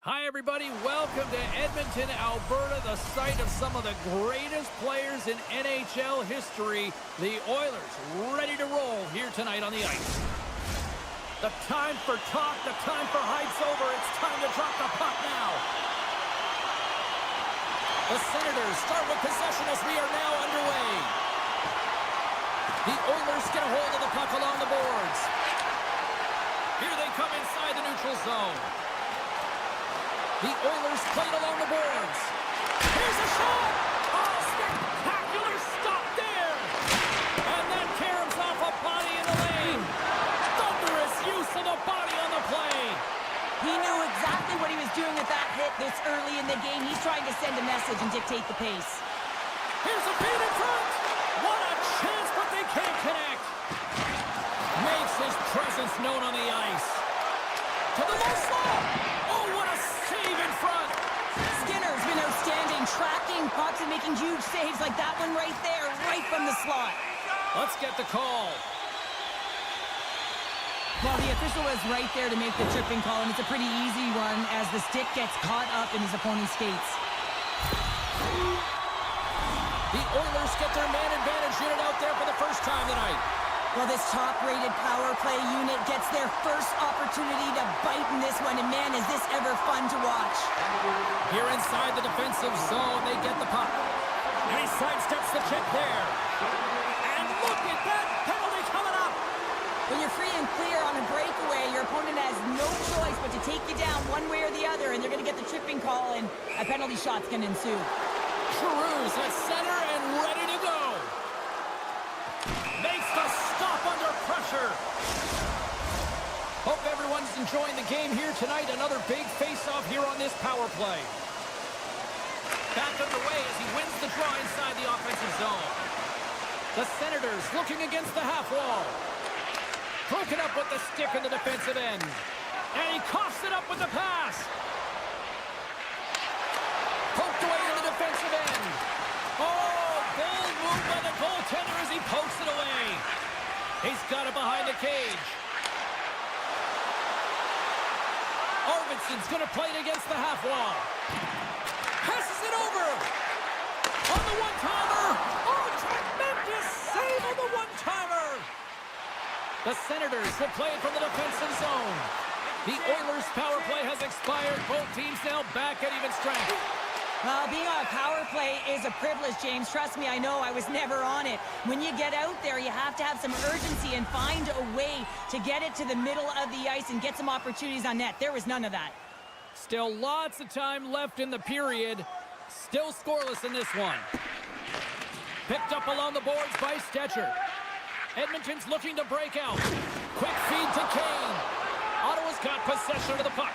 Hi, everybody. Welcome to Edmonton, Alberta, the site of some of the greatest players in NHL history. The Oilers ready to roll here tonight on the ice. The time for talk, the time for hype's over. It's time to drop the puck now. The Senators start with possession as we are now underway. The Oilers get a hold of the puck along the boards. Here they come inside the neutral zone. The Oilers played along the boards. Here's a shot! Oh, spectacular stop there! And that caroms off a body in the lane. Thunderous use of the body on the play. He knew exactly what he was doing with that hit this early in the game. He's trying to send a message and dictate the pace. Here's a feed in front. What a chance, but they can't connect. Makes his presence known on the ice. To the low slot. Oh, what a save in front. Skinner's been outstanding, tracking pucks and making huge saves like that one right there, right from the slot. Let's get the call. Well, the official was right there to make the tripping call, and it's a pretty easy one as the stick gets caught up in his opponent's skates. The Oilers get their man advantage unit out there for the first time tonight. Well, this top-rated power play unit gets their first opportunity to bite in this one, and man, is this ever fun to watch. Here inside the defensive zone, they get the puck. And he sidesteps the check there. And look at that penalty coming up. When you're free and clear on a breakaway, your opponent has no choice but to take you down one way or the other, and they're going to get the tripping call, and a penalty shot's going to ensue. Cruz at center and ready to go. Makes the stop under pressure. Hope everyone's enjoying the game here tonight. Another big face-off here on this power play. Back underway as he wins the draw inside the offensive zone. The Senators looking against the half wall. Broken up with the stick in the defensive end. And he coughs it up with the pass. Poked away in the defensive end. Oh, bold move by the goaltender as he pokes it away. He's got it behind the cage. Arvidsson's going to play it against the half wall. Passes it over. On the one-timer. Oh, tremendous save on the one-timer. The Senators will play it from the defensive zone. The Oilers' power play has expired. Both teams now back at even strength. Well, being on a power play is a privilege, James. Trust me, I know. I was never on it. When you get out there, you have to have some urgency and find a way to get it to the middle of the ice and get some opportunities on net. There was none of that. Still lots of time left in the period. Still scoreless in this one. Picked up along the boards by Stetcher. Edmonton's looking to break out. Quick feed to Kane. Ottawa's got possession of the puck.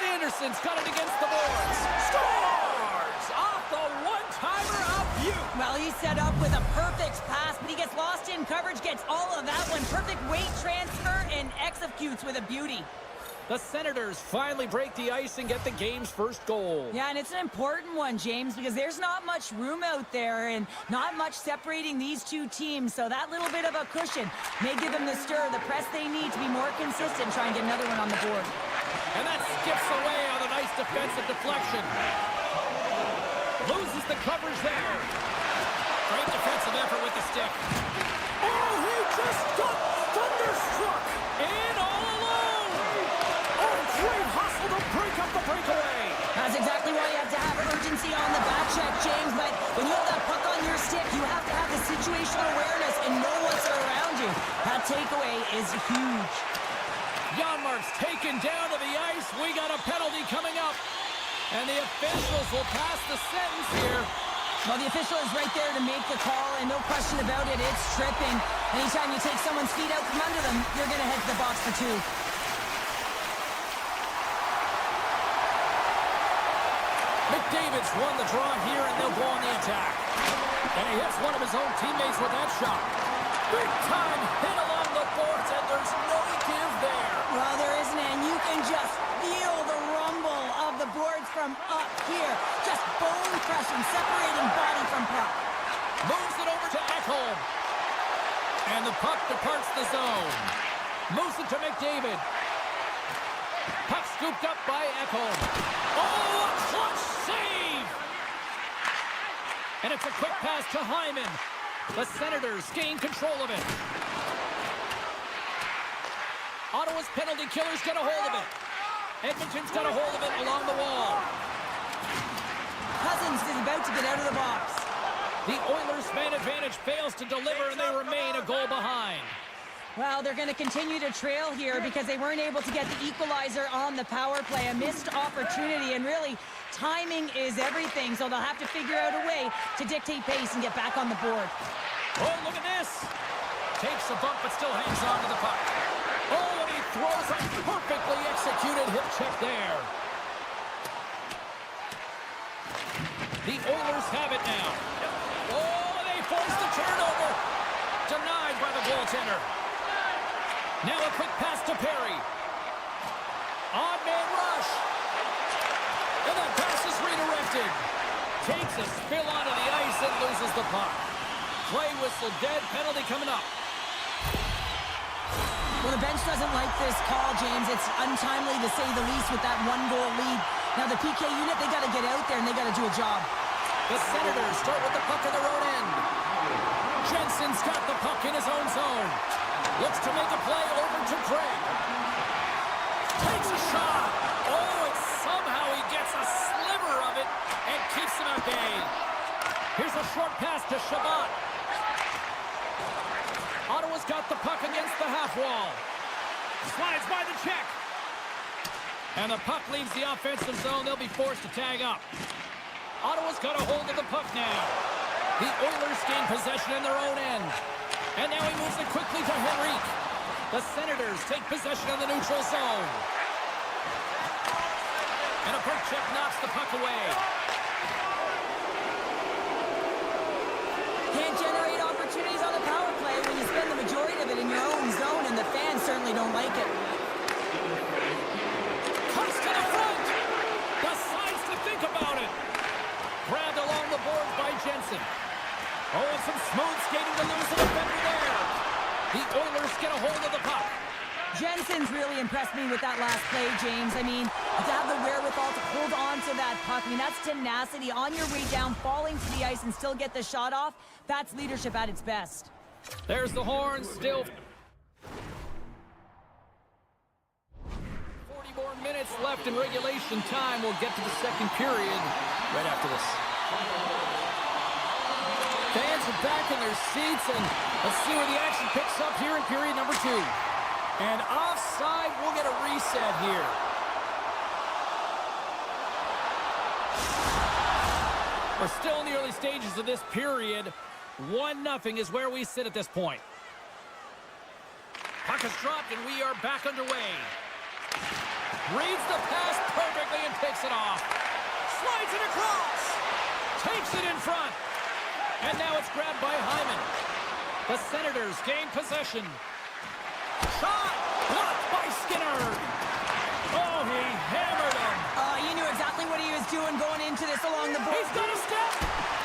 Sanderson's got it against the boards. Scores! Off the one-timer of Butte. Well, he's set up with a perfect pass, but he gets lost in coverage, gets all of that one. Perfect weight transfer and executes with a beauty. The Senators finally break the ice and get the game's first goal. Yeah, and it's an important one, James, because there's not much room out there and not much separating these two teams. So that little bit of a cushion may give them the stir, the press they need to be more consistent, try and get another one on the board. And that skips away on a nice defensive deflection. Loses the coverage there. Great defensive effort with the stick. Oh, he just got thunderstruck. In all alone. Oh, great hustle to break up the breakaway. That's exactly why you have to have urgency on the back check, James. But when you have that puck on your stick, you have to have the situational awareness and know what's around you. That takeaway is huge. Janmark's taken down to the ice. We got a penalty coming up. And the officials will pass the sentence here. Well, the official is right there to make the call, and no question about it, it's tripping. Anytime you take someone's feet out from under them, you're going to head to the box for two. McDavid's won the draw here, and they'll go on the attack. And he hits one of his own teammates with that shot. Big time hit along the boards, and there's no give there. Well, there isn't, and you can just feel the rumble of the boards from up here. Just bone crushing, separating body from puck. Moves it over to Ekholm. And the puck departs the zone. Moves it to McDavid. Puck scooped up by Ekholm. Oh, a clutch save! And it's a quick pass to Hyman. The Senators gain control of it. Ottawa's penalty killer's got a hold of it. Edmonton's got a hold of it along the wall. Cousins is about to get out of the box. The Oilers' man advantage fails to deliver, and they remain a goal behind. Well, they're going to continue to trail here because they weren't able to get the equalizer on the power play. A missed opportunity, and really, timing is everything, so they'll have to figure out a way to dictate pace and get back on the board. Oh, look at this. Takes a bump, but still hangs on to the puck. Oh, and he throws a perfectly executed hip check there. The Oilers have it now. Oh, they force the turnover. Denied by the goaltender. Now a quick pass to Perry. Odd man rush. And that pass is redirected. Takes a spill onto the ice and loses the puck. Play whistle dead. Penalty coming up. Well, the bench doesn't like this call, James. It's untimely to say the least with that one-goal lead. Now, the PK unit, they got to get out there and they got to do a job. The Senators start with the puck in their own end. Jensen's got the puck in his own zone. Looks to make a play over to Craig. Takes a shot. Oh, and somehow he gets a sliver of it and keeps him at bay. Here's a short pass to Shabbat. Ottawa's got the puck against the half wall. Slides by the check. And the puck leaves the offensive zone. They'll be forced to tag up. Ottawa's got a hold of the puck now. The Oilers gain possession in their own end. And now he moves it quickly to Henrique. The Senators take possession of the neutral zone. And a poke check knocks the puck away. Can't generate opportunities on the power play when you spend the majority of it in your own zone, and the fans certainly don't like it. Comes to the front. Decides to think about it. Grabbed along the boards by Jensen. Oh, and some smooth skating to lose the defender there. The Oilers get a hold of the puck. Jensen's really impressed me with that last play, James. I mean, to have the wherewithal to hold on to that puck, I mean, that's tenacity on your way down, falling to the ice and still get the shot off. That's leadership at its best. There's the horn, still 40 more minutes left in regulation time. We'll get to the second period right after this. Fans are back in their seats, and let's see where the action picks up here in period number 2. And offside, we'll get a reset here. We're still in the early stages of this period. 1-0 is where we sit at this point. Puck is dropped, and we are back underway. Reads the pass perfectly and takes it off. Slides it across. Takes it in front. And now it's grabbed by Hyman. The Senators gain possession. Shot! Blocked by Skinner. Oh, he hammered him. You knew exactly what he was doing going into this along the board. He's got a step.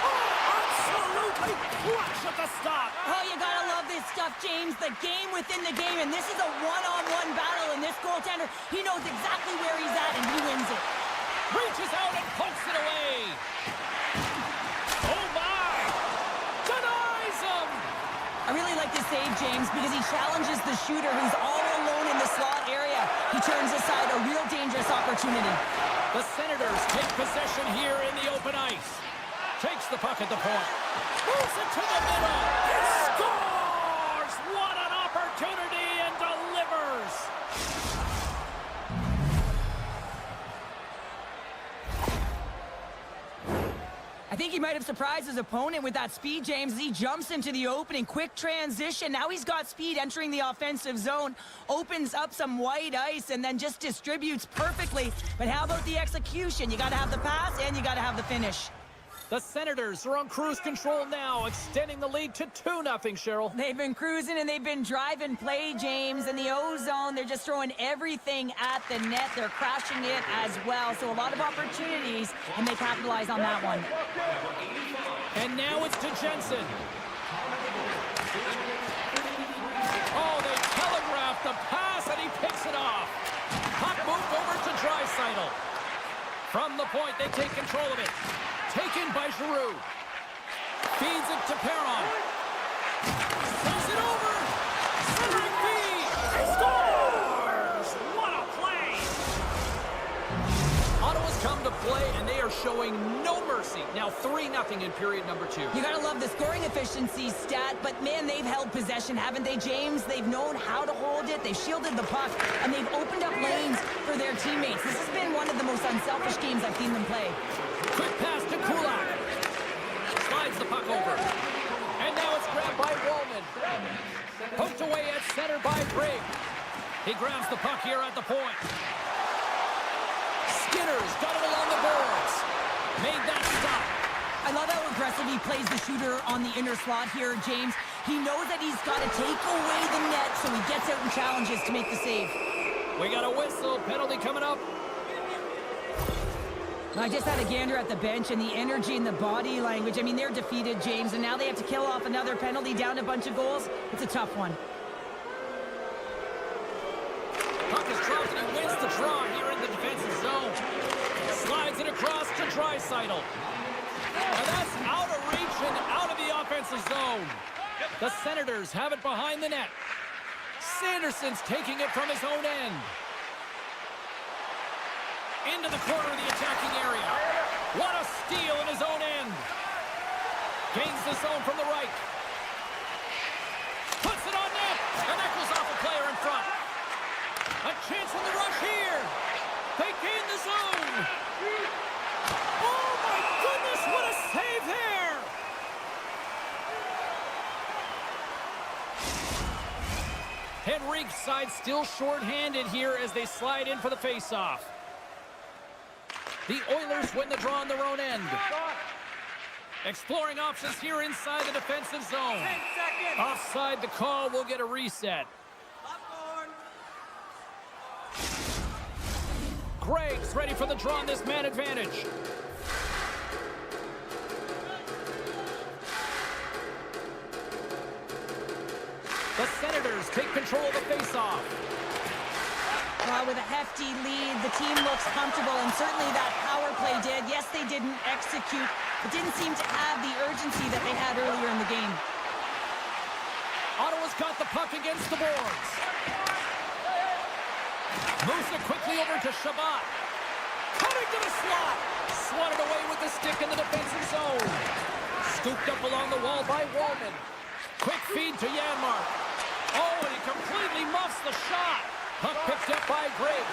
Oh, absolutely clutch at the stop. Oh, you gotta love this stuff, James. The game within the game, and this is a one-on-one battle, and this goaltender, he knows exactly where he's at, and he wins it. Reaches out and pokes it away. Oh, my. Denies him. I really like this save, James, because he challenges the shooter who's all alone in the slot area. He turns aside a real dangerous opportunity. The Senators take possession here in the open ice. Takes the puck at the point. Moves it to the middle. He scores! What an opportunity, and delivers! I think he might have surprised his opponent with that speed, James, as he jumps into the opening. Quick transition. Now he's got speed entering the offensive zone. Opens up some white ice and then just distributes perfectly. But how about the execution? You got to have the pass and you got to have the finish. The Senators are on cruise control now, extending the lead to 2-0, Cheryl. They've been cruising and they've been driving play, James. In the O-zone, they're just throwing everything at the net. They're crashing it as well. So a lot of opportunities, and they capitalize on that one. And now it's to Jensen. Oh, they telegraphed the pass, and he picks it off. Puck moved take control of it. Taken by Giroux. Feeds it to Perron. Sends it over. Centering feed. Scores! What a play! Ottawa's come to play, and they are showing no mercy. Now 3-0 in period number 2. You gotta love the scoring efficiency stat, but man, they've held possession, haven't they, James? They've known how to hold it, they've shielded the puck, and they've opened up lanes for their teammates. This has been one of the most unselfish games I've seen them play. Quick pass to Kulak. Slides the puck over. And now it's grabbed by Wallman. Poked away at center by Brigg. He grabs the puck here at the point. Skinner's got it along the boards. Made that stop. I love how aggressive he plays the shooter on the inner slot here, James. He knows that he's got to take away the net, so he gets out and challenges to make the save. We got a whistle. Penalty coming up. I just had a gander at the bench, and the energy and the body language. I mean, they're defeated, James, and now they have to kill off another penalty, down a bunch of goals. It's a tough one. Puck is dropped, and he wins the draw here in the defensive zone. Slides it across to Draisaitl. And that's out of reach and out of the offensive zone. The Senators have it behind the net. Sanderson's taking it from his own end. Into the corner of the attacking area. What a steal in his own end. Gains the zone from the right. Puts it on net. And that goes off a player in front. A chance on the rush here. They gain the zone. Oh my goodness, what a save there. Henrique's side still short-handed here as they slide in for the face-off. The Oilers win the draw on their own end. Exploring options here inside the defensive zone. Offside the call, will get a reset. Gregg's ready for the draw on this man advantage. The Senators take control of the faceoff. With a hefty lead, the team looks comfortable, and certainly that power play did. Yes, they didn't execute, but didn't seem to have the urgency that they had earlier in the game. Ottawa's got the puck against the boards. Moves it quickly over to Shabbat. Coming to the slot. Swatted away with the stick in the defensive zone. Scooped up along the wall by Wallman. Quick feed to Janmark. Oh, and he completely muffs the shot. Puck picked up by Brigg.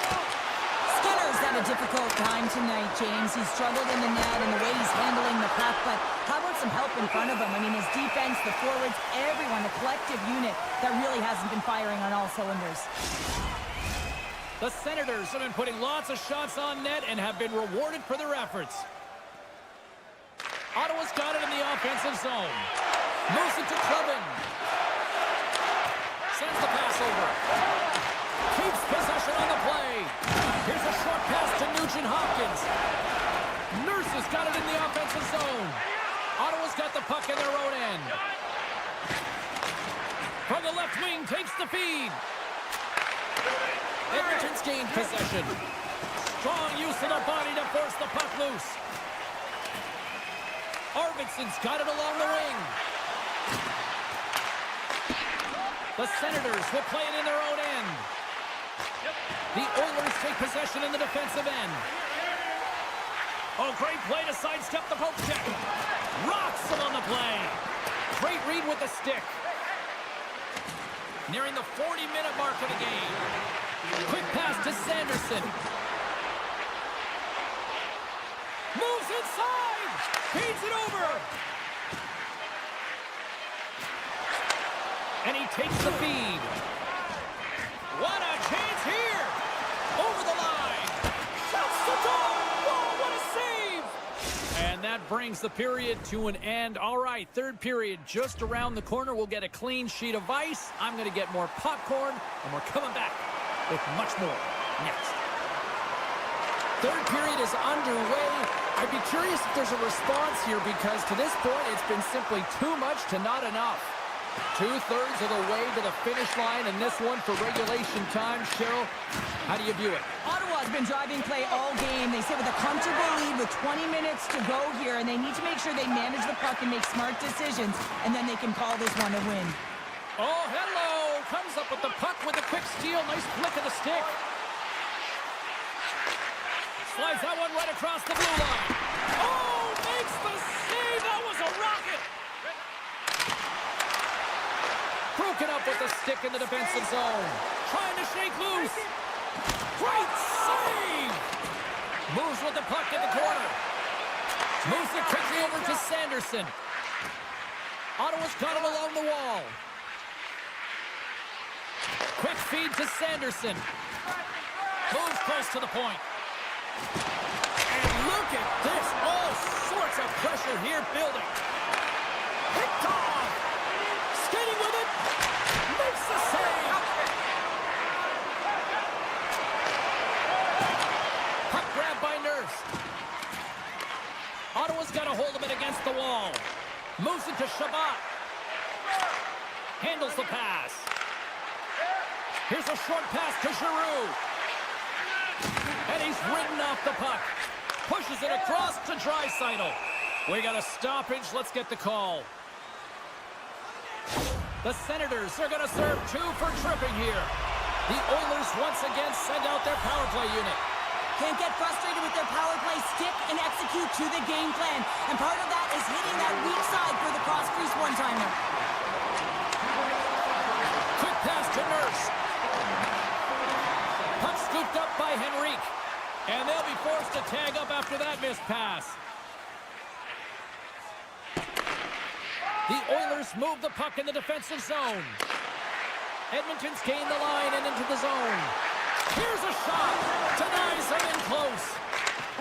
Skinner's had a difficult time tonight, James. He's struggled in the net and the way he's handling the puck, but how about some help in front of him? I mean, his defense, the forwards, everyone, a collective unit that really hasn't been firing on all cylinders. The Senators have been putting lots of shots on net and have been rewarded for their efforts. Ottawa's got it in the offensive zone. Moves it to Clubbin. Sends the pass over. Keeps possession on the play. Here's a short pass to Nugent-Hopkins. Nurse has got it in the offensive zone. Ottawa's got the puck in their own end. From the left wing, takes the feed. Edmonton's gained possession. Strong use of the body to force the puck loose. Arvidsson's got it along the wing. The Senators will play it in their own end. The Oilers take possession in the defensive end. Oh, great play to sidestep the poke check. Rocks him on the play. Great read with the stick. Nearing the 40-minute mark of the game. Quick pass to Sanderson. Moves inside. Feeds it over. And he takes the feed. What a chance here. Over the line. Shuts the door. Whoa, what a save. And that brings the period to an end. All right, third period just around the corner. We'll get a clean sheet of ice. I'm going to get more popcorn, and we're coming back with much more next. Third period is underway. I'd be curious if there's a response here because to this point, it's been simply too much to not enough. 2/3 of the way to the finish line, and this one for regulation time. Cheryl, how do you view it? Ottawa's been driving play all game. They sit with a comfortable lead with 20 minutes to go here, and they need to make sure they manage the puck and make smart decisions, and then they can call this one a win. Oh, hello! Comes up with the puck with a quick steal. Nice flick of the stick. Slides that one right across the blue line. Oh, makes the save! That was a rocket! Broken up with the stick in the defensive zone. Trying to shake loose. Great save! Moves with the puck in the corner. Moves it quickly over to Sanderson. Ottawa's got him along the wall. Quick feed to Sanderson. Moves close to the point. And look at this. All sorts of pressure here building. Picked off. Skating with it. Makes the save. Puck grab by Nurse. Ottawa's got a hold of it against the wall. Moves it to Shabbat. Handles the pass. Here's a short pass to Giroux. And he's ridden off the puck. Pushes it across to Draisaitl. We got a stoppage. Let's get the call. The Senators are going to serve 2 for tripping here. The Oilers once again send out their power play unit. Can't get frustrated with their power play. Stick and execute to the game plan. And part of that is hitting that weak side for the cross-crease one-timer. Quick pass to Nurse. Puck scooped up by Henrique. And they'll be forced to tag up after that missed pass. The Oilers move the puck in the defensive zone. Edmonton's gained the line and into the zone. Here's a shot. Denies him in close.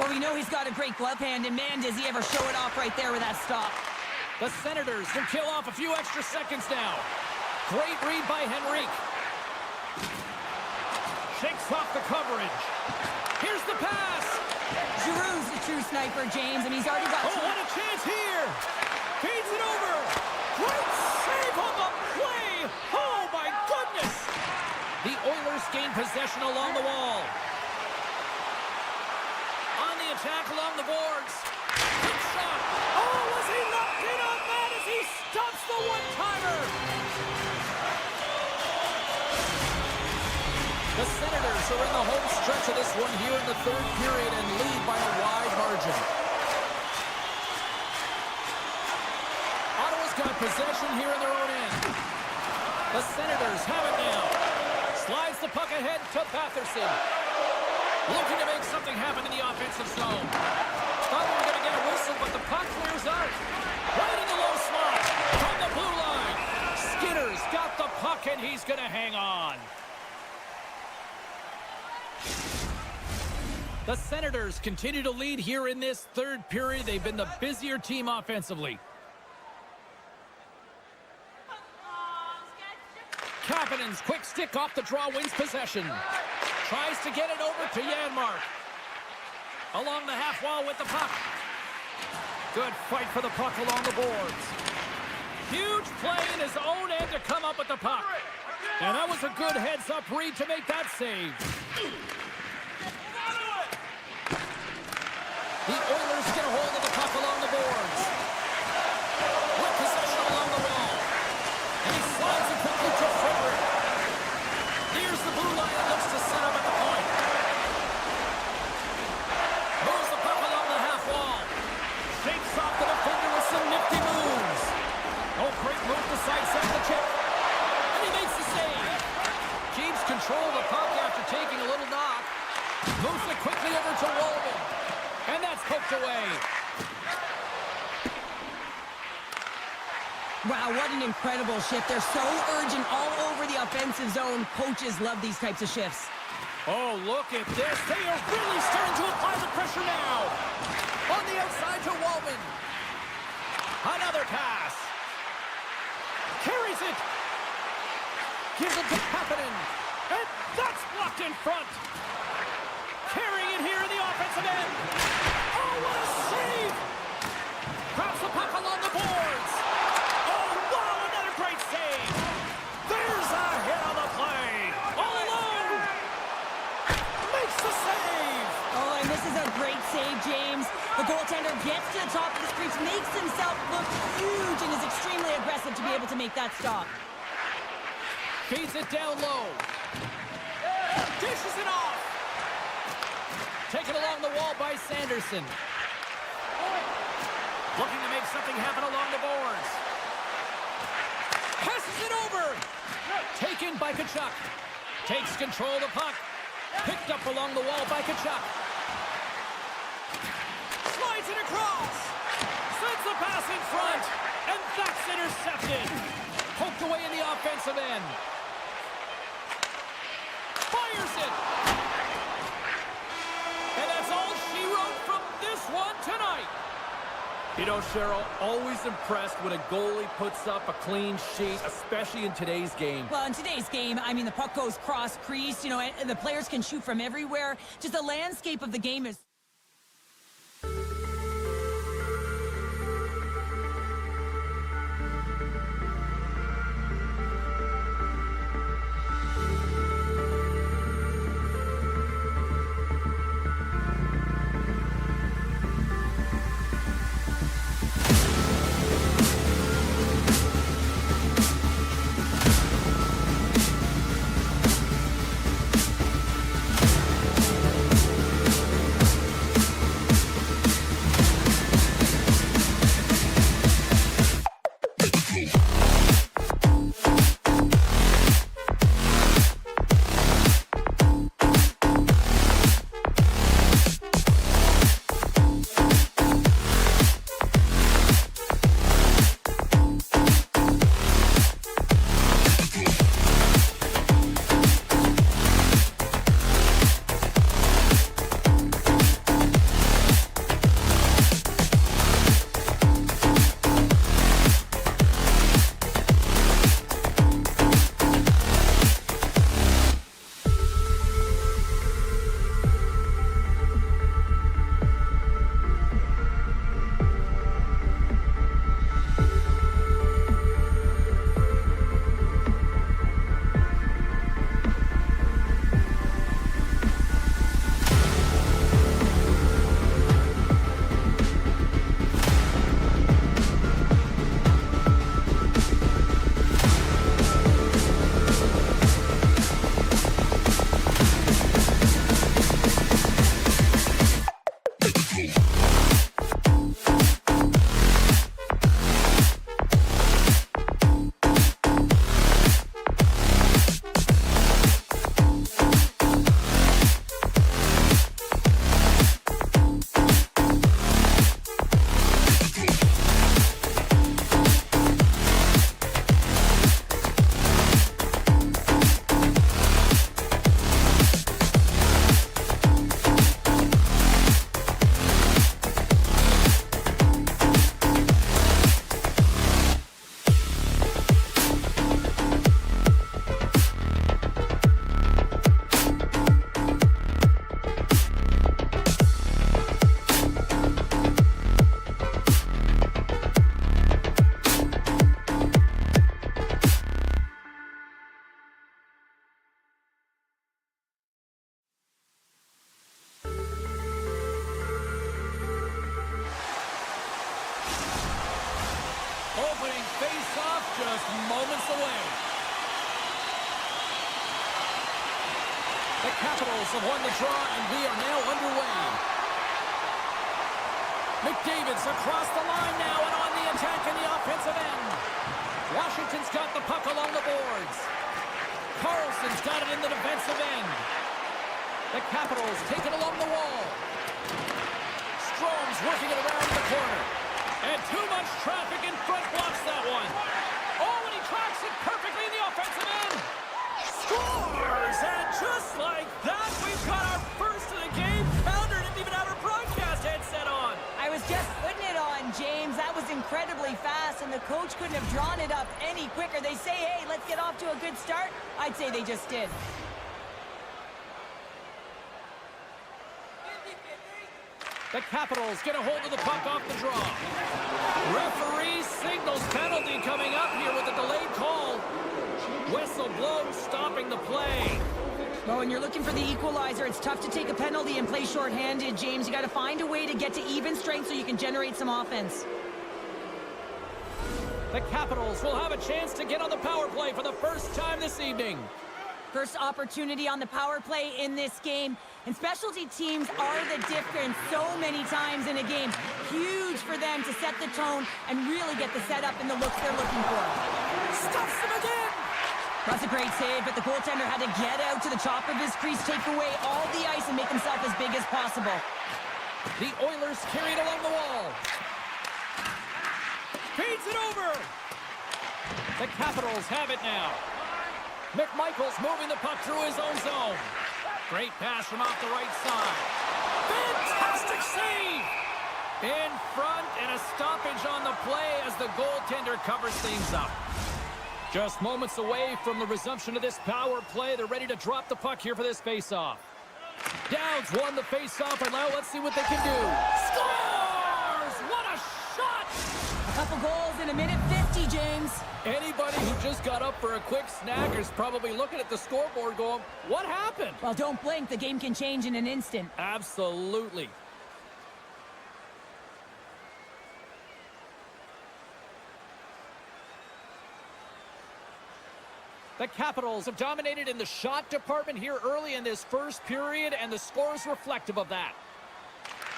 Well, we know he's got a great glove hand, and man, does he ever show it off right there with that stop. The Senators can kill off a few extra seconds now. Great read by Henrique. Shakes off the coverage. Here's the pass. Giroux's the true sniper, James, and he's already got... Oh, what a chance here. Feeds it over. Great save on the play. Oh, my goodness. The Oilers gain possession along the wall. On the attack along the boards. Good shot. Oh, was he locked in on that as he stops the one-timer? The Senators are in the home stretch of this one here in the third period and lead by a wide margin. Ottawa's got possession here in their own end. The Senators have it now. Slides the puck ahead to Batherson. Looking to make something happen in the offensive zone. Thought we were going to get a whistle, but the puck clears out. Right in the low slot. From the blue line. Skinner's got the puck, and he's going to hang on. The Senators continue to lead here in this third period. They've been the busier team offensively. Kapanen's quick stick off the draw wins possession. Tries to get it over to Janmark. Along the half wall with the puck. Good fight for the puck along the boards. Huge play in his own end to come up with the puck. And that was a good heads-up read to make that save. The Oilers get a hold of the puck along the boards. With possession along the wall. And he slides it quickly to Frederick. Here's the blue line and looks to set up at the point. Moves the puck along the half wall. Shakes off the defender with some nifty moves. Oh, great move to sidestep the chip. And he makes the save. Keeps control of the puck after taking a little knock. Moves it quickly over to Walden. And that's poked away. Wow, what an incredible shift. They're so urgent all over the offensive zone. Coaches love these types of shifts. Oh, look at this. They are really starting to apply the pressure now. On the outside to Walden. Another pass. Carries it. Gives it to Kapanen. And that's blocked in front. Carrying it here in the offensive end. Oh, what a save! Grabs the puck along the boards. Oh, wow, another great save. is a great save, James. The goaltender gets to the top of the crease, makes himself look huge, and is extremely aggressive to be able to make that stop. Feeds it down low. Dishes it off. Taken along the wall by Sanderson. Looking to make something happen along the boards. Passes it over. Taken by Tkachuk. Takes control of the puck. Picked up along the wall by Tkachuk. Slides it across. Sends the pass in front. And that's intercepted. Poked away in the offensive end. Fires it. And that's all she wrote from this one tonight. You know, Cheryl, always impressed when a goalie puts up a clean sheet, especially in today's game. Well, in today's game, I mean, the puck goes cross-crease, you know, and the players can shoot from everywhere. Just the landscape of the game is... just moments away. The Capitals have won the draw, and we are now underway. McDavid's across the line now and on the attack in the offensive end. Washington's got the puck along the boards. Carlson's got it in the defensive end. The Capitals take it along the wall. Strome's working it around the corner. And too much traffic in front blocks that one. Oh, and he tracks it perfectly in the offensive end. Scores! And just like that, we've got our first of the game. Pounder didn't even have her broadcast headset on. I was just putting it on, James. That was incredibly fast, and the coach couldn't have drawn it up any quicker. They say, hey, let's get off to a good start. I'd say they just did. The Capitals get a hold of the puck off the draw. Referee signals penalty coming up here with a delayed call. Whistle blows, stopping the play. Well, when you're looking for the equalizer, it's tough to take a penalty and play shorthanded, James. You got to find a way to get to even strength so you can generate some offense. The Capitals will have a chance to get on the power play for the first time this evening. First opportunity on the power play in this game. And specialty teams are the difference so many times in a game. Huge for them to set the tone and really get the setup and the looks they're looking for. Stuffs him again! That's a great save, but the goaltender had to get out to the top of his crease, take away all the ice, and make himself as big as possible. The Oilers carry it along the wall. Feeds it over! The Capitals have it now. McMichael's moving the puck through his own zone. Great pass from off the right side. Fantastic save! In front, and a stoppage on the play as the goaltender covers things up. Just moments away from the resumption of this power play. They're ready to drop the puck here for this face-off. Downs won the face-off, and now let's see what they can do. Scores! What a shot! A couple goals in a minute 50, James. Anybody who just got up for a quick snack is probably looking at the scoreboard going, what happened? Well, don't blink. The game can change in an instant. Absolutely. The Capitals have dominated in the shot department here early in this first period, and the score is reflective of that.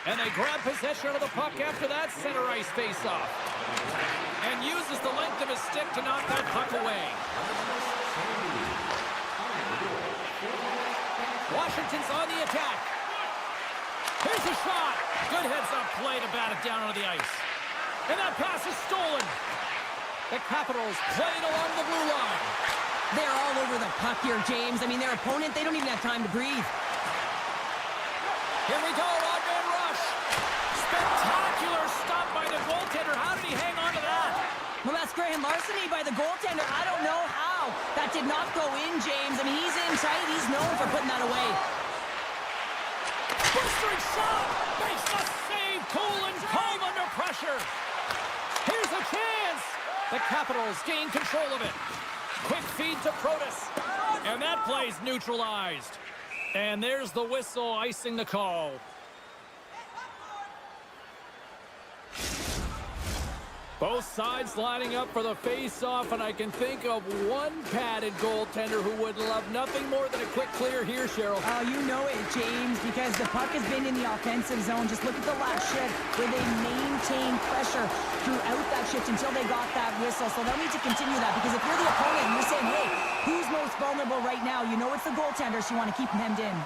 And they grab possession of the puck after that center ice face-off. And uses the length of his stick to knock that puck away. Washington's on the attack. Here's a shot. Good heads-up play to bat it down onto the ice. And that pass is stolen. The Capitals playing along the blue line. They're all over the puck here, James. I mean, their opponent, they don't even have time to breathe. Here we go, odd-man rush. Spectacular stop by the goaltender. How did he hang on to that? Well, that's grand larceny by the goaltender. I don't know how. That did not go in, James. I mean, he's in tight. He's known for putting that away. Blistering shot. Makes the save. Cool and calm under pressure. Here's a chance. The Capitals gain control of it. Quick feed to Protas. And that play's neutralized. And there's the whistle icing the call. Both sides lining up for the face-off, and I can think of one padded goaltender who would love nothing more than a quick clear here, Cheryl. Oh, you know it, James, because the puck has been in the offensive zone. Just look at the last shift where they maintained pressure throughout that shift until they got that whistle. So they'll need to continue that, because if you're the opponent and you're saying, hey, who's most vulnerable right now? You know it's the goaltender, so you want to keep him hemmed in.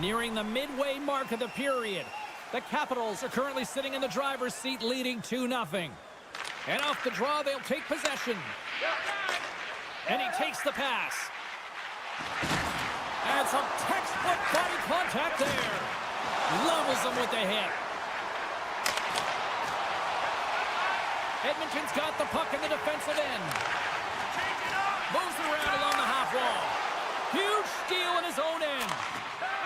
Nearing the midway mark of the period. The Capitals are currently sitting in the driver's seat, leading 2-0. And off the draw, they'll take possession. And he takes the pass. And some textbook body contact there. Levels him with the hit. Edmonton's got the puck in the defensive end. Moves around along the half wall. Huge steal in his own end.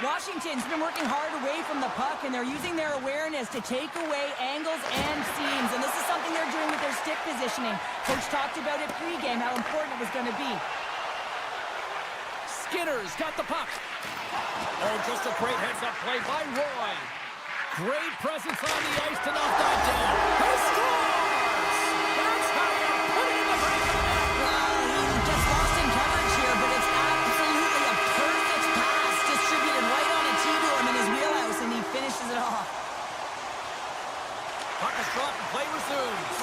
Washington's been working hard away from the puck, and they're using their awareness to take away angles and seams. And this is something they're doing with their stick positioning. Coach talked about it pregame, how important it was going to be. Skinner's got the puck. Oh, just a great heads-up play by Roy. Great presence on the ice to knock that down. He scores! That's how you put it in the back of the net. Well, he just lost in coverage here, but it's absolutely a perfect pass distributed right on a tee to him in his wheelhouse, and he finishes it off. Puck is dropped and play resumes.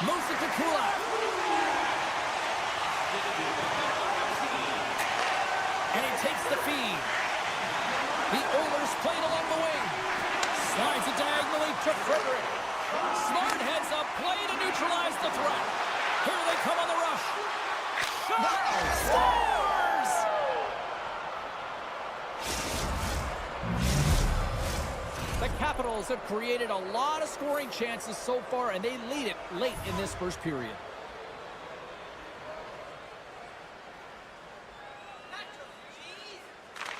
Moves it to Kulak. And he takes the feed. The Oilers played along the wing. Slides it diagonally to Frederick. Smart heads up play to neutralize the threat. Here they come on the rush. Shot! Scores! The Capitals have created a lot of scoring chances so far, and they lead it late in this first period.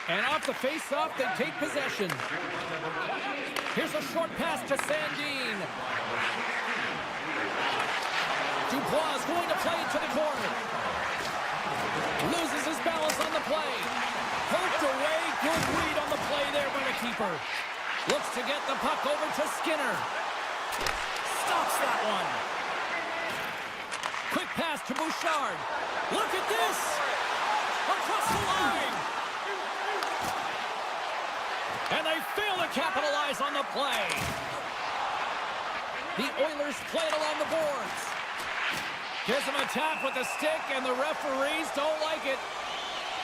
And off the face-off, they take possession. Here's a short pass to Sandin. Dubois is going to play it to the corner. Loses his balance on the play. Poked away. Good read on the play there by the keeper. Looks to get the puck over to Skinner. Stops that one. Quick pass to Bouchard. Look at this. Across the line. And they fail to capitalize on the play. The Oilers play it along the boards. Gives him a tap with the stick, and the referees don't like it.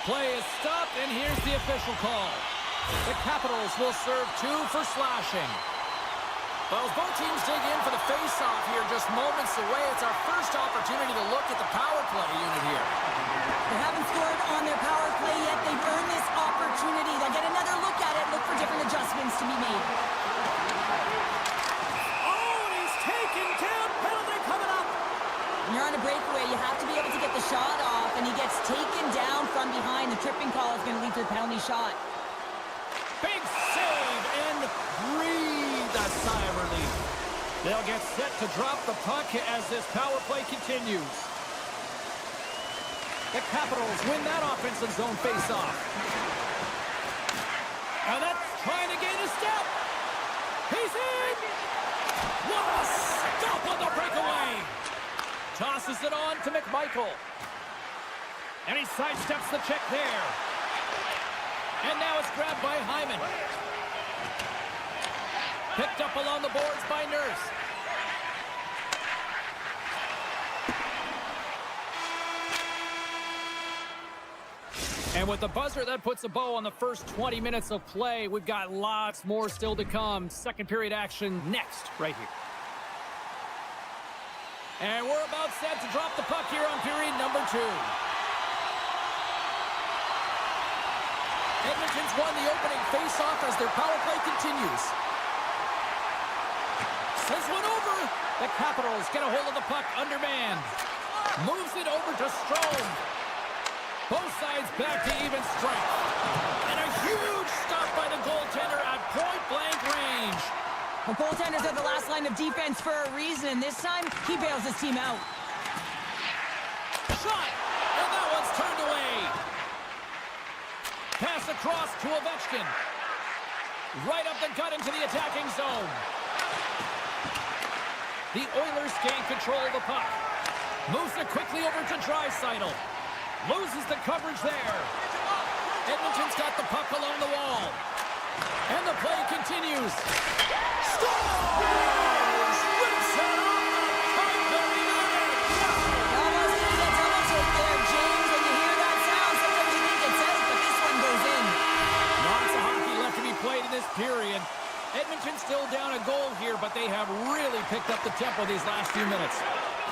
Play is stopped, and here's the official call. The Capitals will serve 2 for slashing. Well, as both teams dig in for the face-off here just moments away, it's our first opportunity to look at the power play unit here. They haven't scored on their power play yet. They've earned this opportunity. They'll get another look at it, look for different adjustments to be made. Oh, and he's taken down. Penalty coming up. When you're on a breakaway, you have to be able to get the shot off, and he gets taken down from behind. The tripping call is going to lead to a penalty shot. Big save, and breathe a sigh of relief. They'll get set to drop the puck as this power play continues. The Capitals win that offensive zone face-off. And that's trying to gain a step. He's in! What a stop on the breakaway! Tosses it on to McMichael. And he sidesteps the check there. And now it's grabbed by Hyman. Picked up along the boards by Nurse. And with the buzzer, that puts a bow on the first 20 minutes of play. We've got lots more still to come. Second period action next, right here. And we're about set to drop the puck here on period number 2. Edmonton's won the opening face-off as their power play continues. Sends one over. The Capitals get a hold of the puck undermanned. Moves it over to Strome. Both sides back to even strength. And a huge stop by the goaltender at point-blank range. The goaltenders are the last line of defense for a reason, and this time he bails his team out. Shot! And that one's turned away. Pass across to Ovechkin. Right up the gut into the attacking zone. The Oilers gain control of the puck. Moves it quickly over to Draisaitl. Loses the coverage there. Edmonton's got the puck along the wall. And the play continues. Scores! Rips it up! Tight very good. Almost didn't get double take there, James. When you hear that sound, sometimes you think it's out, but this one goes in. Lots of hockey left to be played in this period. Edmonton's still down a goal here, but they have really picked up the tempo these last few minutes.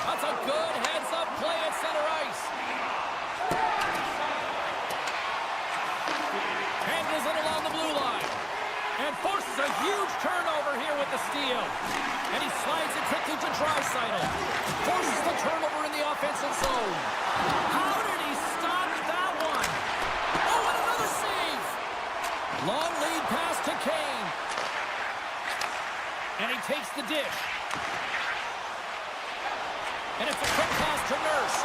That's a good heads-up play at center ice. Handles it along the blue line. And forces a huge turnover here with the steal. And he slides it quickly to Draisaitl. Forces the turnover in the offensive zone. How did he stop that one? Oh, and another save! Long lead pass to Kane. And he takes the dish. And it's a quick pass to Nurse.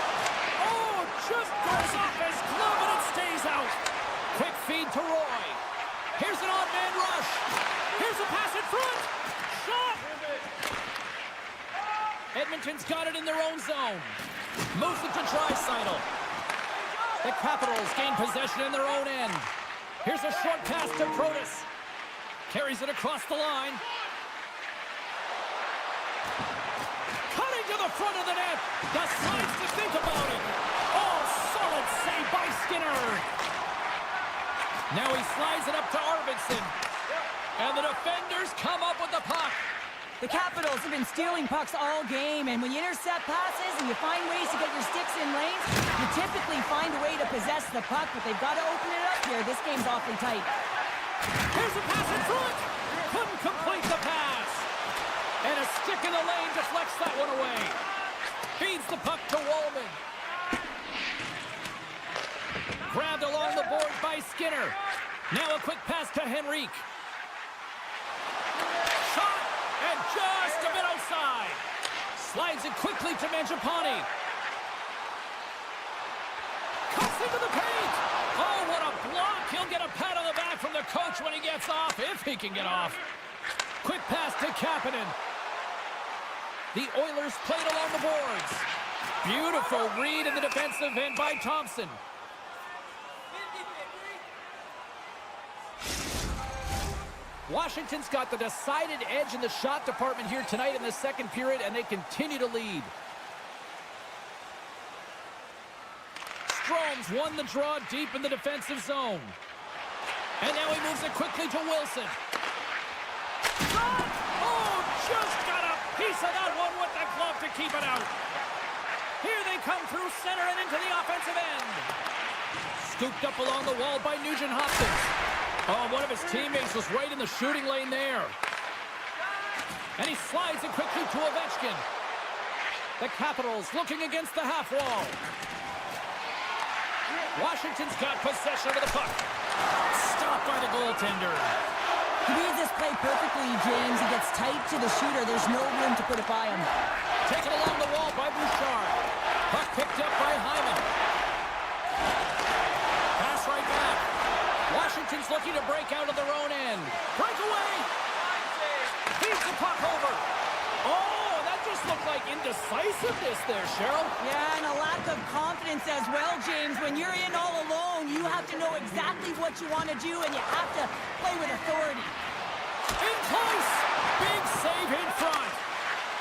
Oh, just goes off his glove and it stays out. Quick feed to Roy. Here's an odd-man rush. Here's a pass in front. Shot! Edmonton's got it in their own zone. Moves it to Draisaitl. The Capitals gain possession in their own end. Here's a short pass to Protas. Carries it across the line. Cutting to the front of the net. Decides to think about it. Oh, solid save by Skinner. Now he slides it up to Arvidsson. And the defenders come up with the puck. The Capitals have been stealing pucks all game, and when you intercept passes and you find ways to get your sticks in lanes, you typically find a way to possess the puck, but they've got to open it up here. This game's awfully tight. Here's a pass in front. Couldn't complete the pass. And a stick in the lane deflects that one away. Feeds the puck to Wallman. Grabbed along the board by Skinner. Now a quick pass to Henrique. Shot, and just a bit outside. Slides it quickly to Mangiapane. Cuts into the paint. Oh, what a block. He'll get a pat on the back from the coach when he gets off, if he can get off. Quick pass to Kapanen. The Oilers played along the boards. Beautiful read in the defensive end by Thompson. Washington's got the decided edge in the shot department here tonight in the second period, and they continue to lead. Strome's won the draw deep in the defensive zone. And now he moves it quickly to Wilson. Shot! Oh, just got a piece of that one with the glove to keep it out. Here they come through center and into the offensive end. Scooped up along the wall by Nugent-Hopkins. Oh, one of his teammates was right in the shooting lane there. And he slides it quickly to Ovechkin. The Capitals looking against the half wall. Washington's got possession of the puck. Stopped by the goaltender. He reads this play perfectly, James. He gets tight to the shooter. There's no room to put it by him. Taken along the wall by Bouchard. Puck picked up by Hyman. Pass right back. Washington's looking to break out of their own end. Breakaway! Feeds the puck over. Oh, that just looked like indecisiveness there, Cheryl. Yeah, and a lack of confidence as well, James. When you're in all alone, you have to know exactly what you want to do, and you have to play with authority. In close! Big save in front.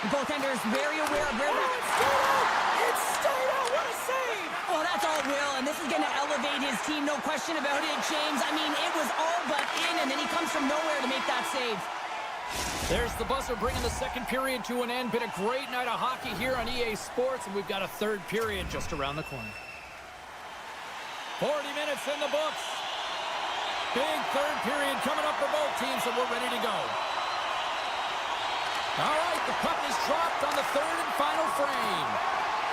The goaltender is very aware of where It's stayed out! It's stayed out! What a save! Oh, that's all Will, and this is going to elevate his team, no question about it, James. I mean, it was all but in, and then he comes from nowhere to make that save. There's the buzzer bringing the second period to an end. Been a great night of hockey here on EA Sports, and we've got a third period just around the corner. 40 minutes in the books. Big third period coming up for both teams, and we're ready to go. All right, the puck is dropped on the third and final frame.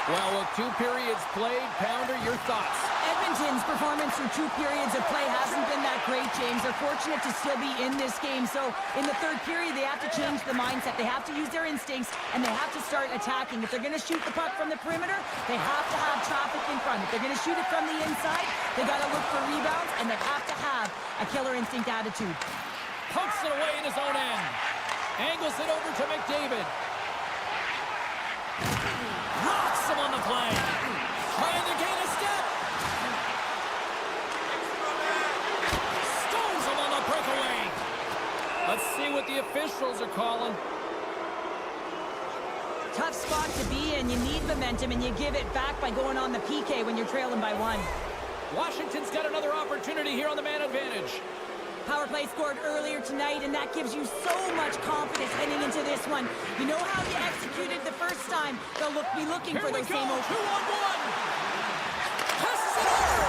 Well, with 2 periods played, Pounder, your thoughts? Edmonton's performance through 2 periods of play hasn't been that great, James. They're fortunate to still be in this game. So in the third period, they have to change the mindset. They have to use their instincts, and they have to start attacking. If they're going to shoot the puck from the perimeter, they have to have traffic in front. If they're going to shoot it from the inside, they got to look for rebounds, and they have to have a killer instinct attitude. Pokes it away in his own end. Angles it over to McDavid. Rocks him on the play. Trying to gain a step. Stones him on the breakaway. Let's see what the officials are calling. Tough spot to be in. You need momentum, and you give it back by going on the PK when you're trailing by 1. Washington's got another opportunity here on the man advantage. Power play scored earlier tonight, and that gives you so much confidence heading into this one. You know how you executed the first time. They'll be looking for those same open. 2-on-1. Passes it over.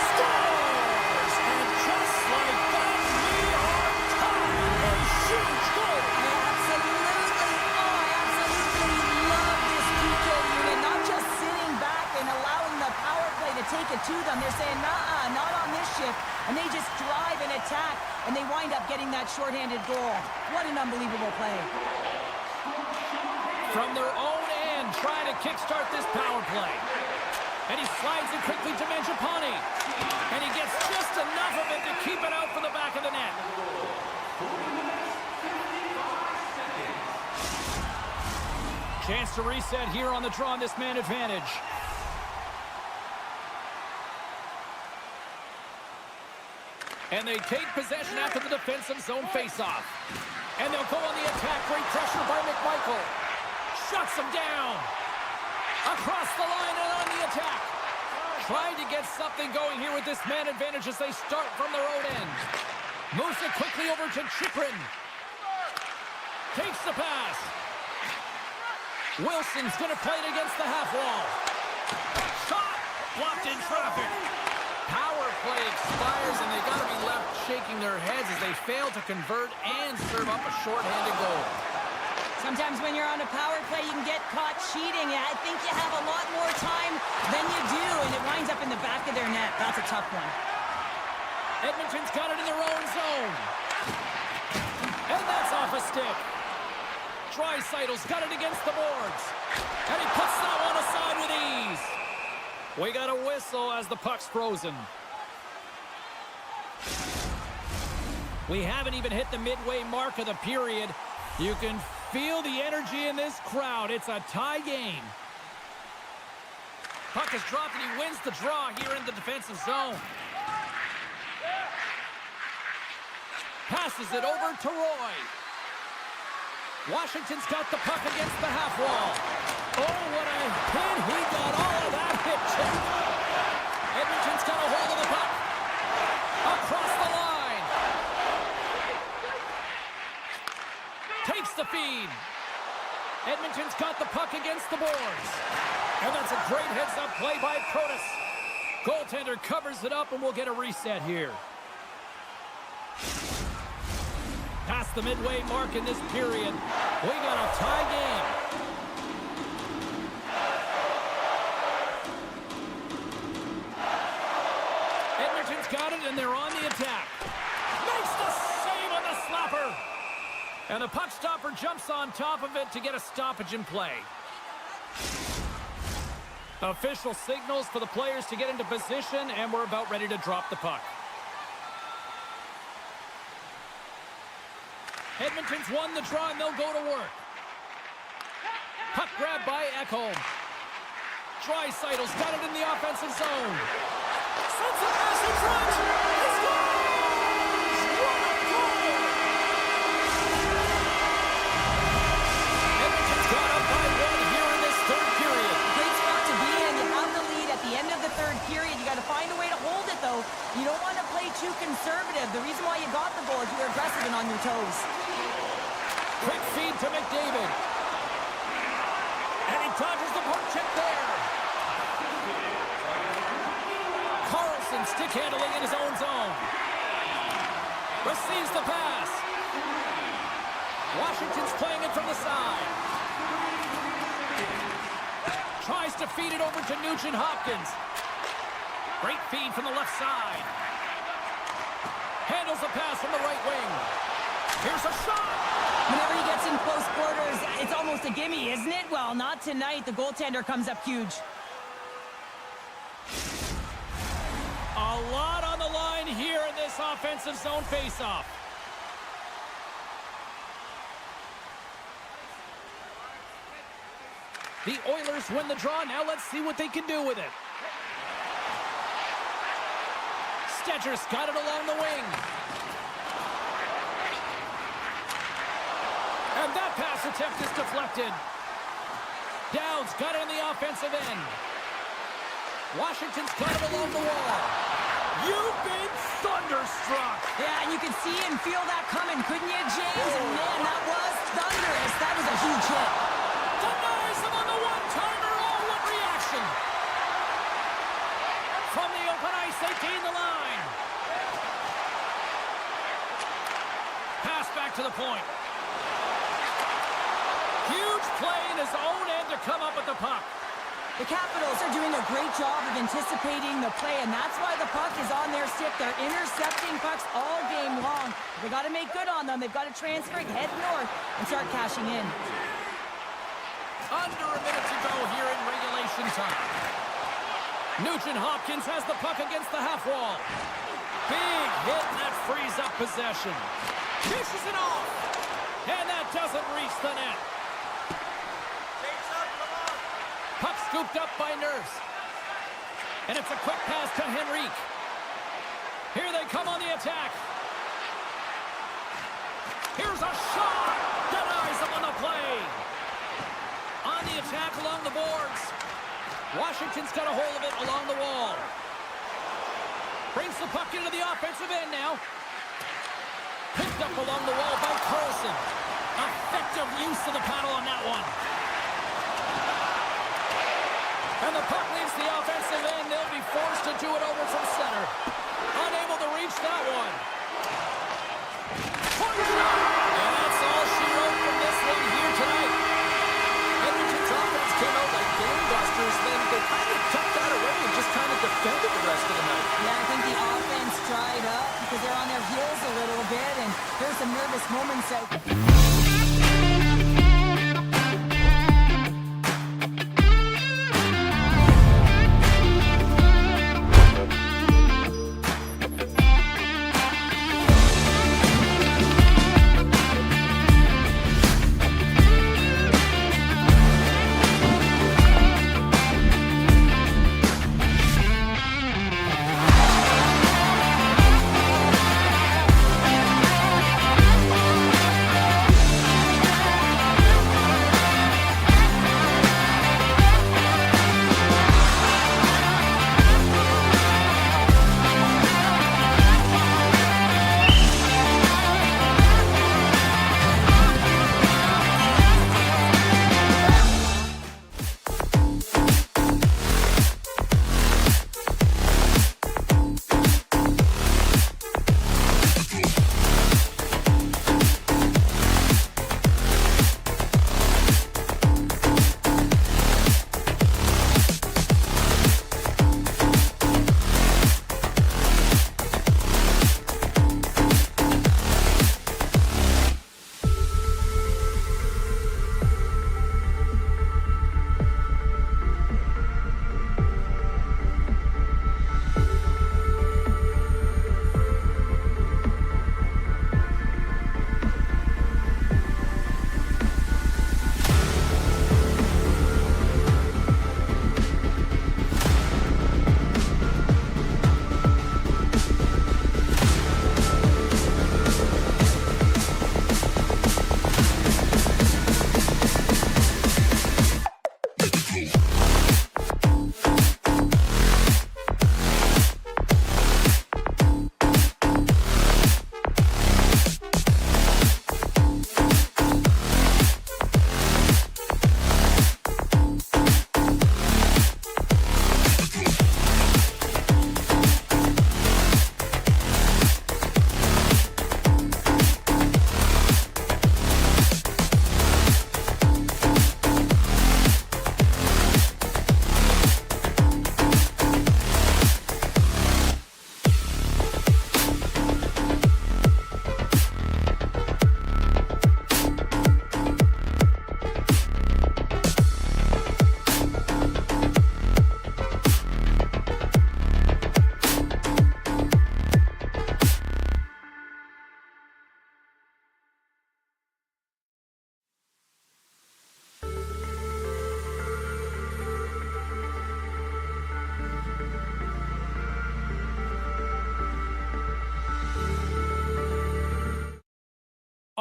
Scores! And just like that, we are tied. A huge goal. I absolutely love this PK unit. Not just sitting back and allowing the power play to take it to them. They're saying, nah, not on this shift. And they just drive and attack, and they wind up getting that shorthanded goal. What an unbelievable play. From their own end, trying to kickstart this power play. And he slides it quickly to Mangiapane. And he gets just enough of it to keep it out from the back of the net. Chance to reset here on the draw on this man advantage. And they take possession after the defensive zone faceoff. And they'll go on the attack. Great pressure by McMichael. Shuts him down. Across the line and on the attack. Trying to get something going here with this man advantage as they start from their own end. Moves it quickly over to Chychrun. Takes the pass. Wilson's going to play it against the half wall. Shot! Blocked in traffic. Power play expires, and they got to be left shaking their heads as they fail to convert and serve up a shorthanded goal. Sometimes when you're on a power play, you can get caught cheating. I think you have a lot more time than you do, and it winds up in the back of their net. That's a tough one. Edmonton's got it in their own zone. And that's off a stick. Draisaitl's got it against the boards. And he puts that one aside with ease. We got a whistle as the puck's frozen. We haven't even hit the midway mark of the period. You can feel the energy in this crowd. It's a tie game. Puck is dropped and he wins the draw here in the defensive zone. Passes it over to Roy. Washington's got the puck against the half wall. Oh, what a hit. He got all of that hit check. Edmonton's got a hold of the puck. Across the line. Takes the feed. Edmonton's got the puck against the boards. And that's a great heads-up play by Protas. Goaltender covers it up and we'll get a reset here. Past the midway mark in this period. We got a tie game. Edmonton's got it and they're on the attack. Makes the save on the slapper. And the puck stopper jumps on top of it to get a stoppage in play. Official signals for the players to get into position, and we're about ready to drop the puck. Edmonton's won the draw, and they'll go to work. Puck grab by Ekholm. Draisaitl's got it in the offensive zone. Sends it past in front. He scores! What a goal! Edmonton's got up by one here in this third period. Great spot to be in. You have the lead at the end of the third period. You got to find a way to hold it, though. You don't want to play too conservative. The reason why you got the goal is you were aggressive and on your toes. Quick feed to McDavid. And he dodges the poke check there. Carlson stick handling in his own zone. Receives the pass. Washington's playing it from the side. Tries to feed it over to Nugent-Hopkins. Great feed from the left side. Handles the pass from the right wing. Here's a shot. Whenever he gets in close quarters, it's almost a gimme, isn't it? Well, not tonight. The goaltender comes up huge. A lot on the line here in this offensive zone faceoff. The Oilers win the draw. Now let's see what they can do with it. Stetcher's got it along the wing. And that pass attempt is deflected. Dowd's got it on the offensive end. Washington's got it along the wall. You've been thunderstruck. Yeah, and you could see and feel that coming, couldn't you, James? And man, that was thunderous. That was a huge hit. Denies him on the one-timer. Oh, what reaction. From the open ice, they gain the line. Pass back to the point. Huge play in his own end to come up with the puck. The Capitals are doing a great job of anticipating the play, and that's why the puck is on their stick. They're intercepting pucks all game long. They got to make good on them. They've got to transfer it, head north, and start cashing in. Under a minute to go here in regulation time. Nugent-Hopkins has the puck against the half wall. Big hit, and that frees up possession. Dishes it off, and that doesn't reach the net. Puck scooped up by Nurse. And it's a quick pass to Henrique. Here they come on the attack. Here's a shot. Denies him on the play. On the attack along the boards. Washington's got a hold of it along the wall. Brings the puck into the offensive end now. Picked up along the wall by Carlson. Effective use of the paddle on that one. And the puck leaves the offensive end. They'll be forced to do it over from center. Unable to reach that one. Point shot! And that's all she wrote from this one here tonight. Edmonton's offense came out like gangbusters, then they kind of tucked that away and just kind of defended the rest of the night. Yeah, I think the offense dried up because they're on their heels a little bit, and there's some nervous moments out.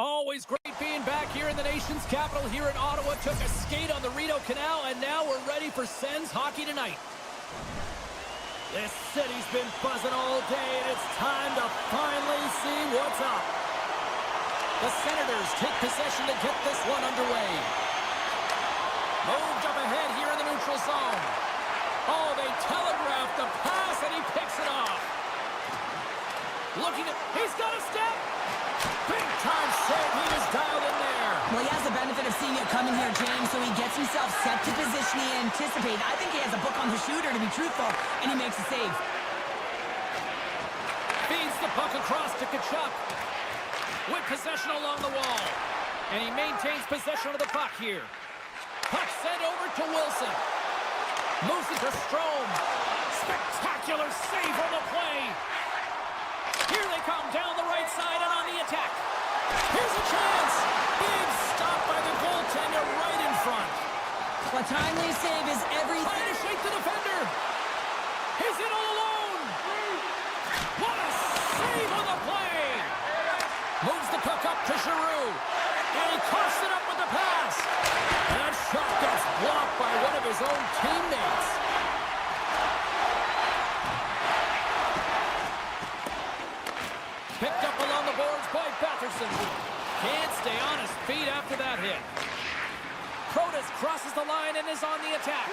Always great being back here in the nation's capital here in Ottawa. Took a skate on the Rideau Canal, and now we're ready for Sens hockey tonight. This city's been buzzing all day, and it's time to finally see what's up. The Senators take possession to get this one underway. Moved up ahead here in the neutral zone. Oh, they telegraphed the pass, and he picks it off. Looking at, he's got a step. Big time save, he was dialed in there. Well, he has the benefit of seeing it coming here, James, so he gets himself set to position he anticipated. I think he has a book on the shooter, to be truthful, and he makes a save. Feeds the puck across to Tkachuk. With possession along the wall. And he maintains possession of the puck here. Puck sent over to Wilson. Moves it to Strome. Spectacular save on the play. Here they come down the right side and on the attack. Here's a chance. Big stop by the goaltender right in front. A timely save is everything. Trying to shake the defender. He's in all alone. What a save on the play. Moves the puck up to Giroux. And he coughs it up with the pass. And that shot gets blocked by one of his own teammates. Picked up along the boards by Batherson. Can't stay on his feet after that hit. Protas crosses the line and is on the attack.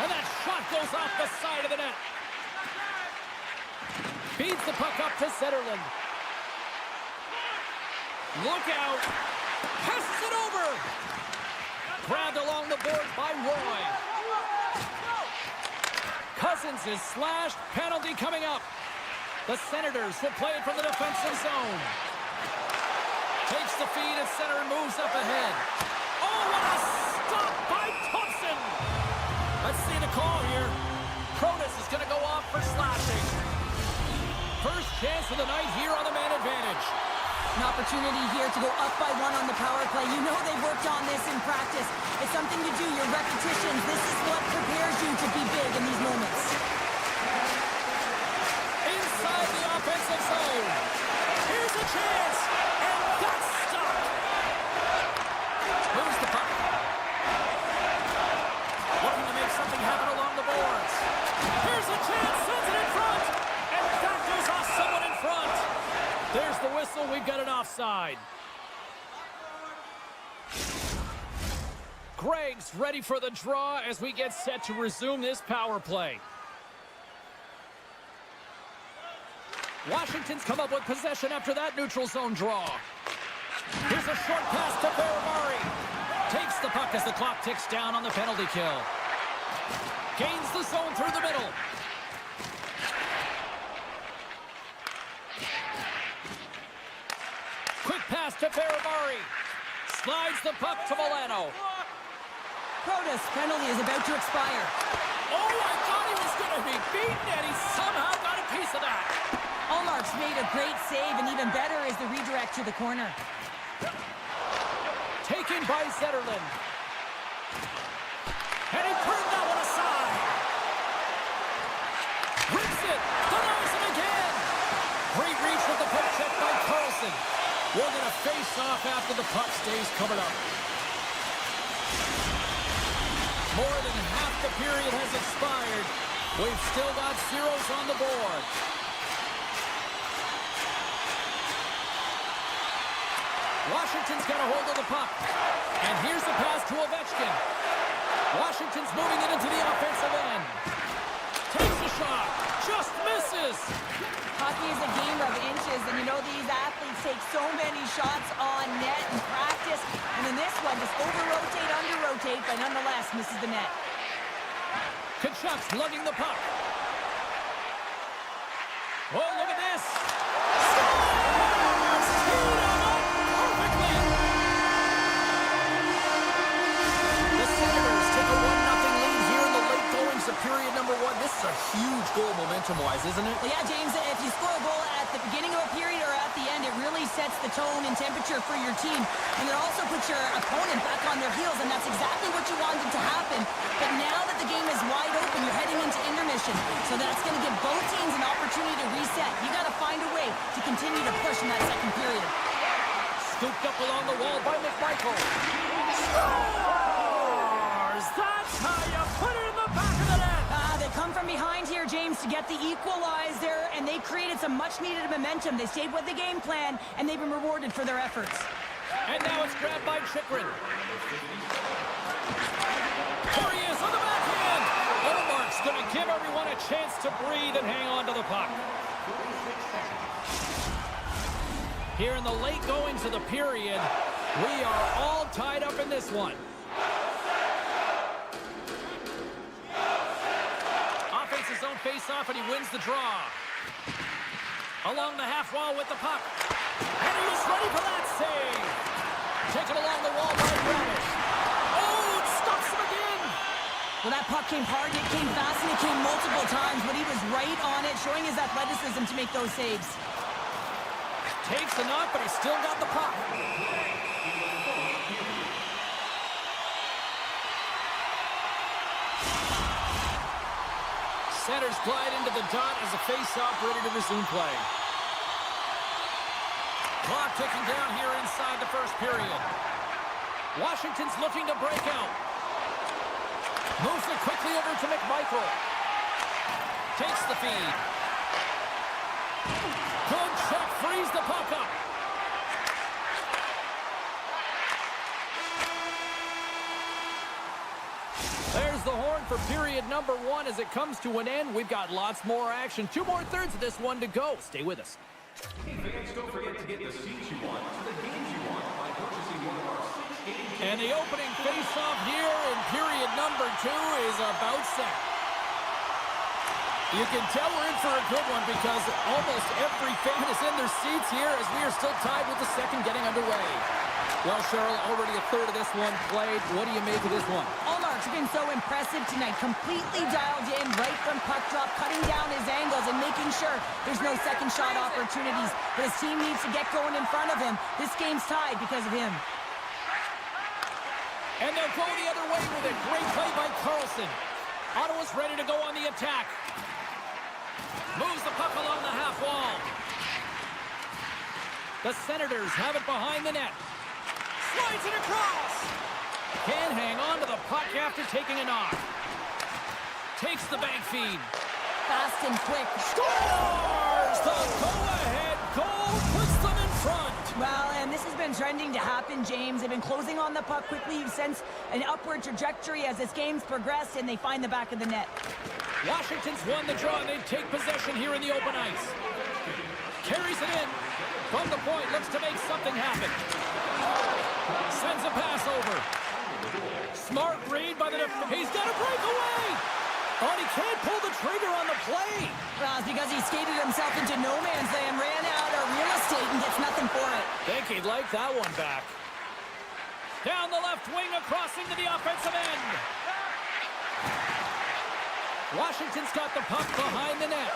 And that shot goes off the side of the net. Feeds the puck up to Zetterlund. Look out. Passes it over. Grabbed along the boards by Roy. Cousins is slashed. Penalty coming up. The Senators will play it from the defensive zone. Takes the feed at center and moves up ahead. Oh, what a stop by Thompson. Let's see the call here. Protas is going to go off for slashing. First chance of the night here on the man advantage. An opportunity here to go up by one on the power play. You know they've worked on this in practice. It's something to do, your repetitions. This is what prepares you to be big in these moments. Inside the offensive zone. Here's a chance. And that's stopped. Moves the puck. Looking to make something happen along the boards. Here's a chance. Sends it in front. And that goes off someone in front. There's the whistle. We've got an offside. Gregg's ready for the draw as we get set to resume this power play. Washington's come up with possession after that neutral zone draw. Here's a short pass to Baramari. Takes the puck as the clock ticks down on the penalty kill. Gains the zone through the middle. Quick pass to Baramari. Slides the puck to Milano. Protas penalty is about to expire. Oh, I thought he was going to be beaten, and he somehow got a piece of that. Allmark's made a great save, and even better is the redirect to the corner. Taken by Zetterlund. And he turned that one aside. Rips it. Denies him again. Great reach with the puck check by Carlson. We're going to face off after the puck stays covered up. More than half the period has expired. We've still got zeros on the board. Washington's got a hold of the puck. And here's the pass to Ovechkin. Washington's moving it into the offensive end. Takes a shot. Just misses. Hockey is a game of inches, and you know these athletes take so many shots on net in practice. And in this one, just over-rotate, under-rotate, but nonetheless misses the net. Tkachuk's lugging the puck. Oh, look at this. Period number one. This is a huge goal momentum-wise, isn't it? Well, yeah, James, if you score a goal at the beginning of a period or at the end, it really sets the tone and temperature for your team. And it also puts your opponent back on their heels, and that's exactly what you wanted to happen. But now that the game is wide open, you're heading into intermission. So that's going to give both teams an opportunity to reset. You got to find a way to continue to push in that second period. Scooped up along the wall by McMichael. Scores! That's how you put it in the back of the net. They come from behind here, James, to get the equalizer, and they created some much-needed momentum. They stayed with the game plan, and they've been rewarded for their efforts. And now it's grabbed by Chychrun. There he is on the backhand. Omark's going to give everyone a chance to breathe and hang on to the puck. Here in the late goings of the period, we are all tied up in this one. Offense his own face-off, and he wins the draw. Along the half wall with the puck. And he is ready for that save. Taken along the wall by Bradish. Oh, it stops him again. Well, that puck came hard, it came fast, and it came multiple times, but he was right on it, showing his athleticism to make those saves. Takes a knock, but he's still got the puck. Centers glide into the dot as a face-off ready to resume play. Clock ticking down here inside the first period. Washington's looking to break out. Moves it quickly over to McMichael. Takes the feed. Good check, frees the puck up. There's the horn for period number 1 as it comes to an end. We've got lots more action. 2 more thirds of this one to go. Stay with us. Hey fans, don't forget to get the seats you want to the games you want by purchasing one of our 6 And the opening face-off here in period number 2 is about set. You can tell we're in for a good one because almost every fan is in their seats here as we are still tied with the second getting underway. Well, Cheryl, already a third of this one played. What do you make of this one? Omark's been so impressive tonight, completely dialed in right from puck drop, cutting down his angles and making sure there's no second shot opportunities. But his team needs to get going in front of him. This game's tied because of him. And they'll go the other way with it. Great play by Carlson. Ottawa's ready to go on the attack. Moves the puck along the half wall. The Senators have it behind the net. Slides it across. Can't hang on to the puck after taking a knock. Takes the bank feed. Fast and quick. Scores! The go-ahead goal puts them in front. Well, and this has been trending to happen, James. They've been closing on the puck quickly. You sense an upward trajectory as this game's progressed, and they find the back of the net. Washington's won the draw, and they take possession here in the open ice. Carries it in. From the point, looks to make something happen. Sends a pass over. Smart read by the defense. He's got a breakaway. Oh, he can't pull the trigger on the play. Well, it's because he skated himself into no man's land, ran out of real estate, and gets nothing for it. Think he'd like that one back. Down the left wing, across into the offensive end. Washington's got the puck behind the net.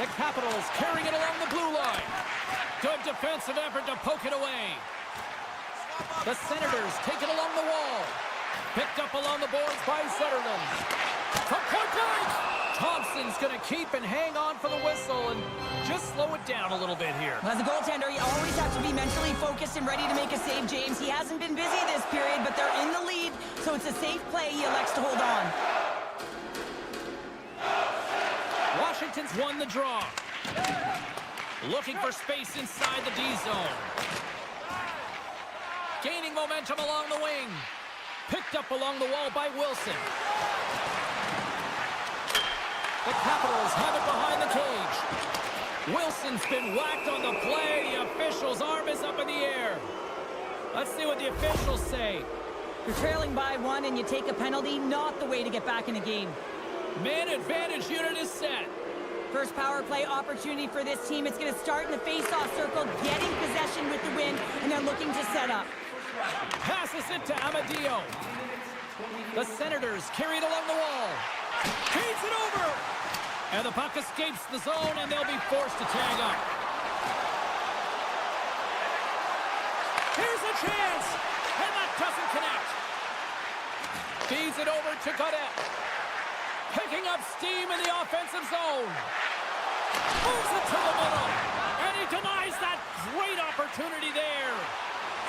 The Capitals carrying it along the blue line. Good defensive effort to poke it away. The Senators take it along the wall. Picked up along the boards by Zetterlund. From point blank, Thompson's going to keep and hang on for the whistle and just slow it down a little bit here. As a goaltender, you always have to be mentally focused and ready to make a save, James. He hasn't been busy this period, but they're in the lead, so it's a safe play. He elects to hold on. Washington's won the draw. Looking for space inside the D zone. Gaining momentum along the wing. Picked up along the wall by Wilson. The Capitals have it behind the cage. Wilson's been whacked on the play. The official's arm is up in the air. Let's see what the officials say. You're trailing by 1 and you take a penalty, not the way to get back in the game. Man advantage unit is set. First power play opportunity for this team. It's going to start in the face-off circle, getting possession with the win, and they're looking to set up. Passes it to Amadio. The Senators carry it along the wall. Feeds it over. And the puck escapes the zone, and they'll be forced to tag up. Here's a chance. And that doesn't connect. Feeds it over to Godet. Picking up steam in the offensive zone. Moves it to the middle. And he denies that great opportunity there.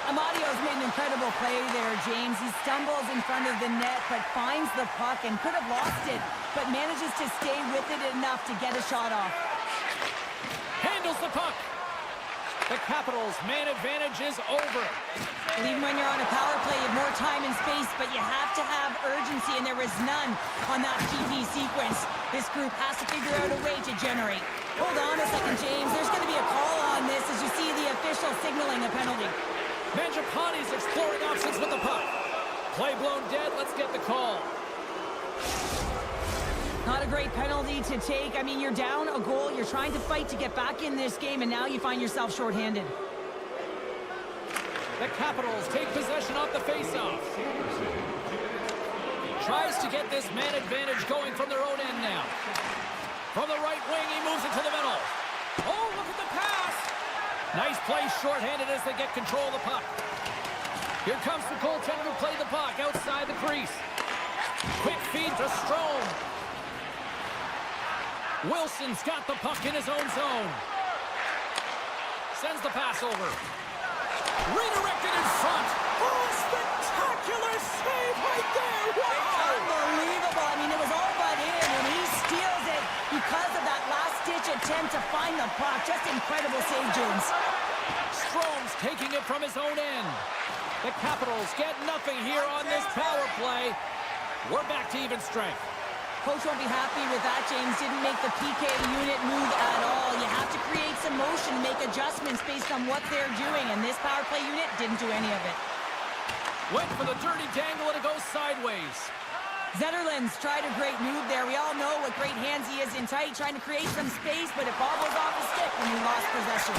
Amadio's made an incredible play there, James. He stumbles in front of the net, but finds the puck and could have lost it, but manages to stay with it enough to get a shot off. Handles the puck. The Capitals' man advantage is over. Even when you're on a power play, you have more time and space, but you have to have urgency, and there was none on that PP sequence. This group has to figure out a way to generate. Hold on a second, James. There's going to be a call on this as you see the official signaling a penalty. Mangiapane's exploring options with the puck. Play blown dead. Let's get the call. Not a great penalty to take. I mean, you're down a goal. You're trying to fight to get back in this game, and now you find yourself shorthanded. The Capitals take possession off the faceoff. Tries to get this man advantage going from their own end now. From the right wing, he moves it to the middle. Oh, look at the pass. Nice play shorthanded as they get control of the puck. Here comes the goaltender to play the puck outside the crease. Quick feed to Strome. Wilson's got the puck in his own zone. Sends the pass over. Redirected in front. Oh, spectacular save right there. Wow. Unbelievable. I mean, it was all but in, and he steals it because of that last-ditch attempt to find the puck. Just incredible save, James. Strome's taking it from his own end. The Capitals get nothing here on this power play. We're back to even strength. Coach won't be happy with that, James. Didn't make the PK unit move at all. You have to create some motion, make adjustments based on what they're doing, and this power play unit didn't do any of it. Went for the dirty dangle, and it goes sideways. Zetterlund's tried a great move there. We all know what great hands he is in tight, trying to create some space, but it bobbles off his stick when he lost possession.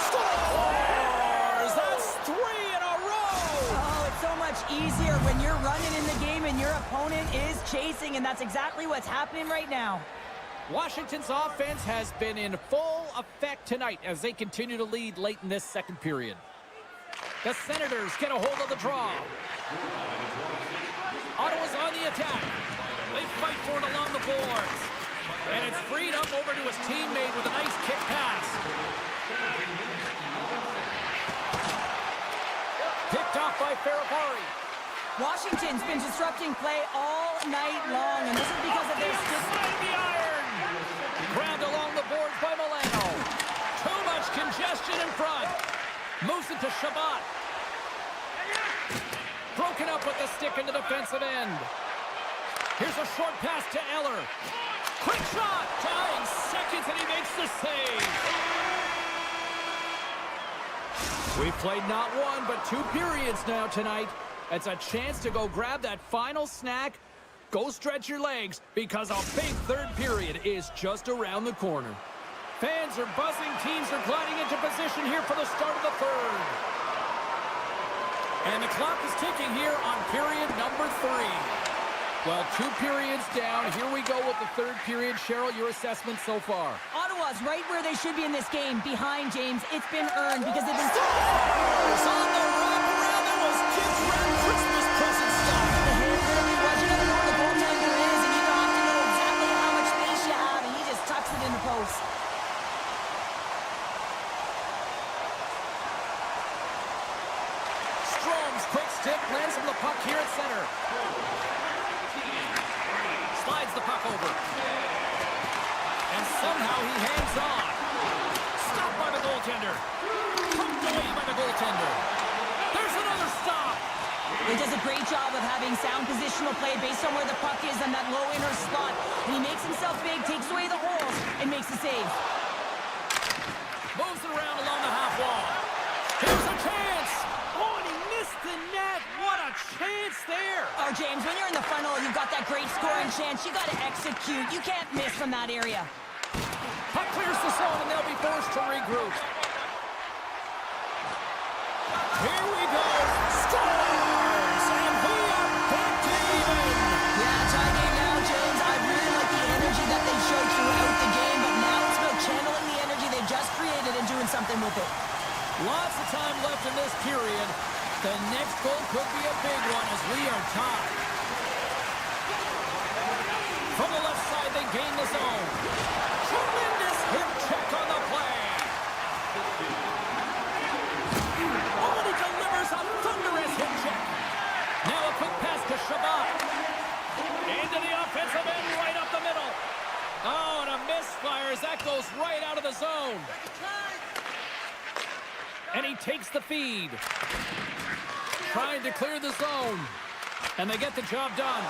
Scores! That's 3 in a row! Oh, it's so much easier when you're running in the game and your opponent is chasing, and that's exactly what's happening right now. Washington's offense has been in full effect tonight as they continue to lead late in this second period. The Senators get a hold of the draw. Ottawa's on the attack. They fight for it along the boards. And it's freed up over to his teammate with a nice kick pass. Picked off by Ferrapari. Washington's been disrupting play all night long, and this is because of their stick. Inside the iron. Grabbed along the boards by Milano. Too much congestion in front. Moves it to Shabbat. Broken up with the stick in the defensive end. Here's a short pass to Eller. Quick shot. Dying seconds, and he makes the save. We've played not one, but 2 periods now tonight. It's a chance to go grab that final snack. Go stretch your legs, because a big third period is just around the corner. Fans are buzzing. Teams are gliding into position here for the start of the third. And the clock is ticking here on period number 3. Well, 2 periods down. Here we go with the third period. Cheryl, your assessment so far? Ottawa's right where they should be in this game, behind James. It's been earned because they've been... Scores on the wraparound. That was gift wrap Christmas present stuff. The hit really was. You never know where the goaltender is, and you don't have to know exactly how much space you have, and he just tucks it in the post. Strome's quick stick lands him the puck here at center. Slides the puck over. And somehow he hangs on. Stopped by the goaltender. Poked away by the goaltender. There's another stop. He does a great job of having sound positional play based on where the puck is on that low inner slot. And he makes himself big, takes away the holes, and makes the save. Moves it around along the half wall. Here's a chance. Oh, and he missed the net. What a chance there. Oh, James, when you're in the funnel, you've got that great scoring chance. You got to execute. You can't miss from that area. Puck clears the zone, and they'll be forced to regroup. Here we go. Scores! And we are back to even. Yeah, tie game now, James. I really like the energy that they showed throughout the game, but now it's about channeling the energy they just created and doing something with it. Lots of time left in this period. The next goal could be a big one as we are tied. From the left side, they gain the zone. Tremendous hip check on the play. as that goes right out of the zone. And he takes the feed. Trying to clear the zone. And they get the job done.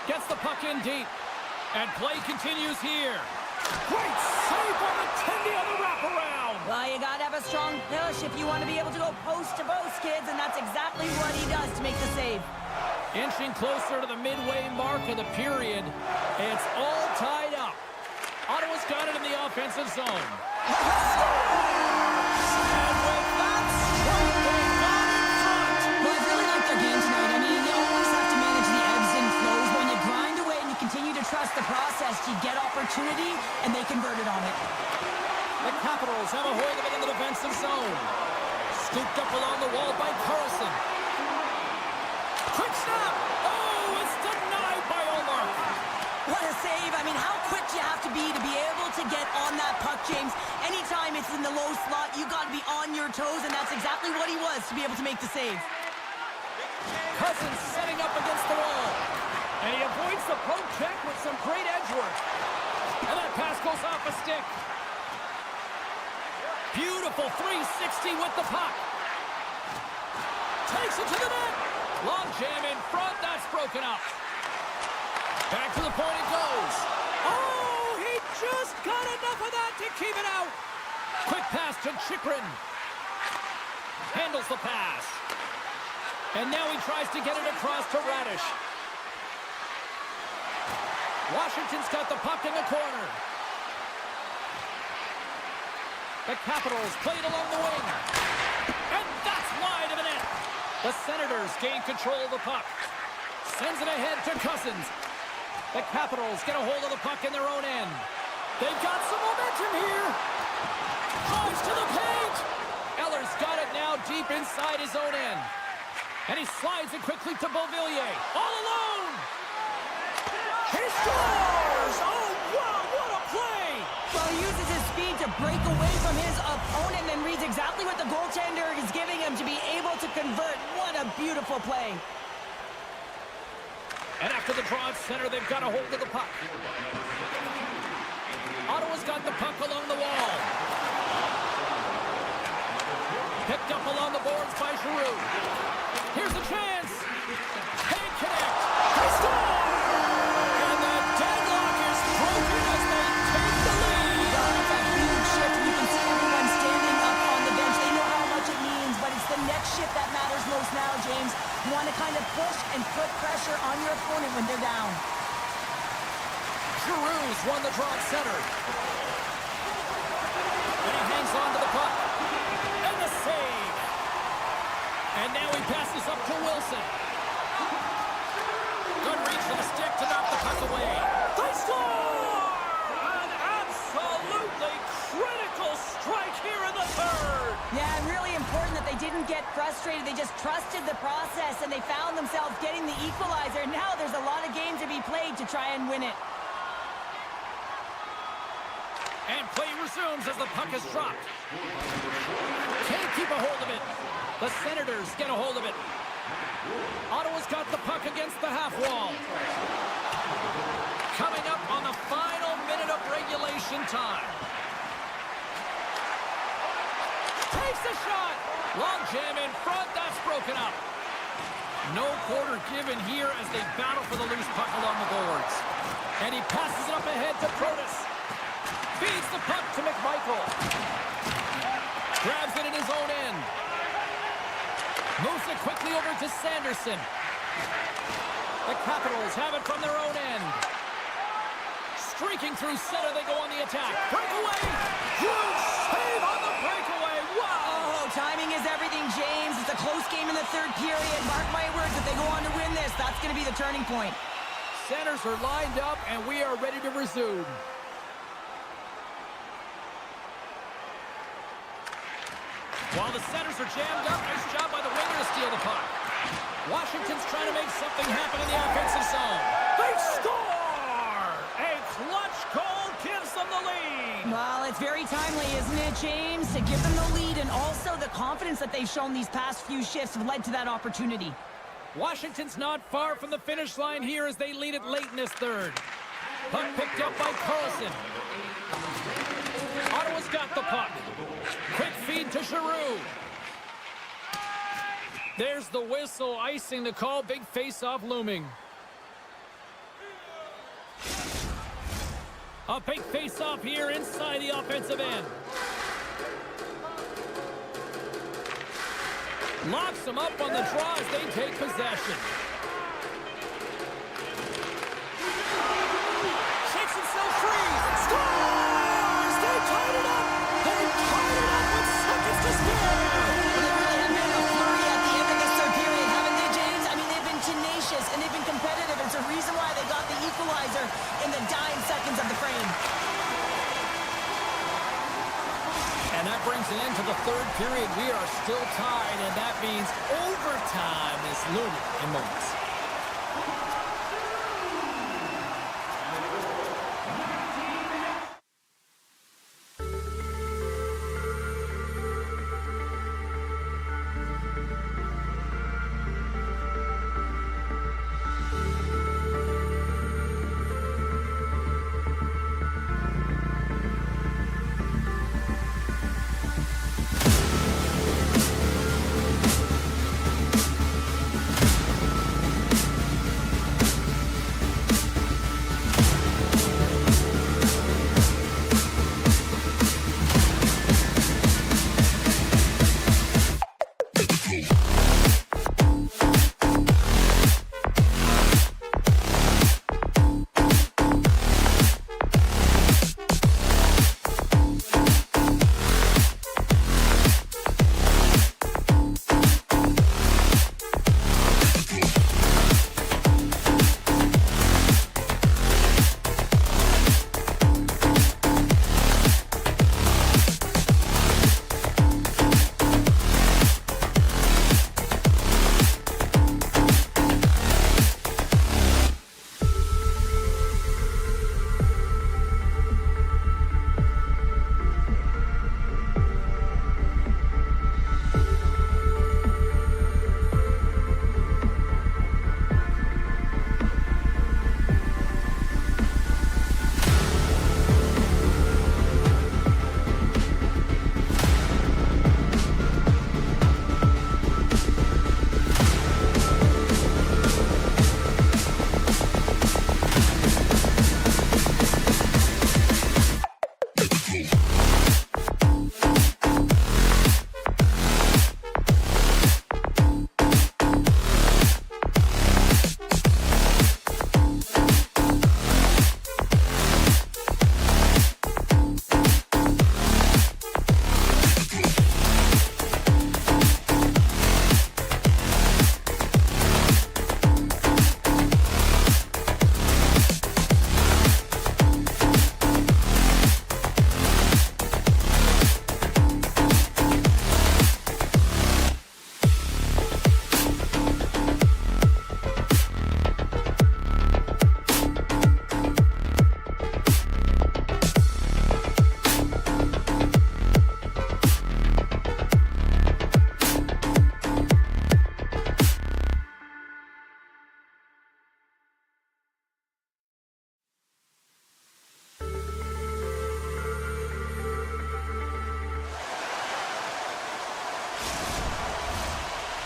Gets the puck in deep. And play continues here. Great save on the Tendy on the wraparound. Well, you got to have a strong push if you want to be able to go post to post, kids, and that's exactly what he does to make the save. Inching closer to the midway mark of the period. It's all tied up. Ottawa's got it in the offensive zone. And with that strike, they've gone in front. Well, I really like their game tonight. I mean, you always have to manage the ebbs and flows. When you grind away and you continue to trust the process, you get opportunity, and they converted on it. The Capitals have a hold of it in the defensive zone. Scooped up along the wall by Carlson. Quick snap! Oh, it's denied by Omar. What a save. I mean, how quick you have to be able to get on that puck, James. Anytime it's in the low slot, you got to be on your toes, and that's exactly what he was to be able to make the save. Cousins setting up against the wall. And he avoids the poke check with some great edge work. And that pass goes off a stick. Beautiful 360 with the puck. Takes it to the net. Long jam in front. That's broken up. Back to the point it goes. Oh, he just got enough of that to keep it out. Quick pass to Chychrun. Handles the pass. And now he tries to get it across to Radish. Washington's got the puck in the corner. The Capitals played along the wing. And that's wide of the net. The Senators gain control of the puck. Sends it ahead to Cousins. The Capitals get a hold of the puck in their own end. They've got some momentum here. Drives to the paint. Eller's got it now deep inside his own end. And he slides it quickly to Beauvillier. All alone. He scores! Oh, wow, what a play! Well, he uses his speed to break away from his opponent and reads exactly what the goaltender is giving him to be able to convert. What a beautiful play. And after the draw at center, they've got a hold of the puck. Ottawa's got the puck along the wall. Picked up along the boards by Giroux. Here's a chance. Can't connect. They score! And the deadlock is broken as they take the lead. Well, that's a huge shift. You can see everyone standing up on the bench. They know how much it means, but it's the next shift that matters most now, James. You want to kind of push and put pressure on your opponent when they're down. Giroux's won the draw at center. And he hangs on to the puck. And the save. And now he passes up to Wilson. Good reach for the stick to knock the puck away. They score! An absolutely critical strike here in the third. Yeah, really important that they didn't get frustrated. They just trusted the process, and they found themselves getting the equalizer. Now there's a lot of games to be played to try and win it. And play resumes as the puck is dropped. Can't keep a hold of it. The Senators get a hold of it. Ottawa's got the puck against the half wall. Coming up on the final minute of regulation time. Takes a shot. Long jam in front. That's broken up. No quarter given here as they battle for the loose puck along the boards. And he passes it up ahead to Protas. Feeds the puck to McMichael. Grabs it in his own end. Moves it quickly over to Sanderson. The Capitals have it from their own end. Streaking through center, they go on the attack. Breakaway! Huge save on the breakaway! Wow! Oh, timing is everything, James. It's a close game in the third period. Mark my words, if they go on to win this, that's going to be the turning point. Centers are lined up, and we are ready to resume. While the centers are jammed up, nice job by the winger to steal the puck. Washington's trying to make something happen in the offensive zone. They score! A clutch goal gives them the lead. Well, it's very timely, isn't it, James? To give them the lead, and also the confidence that they've shown these past few shifts have led to that opportunity. Washington's not far from the finish line here as they lead it late in this third. Puck picked up by Carlson. Ottawa's got the puck. Quick feed to Giroux. There's the whistle, icing the call. Big face-off looming. A big face-off here inside the offensive end. Locks them up on the draw as they take possession. Shakes himself free. Scores! They tied it up! They tied it up with seconds to spare! They really have made a flurry at the end of this third period, haven't they, James? I mean, they've been tenacious and they've been competitive. It's a reason why they got the equalizer in the dying seconds of the frame. And that brings an end to the third period. We are still tied, and that means overtime is looming in moments.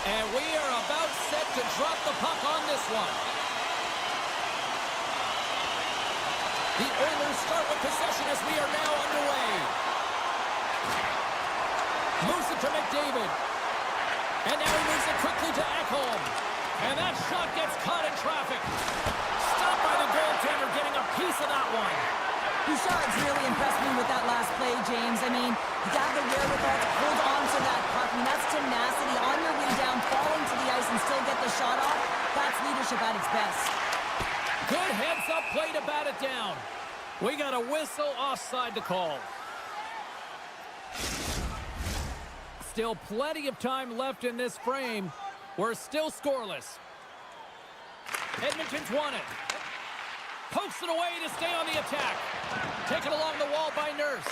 And we are about set to drop the puck on this one. The Oilers start with possession as we are now underway. Moves it to McDavid. And now he moves it quickly to Ekholm. And that shot gets caught in traffic. Stopped by the goaltender, getting a piece of that one. Bouchard's really impressed me with that last play, James. I mean, to have the wherewithal to hold on to that puck. I mean, that's tenacity on your way down, falling to the ice and still get the shot off. That's leadership at its best. Good heads-up play to bat it down. We got a whistle offside to call. Still plenty of time left in this frame. We're still scoreless. Edmonton's won it. Pokes it away to stay on the attack. Taken along the wall by Nurse.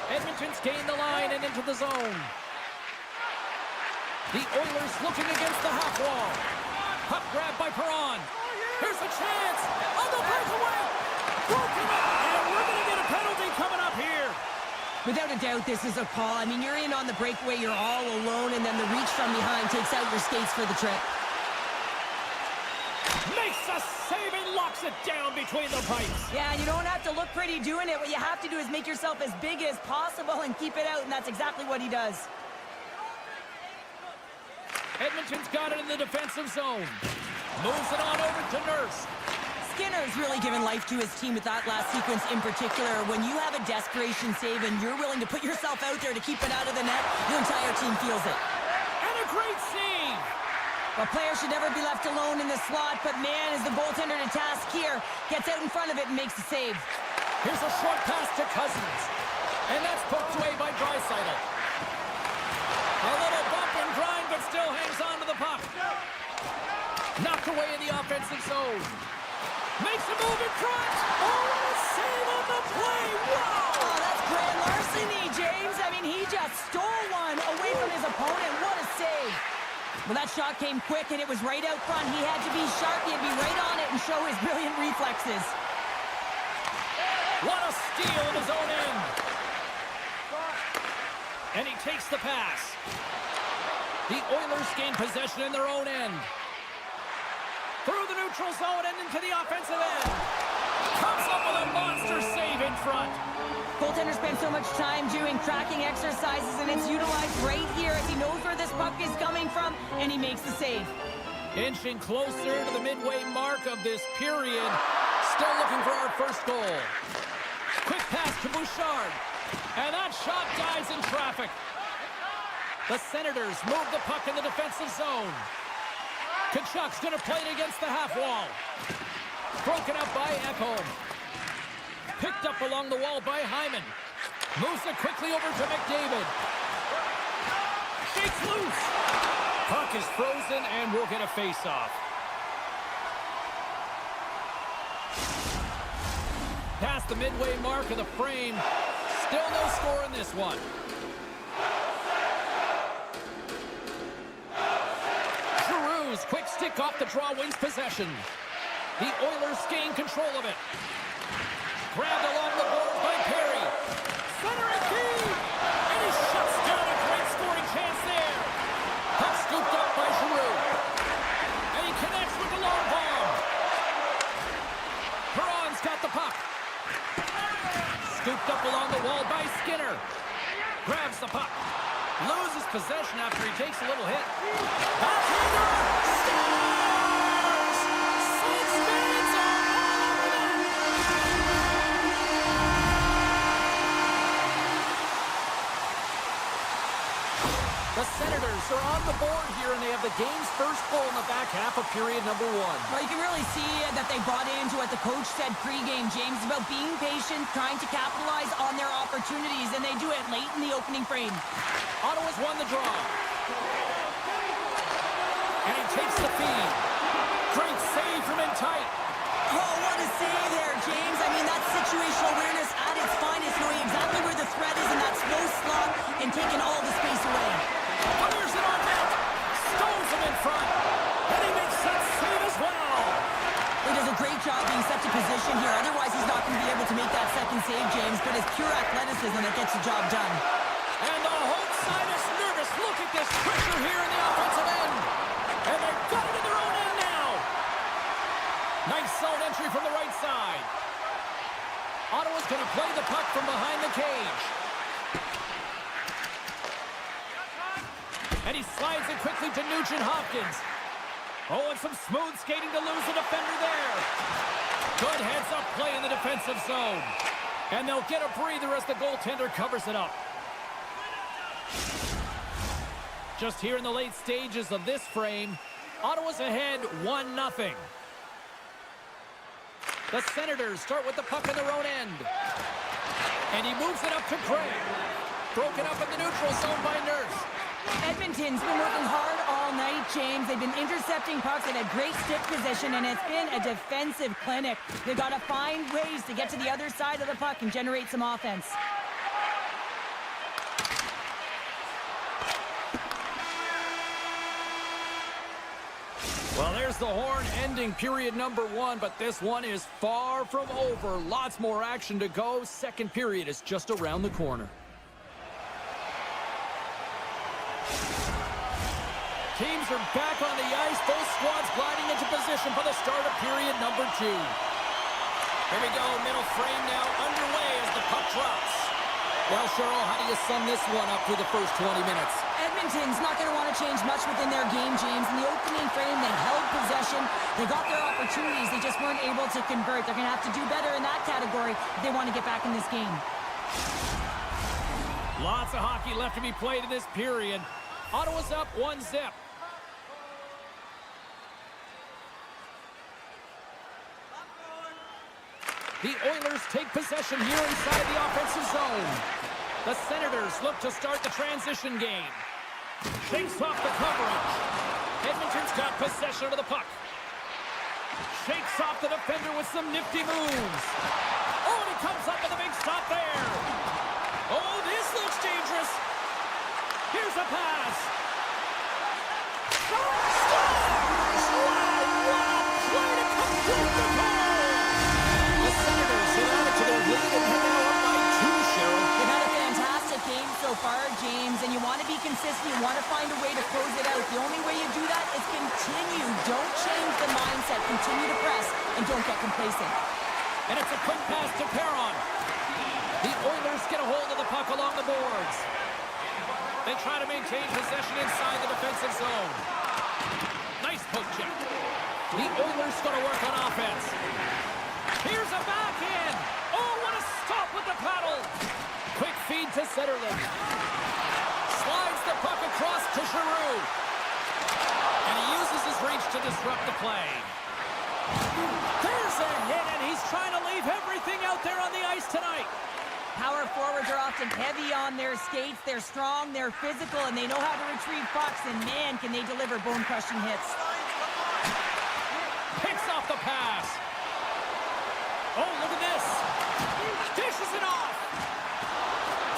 Edmonton's gained the line and into the zone. The Oilers looking against the half wall. Puck grab by Perron. Here's a chance. On the breakaway. Broken up, and we're going to get a penalty coming up here. Without a doubt, this is a call. I mean, you're in on the breakaway, you're all alone, and then the reach from behind takes out your skates for the trip. Makes a save and locks it down between the pipes. Yeah, you don't have to look pretty doing it. What you have to do is make yourself as big as possible and keep it out, and that's exactly what he does. Edmonton's got it in the defensive zone. Moves it on over to Nurse. Skinner's really given life to his team with that last sequence in particular. When you have a desperation save and you're willing to put yourself out there to keep it out of the net, your entire team feels it. And a great save. A player should never be left alone in the slot, but man, is the goaltender to task here. Gets out in front of it and makes the save. Here's a short pass to Cousins. And that's poked away by Draisaitl. A little bump and grind, but still hangs on to the puck. Knocked away in the offensive zone. Makes a move in front. Oh, what a save on the play. Wow! Oh, that's grand larceny, James. I mean, he just stole one away from his opponent. What a save. Well, that shot came quick, and it was right out front. He had to be sharp. He had to be right on it and show his brilliant reflexes. What a steal in his own end. And he takes the pass. The Oilers gain possession in their own end. Through the neutral zone and into the offensive end. Comes up with a monster save in front. Goaltender spends so much time doing tracking exercises, and it's utilized right here as he knows where this puck is coming from, and he makes the save. Inching closer to the midway mark of this period. Still looking for our first goal. Quick pass to Bouchard. And that shot dies in traffic. The Senators move the puck in the defensive zone. Kachuk's going to play it against the half wall. Broken up by Ekholm. Picked up along the wall by Hyman. Moves it quickly over to McDavid. Shakes loose. Puck is frozen and we'll get a face-off. Past the midway mark of the frame. Still no score in this one. Giroux's quick stick off the draw wins possession. The Oilers gain control of it. Grabbed along the boards by Perry. Center and key! And he shuts down a great scoring chance there. Puck scooped up by Giroux. And he connects with the long bomb. Perron's got the puck. Scooped up along the wall by Skinner. Grabs the puck. Loses possession after he takes a little hit. Backhander! Scores! 6 minutes are all over that! The Senators are on the board here, and they have the game's first goal in the back half of period number 1. Well, you can really see that they bought into what the coach said pregame, James, about being patient, trying to capitalize on their opportunities, and they do it late in the opening frame. Ottawa's won the draw. And he takes the feed. Great save from in tight. Oh, what a save there, James. I mean, that's situational awareness at its finest, knowing exactly where the threat is in that slow slot and taking all the space away. Fires it on net. Stones him in front. And he makes that save as well. He does a great job being set to position here. Otherwise, he's not going to be able to make that second save, James. But it's pure athleticism that gets the job done. And the home side is nervous. Look at this pressure here in the offensive end. And they've got it in their own end now. Nice zone entry from the right side. Ottawa's going to play the puck from behind the cage. And he slides it quickly to Nugent-Hopkins. Oh, and some smooth skating to lose the defender there. Good heads-up play in the defensive zone. And they'll get a breather as the goaltender covers it up. Just here in the late stages of this frame, Ottawa's ahead 1-0. The Senators start with the puck in their own end. And he moves it up to Craig. Broken up in the neutral zone by Nurse. Edmonton's been working hard all night, James. They've been intercepting pucks. They've had great stick position, and it's been a defensive clinic. They've got to find ways to get to the other side of the puck and generate some offense. Well, there's the horn ending period number 1, but this one is far from over. Lots more action to go. Second period is just around the corner. Teams are back on the ice. Both squads gliding into position for the start of period number 2. Here we go. Middle frame now underway as the puck drops. Well, Cheryl, how do you sum this one up through the first 20 minutes? Edmonton's not going to want to change much within their game, James. In the opening frame, they held possession. They got their opportunities. They just weren't able to convert. They're going to have to do better in that category if they want to get back in this game. Lots of hockey left to be played in this period. Ottawa's up 1-0. The Oilers take possession here inside the offensive zone. The Senators look to start the transition game. Shakes off the coverage. Edmonton's got possession of the puck. Shakes off the defender with some nifty moves. Oh, and he comes up with a big stop there. Oh, this looks dangerous. Here's a pass. Scores! Wow, what a play to complete the goal! The Senators hit out to their lead and are now up by 2, Cheryl. They've had a fantastic game so far, James, and you want to be consistent. You want to find a way to close it out. The only way you do that is continue. Don't change the mindset. Continue to press and don't get complacent. And it's a quick pass to Perron. The Oilers get a hold of the puck along the boards. They try to maintain possession inside the defensive zone. Nice poke check. The Oilers going to work on offense. Here's a backhand. Oh, what a stop with the paddle. Quick feed to Zetterlund. Slides the puck across to Giroux. And he uses his reach to disrupt the play. There's a hit, and he's trying to leave everything out there on the ice tonight. Power forwards are often heavy on their skates. They're strong, they're physical, and they know how to retrieve pucks, and man, can they deliver bone-crushing hits. Picks off the pass. Oh, look at this. Dishes it off.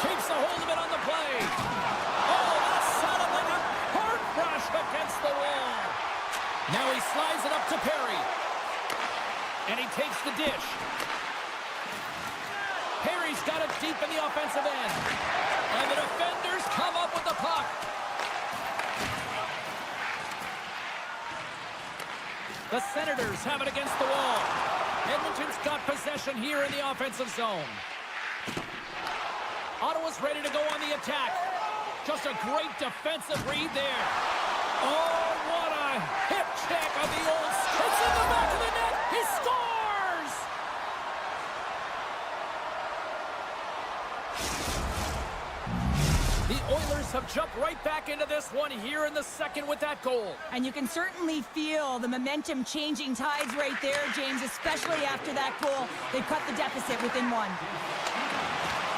Keeps a hold of it on the play. Oh, that sounded like a hard crash against the wall. Now he slides it up to Perry. And he takes the dish. Perry's got it deep in the offensive end. And the defenders come up with the puck. The Senators have it against the wall. Edmonton's got possession here in the offensive zone. Ottawa's ready to go on the attack. Just a great defensive read there. Oh, what a hip check of the old It's in the back of the net. He scores! The Oilers have jumped right back into this one here in the second with that goal. And you can certainly feel the momentum changing tides right there, James, especially after that goal. They cut the deficit within 1.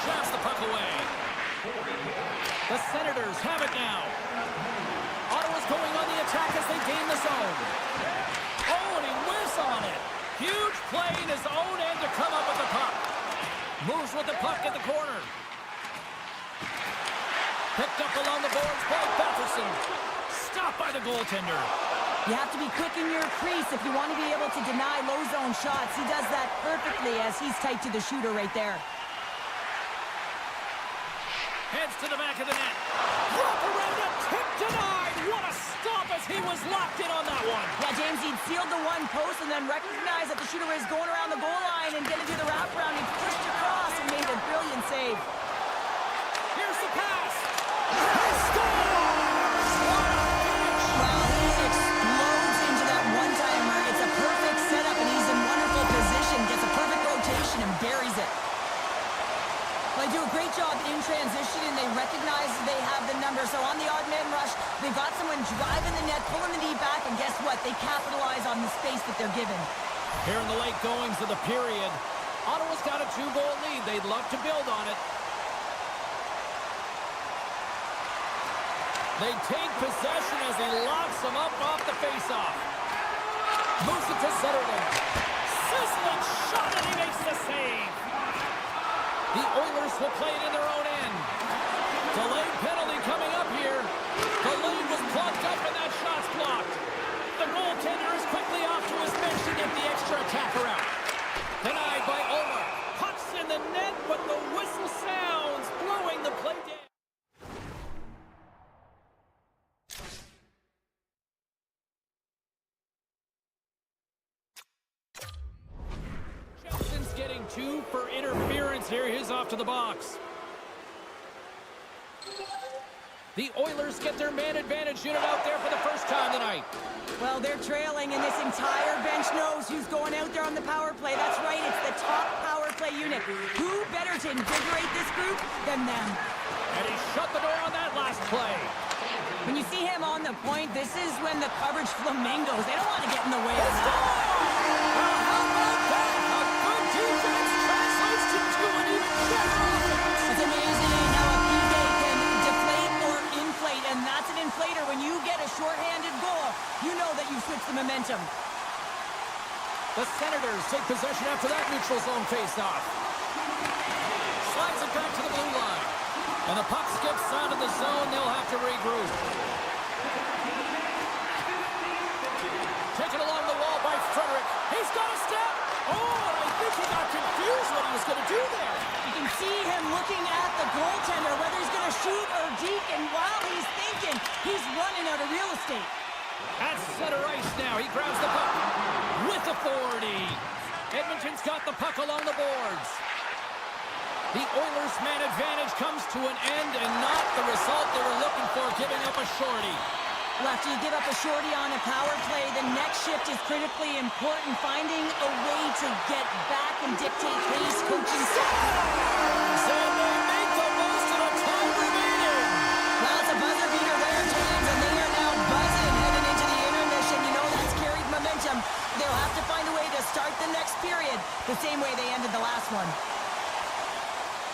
Jabs the puck away. The Senators have it now. Ottawa's going on the attack as they gain the zone. Oh, and he whiffs on it. Huge play in his own end to come up with the puck. Moves with the puck in the corner. Picked up along the boards by Batherson. Stopped by the goaltender. You have to be quick in your crease if you want to be able to deny low zone shots. He does that perfectly as he's tight to the shooter right there. Heads to the back of the net. Drop around a tip denied. What a stop as he was locked in on that one. Yeah, James, he'd sealed the one post and then recognized that the shooter was going around the goal line and getting to the wraparound. He pushed across and made a brilliant save. Here's the pass. He scores! Wow, he explodes into that one-timer. It's a perfect setup, and he's in wonderful position. Gets a perfect rotation and buries it. Well, they do a great job in transition, and they recognize they have the number. So on the odd man rush, they've got someone driving the net, pulling the knee back, and guess what? They capitalize on the space that they're given. Here in the late goings of the period, Ottawa's got a 2-goal lead. They'd love to build on it. They take possession as he locks them up off the faceoff. Moves it to Zetterlund. Sizzling shot, and he makes the save. The Oilers will play it in their own end. Delayed penalty coming up here. The lane was plugged up, and that shot's blocked. The goal goaltender is quickly off to his bench to get the extra attacker out. Denied by Omar. Pucks in the net, but the whistle sounds, blowing the play down. Johnson's getting 2 for interference here. He's off to the box. The Oilers get their man advantage unit out there for the first time tonight. Well, they're trailing, and this entire bench knows who's going out there on the power play. That's right, it's the top power play unit. Who better to invigorate this group than them? And he shut the door on that last play. When you see him on the point, this is when the coverage flamingos. They don't want to get in the way of that. How about that? A good defense translates to 2 and even better offense. It's amazing how a PK can deflate or inflate, and that's an inflator. When you get a shorthanded goal, you know that you've switched the momentum. The Senators take possession after that neutral zone face-off. Slides it back to the blue line. And the puck skips out of the zone. They'll have to regroup. Taken along the wall by Frederick. He's got a step. Oh, I think he got confused what he was going to do there. You can see him looking at the goaltender, whether he's going to shoot or deke, and while he's thinking, he's running out of real estate. At center ice now. He grabs the puck with authority. Edmonton's got the puck along the boards. The Oilers' man advantage comes to an end, and not the result they were looking for, giving up a shorty. Well, after you give up a shorty on a power play, the next shift is critically important. Finding a way to get back and dictate pace, coaching style. And they make the most of the time remaining. Well, it's a buzzer beater there, James, and they are now buzzing heading into the intermission. You know that's carried momentum. They'll have to find a way to start the next period the same way they ended the last one.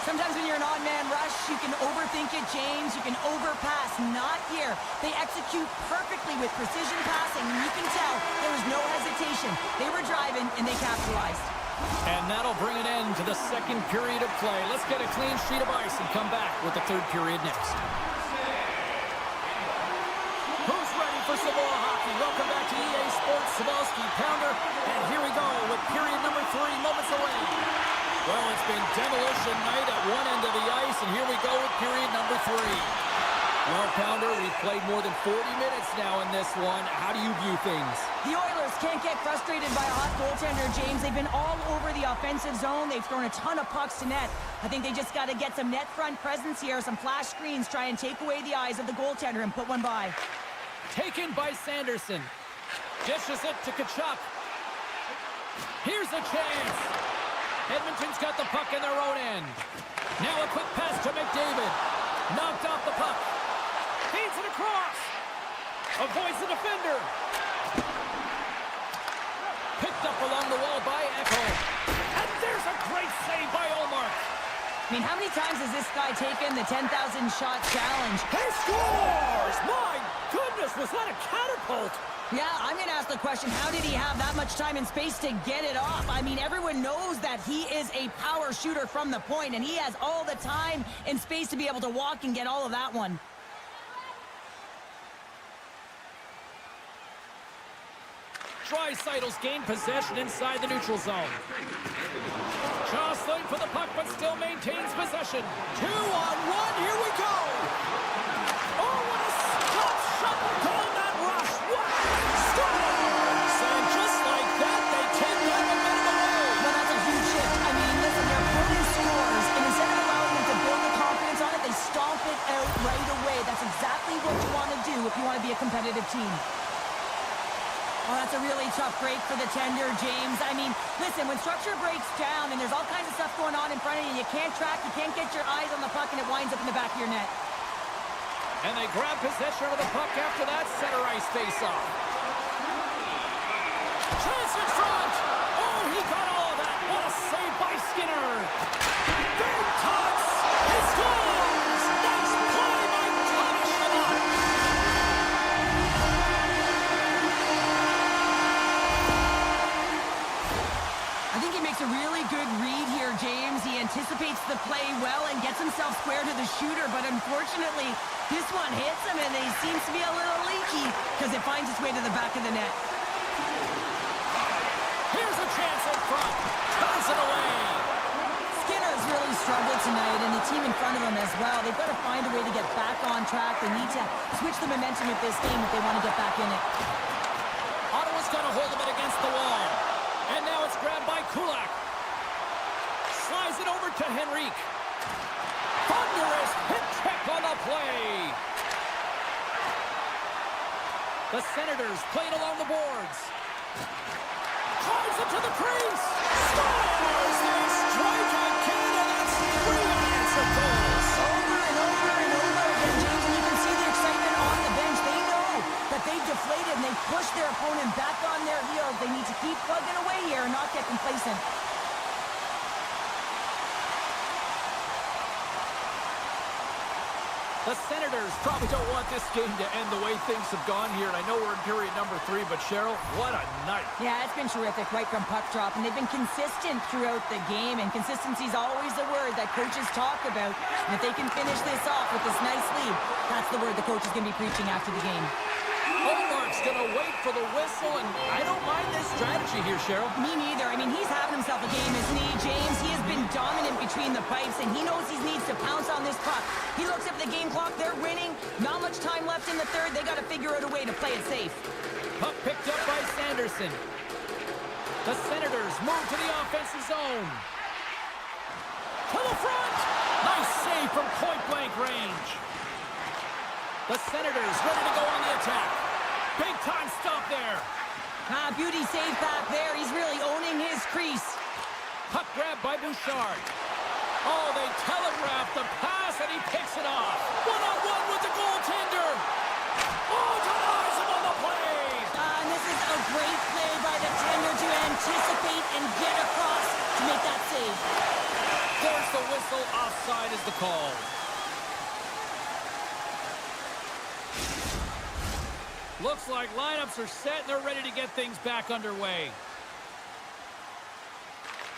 Sometimes when you're an odd-man rush, you can overthink it, James. You can overpass. Not here. They execute perfectly with precision passing, and you can tell there was no hesitation. They were driving, and they capitalized. And that'll bring an end to the second period of play. Let's get a clean sheet of ice and come back with the third period next. Who's ready for Samoa hockey? Welcome back to EA Sports Savalski Pounder. And here we go with period number 3, moments away. Well, it's been demolition night at one end of the ice, and here we go with period number 3. Well, Pounder, we've played more than 40 minutes now in this one. How do you view things? The Oilers can't get frustrated by a hot goaltender, James. They've been all over the offensive zone. They've thrown a ton of pucks to net. I think they just got to get some net front presence here, some flash screens, try and take away the eyes of the goaltender and put one by. Taken by Sanderson. Dishes it to Kachuk. Here's a chance. Edmonton's got the puck in their own end. Now a quick pass to McDavid. Knocked off the puck. Feeds it across. Avoids the defender. Picked up along the wall by Echo. And there's a great save by Omar. I mean, how many times has this guy taken the 10,000 shot challenge? He scores! My goodness, was that a catapult? Yeah, I'm going to ask the question, how did he have that much time and space to get it off? I mean, everyone knows that he is a power shooter from the point, and he has all the time and space to be able to walk and get all of that one. Draisaitl's gained possession inside the neutral zone. Jostling for the puck, but still maintains possession. 2-on-1, here we go! Oh, what a stop shot goal, that rush! What? Scores! And just like that, they take that momentum away. Well, that's a huge shift. I mean, listen, their opponent scores, and instead of allowing them to build the confidence on it, they stomp it out right away. That's exactly what you want to do if you want to be a competitive team. Oh, that's a really tough break for the tender, James. I mean, listen, when structure breaks down and there's all kinds of stuff going on in front of you, you can't track, you can't get your eyes on the puck, and it winds up in the back of your net. And they grab possession of the puck after that center ice face-off. Chance in front! Oh, he got all of that! What a save by Skinner! Big touch! He scores! Nice play by Thomas Chabot! I think he makes a really good read here, James. He anticipates the play well and gets himself square to the shooter, but unfortunately, this one hits him and he seems to be a little leaky because it finds its way to the back of the net. struggled tonight, and the team in front of them as well. They've got to find a way to get back on track. They need to switch the momentum of this game if they want to get back in it. Ottawa's got a hold of it against the wall. And now it's grabbed by Kulak. Slides it over to Henrique. Thunderous hit check on the play. The Senators playing along the boards. Drives it to the crease. Scores! They strike again, and that's 3 unanswered goals. Over and over and over again, James, and you can see the excitement on the bench. They know that they've deflated, and they've pushed their opponent back on their heels. They need to keep plugging away here and not get complacent. The Senators probably don't want this game to end the way things have gone here. And I know we're in period number 3, but Cheryl, what a night. Yeah, it's been terrific right from puck drop, and they've been consistent throughout the game, and consistency is always a word that coaches talk about. And if they can finish this off with this nice lead, that's the word the coach is going to be preaching after the game. Omark's going to wait for the whistle, and I don't mind this strategy here, Cheryl. Me neither. I mean, he's having himself a game, isn't he, James? He has been dominant between the pipes, and he knows he needs to pounce on this puck. He looks at the game clock. They're winning. Not much time left in the third. They got to figure out a way to play it safe. Puck picked up by Sanderson. The Senators move to the offensive zone. To the front. Nice save from point-blank range. The Senators ready to go on the attack. Big time stop there. Beauty save back there. He's really owning his crease. Puck grab by Bouchard. Oh, they telegraphed the pass, and he picks it off. One-on-one with the goaltender. Oh, denies him on the play. And this is a great play by the tender to anticipate and get across to make that save. There's the whistle. Offside is the call. Looks like lineups are set, and they're ready to get things back underway.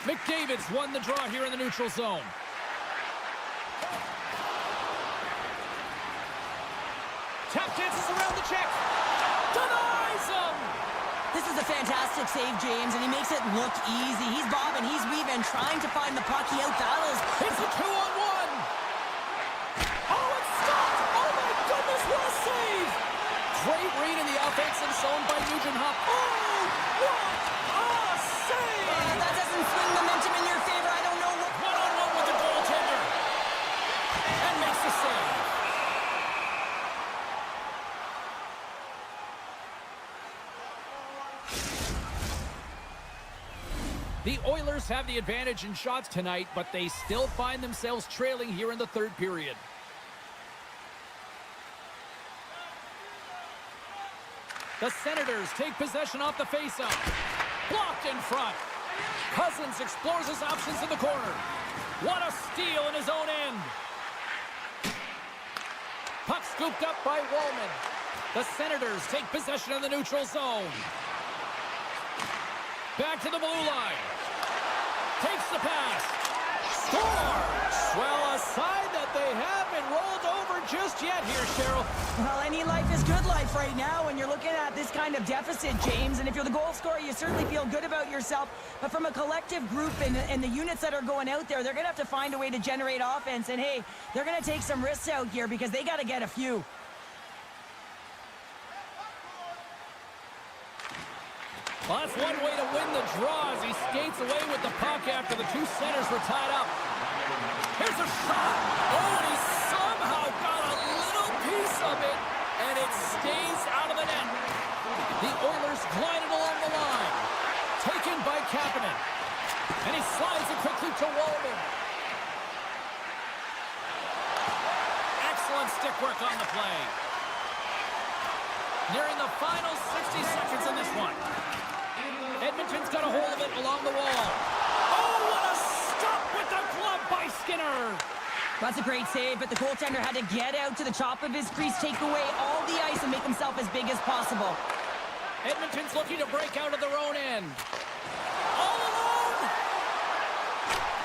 McDavid's won the draw here in the neutral zone. Tap dances around the check. Denies him! This is a fantastic save, James, and he makes it look easy. He's bobbing, he's weaving, trying to find the puck. He out-battles. It's a 2-on-1. Oh, it's stopped! Oh, my goodness, what a save! Great read in the offensive zone by Nugent Hop. Oh, what a save! That doesn't swing momentum in your favor. I don't know what... One-on-one with the goaltender. And makes the save. The Oilers have the advantage in shots tonight, but they still find themselves trailing here in the third period. The Senators take possession off the faceoff. Blocked in front. Cousins explores his options in the corner. What a steal in his own end. Puck scooped up by Wallman. The Senators take possession of the neutral zone. Back to the blue line. Takes the pass. Scores! Well, a sign that they haven't rolled over just yet here, Cheryl. Well, any life is good life right now when you're looking at this kind of deficit, James. And if you're the goal scorer, you certainly feel good about yourself. But from a collective group and the units that are going out there, they're going to have to find a way to generate offense. And, hey, they're going to take some risks out here because they got to get a few. Well, that's one way to win the draw as he skates away with the puck after the two centers were tied up. Here's a shot. Oh, and he somehow got a little piece of it, and it stays out of the net. The Oilers glided along the line. Taken by Kapanen. And he slides it quickly to Wallman. Excellent stick work on the play. Nearing the final 60 seconds in this one. Edmonton's got a hold of it along the wall. Oh, what a stop with the glove by Skinner. That's a great save, but the goaltender had to get out to the top of his crease, take away all the ice, and make himself as big as possible. Edmonton's looking to break out of their own end. All alone.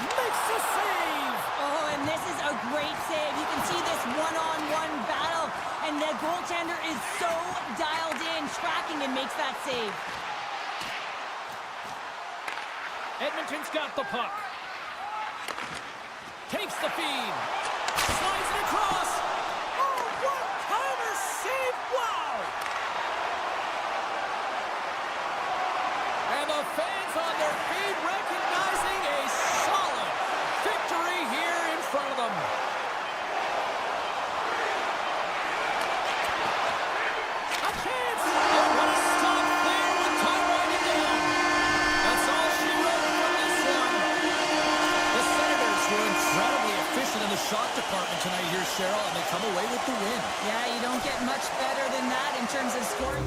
Makes the save. Oh, and this is a great save. You can see this one-on-one battle, and the goaltender is so dialed in, tracking, and makes that save. Edmonton's got the puck. Takes the feed. Slides it across. Oh, what timer save. Wow. And the fans on their feet recognizing a solid victory here in front of them. A chance. Oh, what a stop there with time winding down. That's all she wrote from this one. The Senators were incredibly efficient in the shot department tonight here, Cheryl, and they come away with the win. Yeah, you don't get much better than that in terms of scoring.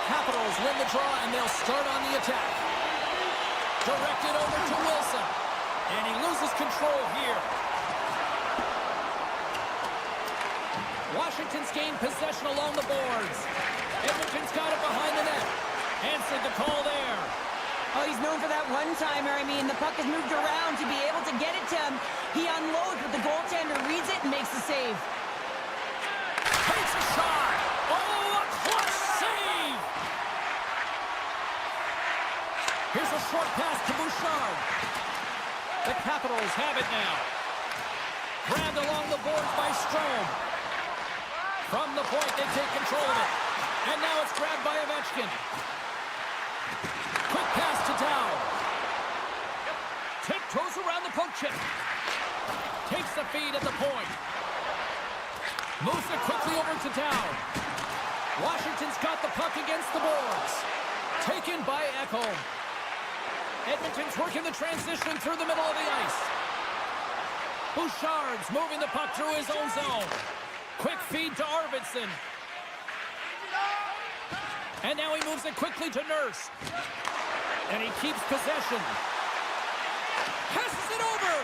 Capitals win the draw, and they'll start on the attack. Directed over to Wilson. And he loses control here. Washington's gained possession along the boards. Edmonton's got it behind the net. Answered the call there. Oh, he's known for that one-timer. I mean, the puck has moved around to be able to get it to him. He unloads, but the goaltender reads it and makes the save. Takes a shot. Oh, a clutch save. Here's a short pass to Bouchard. The Capitals have it now. Grabbed along the boards by Strome. From the point, they take control of it. And now it's grabbed by Ovechkin. Quick pass to Dow. Tiptoes around the poke check. Takes the feed at the point. Moves it quickly over to Dow. Washington's got the puck against the boards. Taken by Ekholm. Edmonton's working the transition through the middle of the ice. Bouchard's moving the puck through his own zone. Quick feed to Arvidsson. And now he moves it quickly to Nurse. And he keeps possession. Passes it over.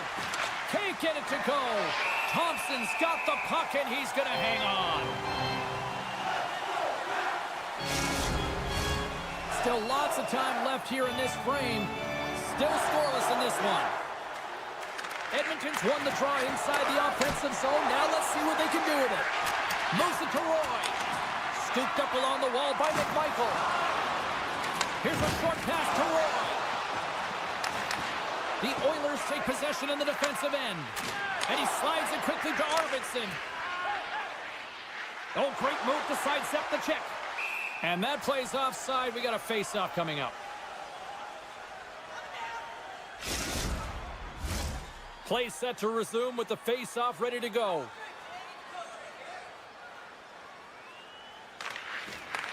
Can't get it to go. Thompson's got the puck, and he's going to hang on. Still lots of time left here in this frame. Still scoreless in this one. Edmonton's won the draw inside the offensive zone. Now let's see what they can do with it. Moves it to Roy. Scooped up along the wall by McMichael. Here's a short pass to Roy. The Oilers take possession in the defensive end. And he slides it quickly to Arvidsson. Oh, great move to sidestep the check. And that plays offside. We got a face-off coming up. Play set to resume with the face-off ready to go.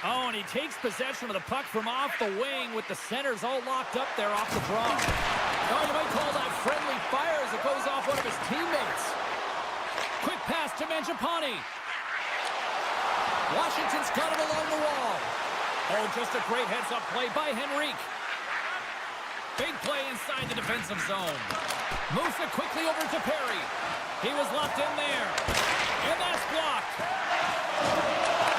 Oh, and he takes possession of the puck from off the wing with the centers all locked up there off the draw. Oh, you might call that friendly fire as it goes off one of his teammates. Quick pass to Mangiapane. Washington's got him along the wall. Oh, just a great heads-up play by Henrique. Big play inside the defensive zone. Moves it quickly over to Perry. He was locked in there. And that's blocked.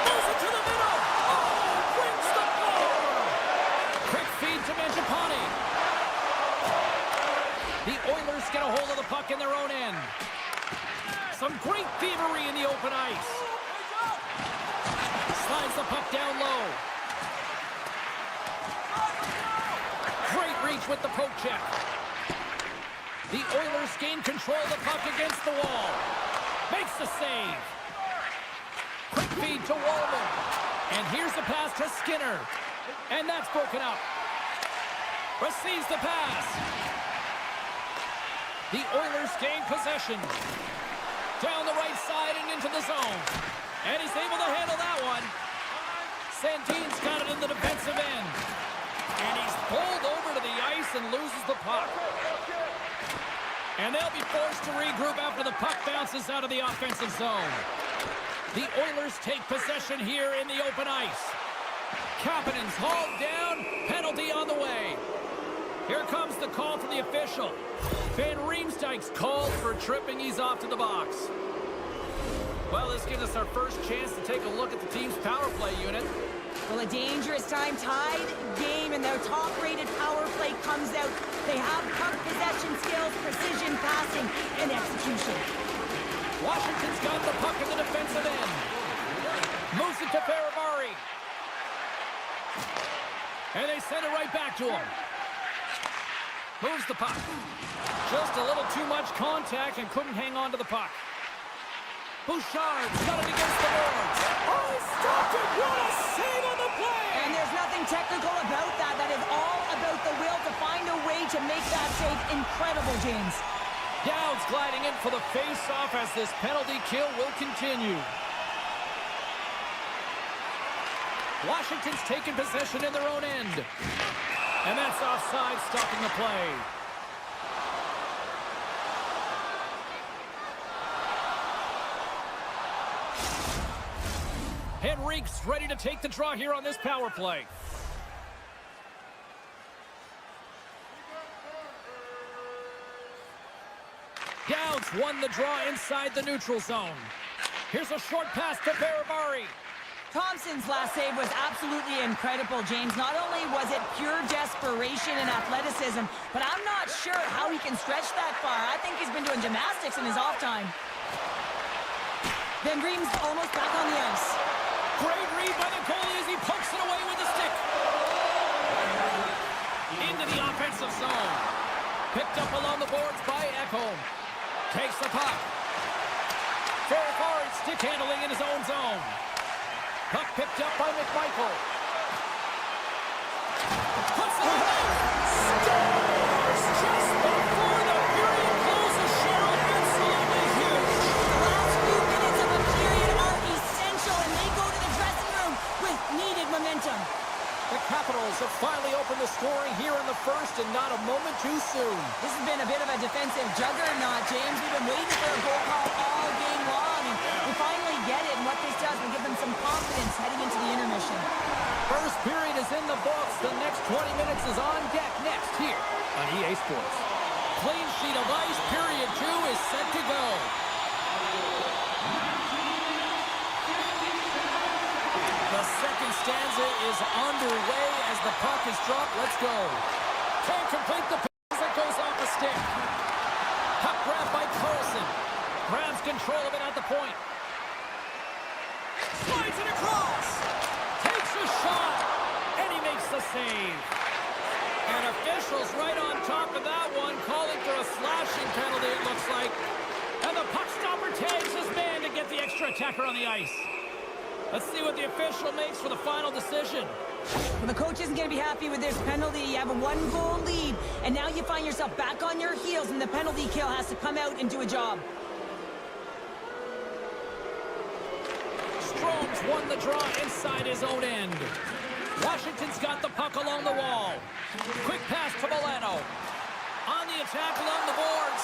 Moves it to the middle. Oh, brings the floor. Quick feed to Mangiapane. The Oilers get a hold of the puck in their own end. Some great thievery in the open ice. Slides the puck down low. Great reach with the poke check. The Oilers gain control of the puck against the wall. Makes the save. Quick feed to Wallman. And here's the pass to Skinner. And that's broken up. Receives the pass. The Oilers gain possession. Down the right side and into the zone. And he's able to handle that one. Sandin's got it in the defensive end. And he's pulled over to the ice and loses the puck. And they'll be forced to regroup after the puck bounces out of the offensive zone. The Oilers take possession here in the open ice. Kapanen's hauled down. Penalty on the way. Here comes the call from the official. Van Riemsdyk's called for tripping. He's off to the box. Well, this gives us our first chance to take a look at the team's power play unit. Well, a dangerous time, tied game, and their top-rated power play comes out. They have puck possession skills, precision passing, and execution. Washington's got the puck in the defensive end. Moves it to Faravari. And they send it right back to him. Moves the puck. Just a little too much contact and couldn't hang on to the puck. Bouchard's got it against the boards. Oh, he stopped it. What a save on the play. And there's nothing technical about that. That is all about the will to find a way to make that save incredible, James. Dowd's gliding in for the face-off as this penalty kill will continue. Washington's taking possession in their own end. And that's offside, stopping the play. Henrique's ready to take the draw here on this power play. Dowd's won the draw inside the neutral zone. Here's a short pass to Faravari. Thompson's last save was absolutely incredible, James. Not only was it pure desperation and athleticism, but I'm not sure how he can stretch that far. I think he's been doing gymnastics in his off time. Then Ream's almost back on the ice. Great read by the goalie as he pokes it away with a stick. Into the offensive zone. Picked up along the boards by Ekholm. Takes the puck. Faravari stick handling in his own zone. Puck picked up by McMichael. Puts it away. Scores just before the period closes. Cheryl, absolutely huge. The last few minutes of a period are essential, and they go to the dressing room with needed momentum. The Capitals have finally opened the scoring here in the first, and not a moment too soon. This has been a bit of a defensive juggernaut, James. We've been waiting for a goal call all game long, and we finally get it, and what this does will give them some confidence heading into the intermission. First period is in the books. The next 20 minutes is on deck next here on EA Sports. Clean sheet of ice. Period 2 is set to go. The second stanza is underway as the puck is dropped. Let's go. Can't complete the pass that goes off the stick. Puck grab by Carlson. Grabs control of it at the point. Slides it across. Takes a shot. And he makes the save. And officials right on top of that one, calling for a slashing penalty, it looks like. And the puck stopper tags his man to get the extra attacker on the ice. Let's see what the official makes for the final decision. Well, the coach isn't going to be happy with this penalty. You have a 1-goal lead, and now you find yourself back on your heels, and the penalty kill has to come out and do a job. Strome's won the draw inside his own end. Washington's got the puck along the wall. Quick pass to Milano. On the attack along the boards.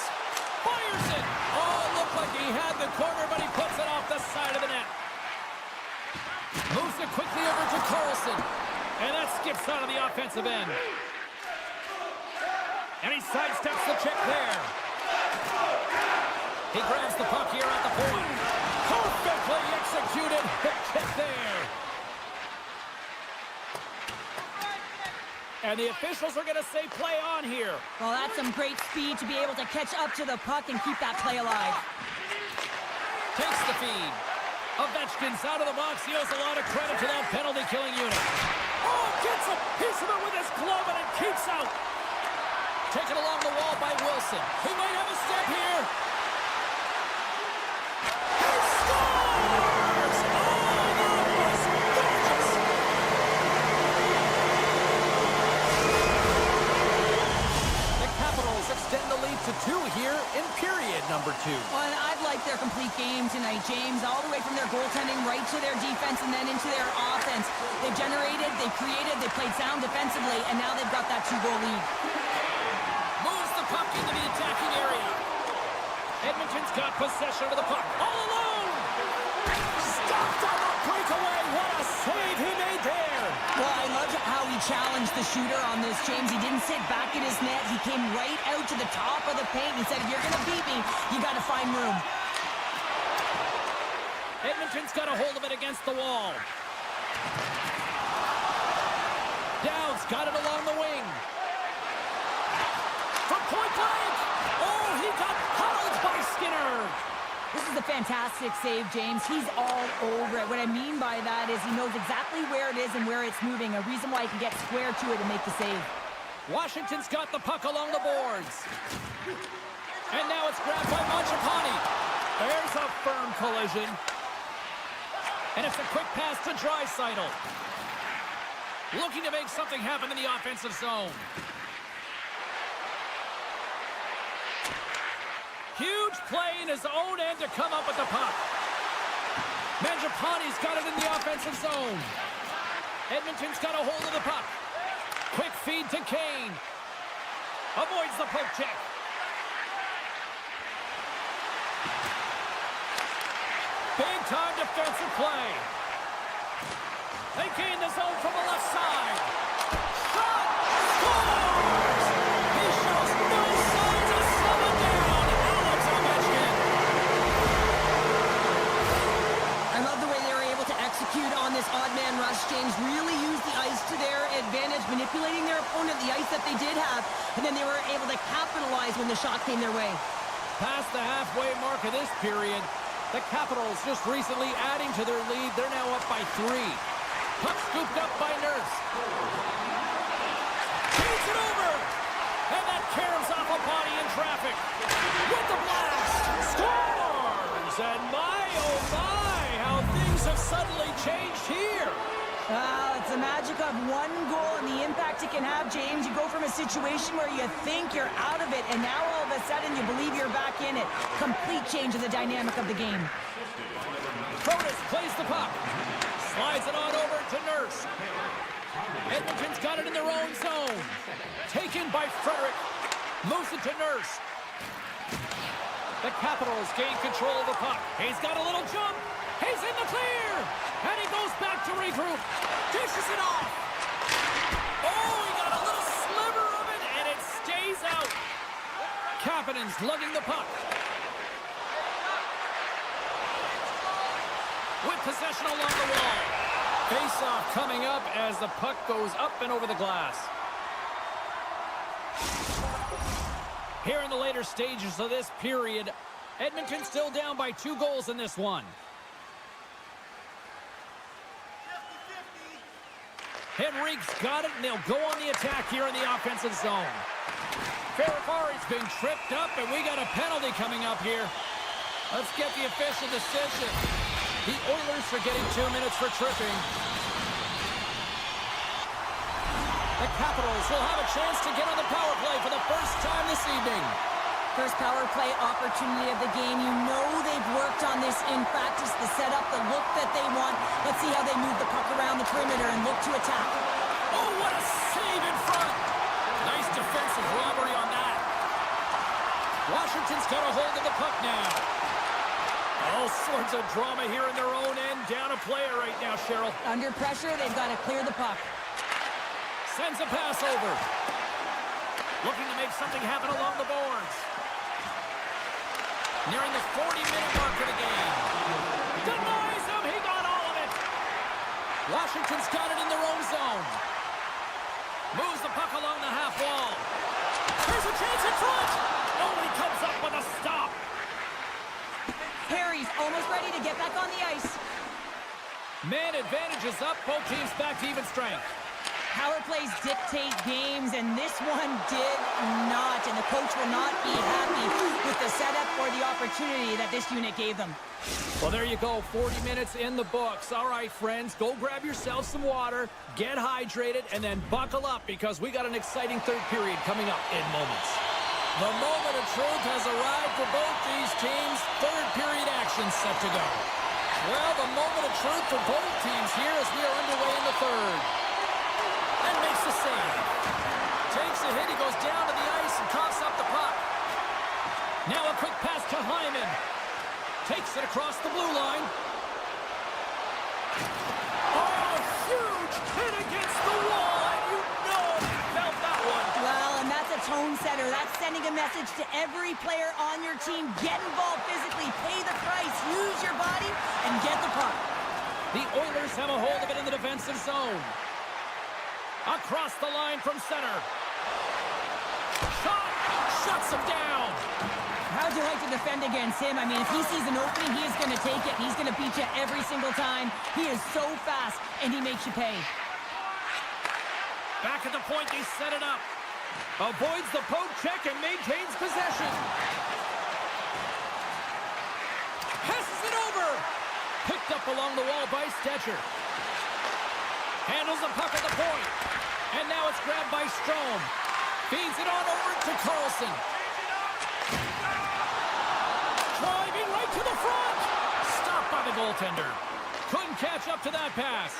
Fires it. Oh, looked like he had the corner, but he puts it off the side of the net. Moves it quickly over to Carlson. And that skips out of the offensive end. And he sidesteps the check there. He grabs the puck here at the point. Perfectly executed hit kick there. And the officials are going to say play on here. Well, that's some great speed to be able to catch up to the puck and keep that play alive. Takes the feed. Ovechkin's out of the box. He owes a lot of credit to that penalty-killing unit. Oh, gets a piece of it with his glove and it keeps out. Taken along the wall by Wilson. He might have a step here. He scores! Oh, that was gorgeous! The Capitals extend the lead to 2 here in period number 2. Well, I'd like their complete game tonight, James, all the way from their goaltending right to their defense and then into their offense. They've generated, they've created, they played sound defensively, and now they've got that 2-goal lead. Moves the puck into the attacking area. Edmonton's got possession of the puck. All alone! Stopped on the breakaway. What a save he made there! Well, I love how he challenged the shooter on this, James. He didn't sit back in his net. He came right out to the top of the paint and said, if you're going to beat me, you got to find room. Edmonton's got a hold of it against the wall. Dowd's got it along the wing. From point blank! Oh, he got huddled by Skinner! This is a fantastic save, James. He's all over it. What I mean by that is he knows exactly where it is and where it's moving. A reason why he can get square to it and make the save. Washington's got the puck along the boards. And now it's grabbed by Mangiapane. There's a firm collision. And it's a quick pass to Draisaitl. Looking to make something happen in the offensive zone. Huge play in his own end to come up with the puck. Mangiapane's got it in the offensive zone. Edmonton's got a hold of the puck. Quick feed to Kane. Avoids the poke check. Big-time defensive play. They gain the zone from the left side. Shot! Scores! He shows no signs of slowing down. Alex Ovechkin. I love the way they were able to execute on this odd man rush, James. Really use the ice to their advantage, manipulating their opponent, the ice that they did have, and then they were able to capitalize when the shot came their way. Past the halfway mark of this period, the Capitals just recently adding to their lead. They're now up by 3. Puck scooped up by Nurse. Takes it over! And that caroms off a body in traffic. With the blast! Scores! And my, oh my, how things have suddenly changed here. It's the magic of 1 goal and the impact it can have, James. You go from a situation where you think you're out of it, and now all of a sudden you believe you're back in it. Complete change of the dynamic of the game. Protas plays the puck. Slides it on over to Nurse. Edmonton's got it in their own zone. Taken by Frederick. Moves it to Nurse. The Capitals gain control of the puck. He's got a little jump. He's in the clear. And he goes back to regroup. Dishes it off. Oh, he got a little sliver of it, and it stays out. Kapanen's lugging the puck. With possession along the wall. Face-off coming up as the puck goes up and over the glass. Here in the later stages of this period, Edmonton still down by 2 goals in this one. Henrique's got it, and they'll go on the attack here in the offensive zone. Ferrari's been tripped up, and we got a penalty coming up here. Let's get the official decision. The Oilers are getting 2 minutes for tripping. The Capitals will have a chance to get on the power play for the first time this evening. First power play opportunity of the game. You know they've worked on this in practice, the setup, the look that they want. Let's see how they move the puck around the perimeter and look to attack. Oh, what a save in front. Nice defensive robbery on that. Washington's got a hold of the puck now. All sorts of drama here in their own end. Down a player right now, Cheryl. Under pressure, they've got to clear the puck. Sends a pass over. Looking to make something happen along the boards. Nearing the 40-minute mark of the game. Denies him. He got all of it. Washington's got it in their own zone. Moves the puck along the half wall. There's a chance in front. Only comes up with a stop. Harry's almost ready to get back on the ice. Man advantage is up. Both teams back to even strength. Power plays dictate games, and this one did not. And the coach will not be happy with the setup or the opportunity that this unit gave them. Well, there you go. 40 minutes in the books. All right, friends, go grab yourself some water, get hydrated, and then buckle up because we got an exciting third period coming up in moments. The moment of truth has arrived for both these teams. Third period action set to go. Well, the moment of truth for both teams here as we are underway in the third. And makes the save. Takes a hit. He goes down to the ice and coughs up the puck. Now a quick pass to Hyman. Takes it across the blue line. Oh, huge hit against the wall. And you know he felt that one. Well, and that's a tone setter. That's sending a message to every player on your team. Get involved physically. Pay the price. Use your body and get the puck. The Oilers have a hold of it in the defensive zone. Across the line from center. Shot! Shuts him down! How'd you like to defend against him? I mean, if he sees an opening, he is going to take it. He's going to beat you every single time. He is so fast, and he makes you pay. Back at the point, they set it up. Avoids the poke check and maintains possession. Passes it over! Picked up along the wall by Stetcher. Handles the puck at the point. And now it's grabbed by Strome. Feeds it on over to Carlson. Driving right to the front. Stopped by the goaltender. Couldn't catch up to that pass.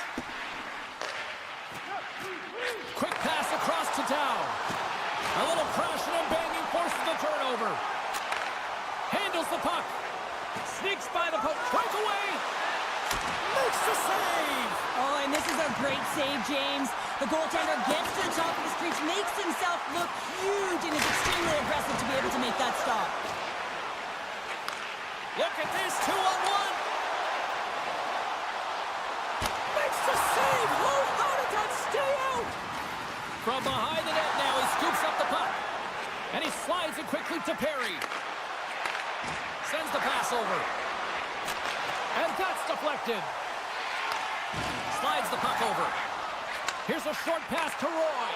Quick pass across to Dow. A little crashing and banging forces the turnover. Handles the puck. Sneaks by the poke. Breakaway. Makes the save. Oh, and this is a great save, James. The goaltender gets to the top of his crease, makes himself look huge, and is extremely aggressive to be able to make that stop. Look at this, 2-on-1. Makes the save. Oh, how did that stay out? From behind the net now, he scoops up the puck. And he slides it quickly to Perry. Sends the pass over. And that's deflected. Slides the puck over. Here's a short pass to Roy.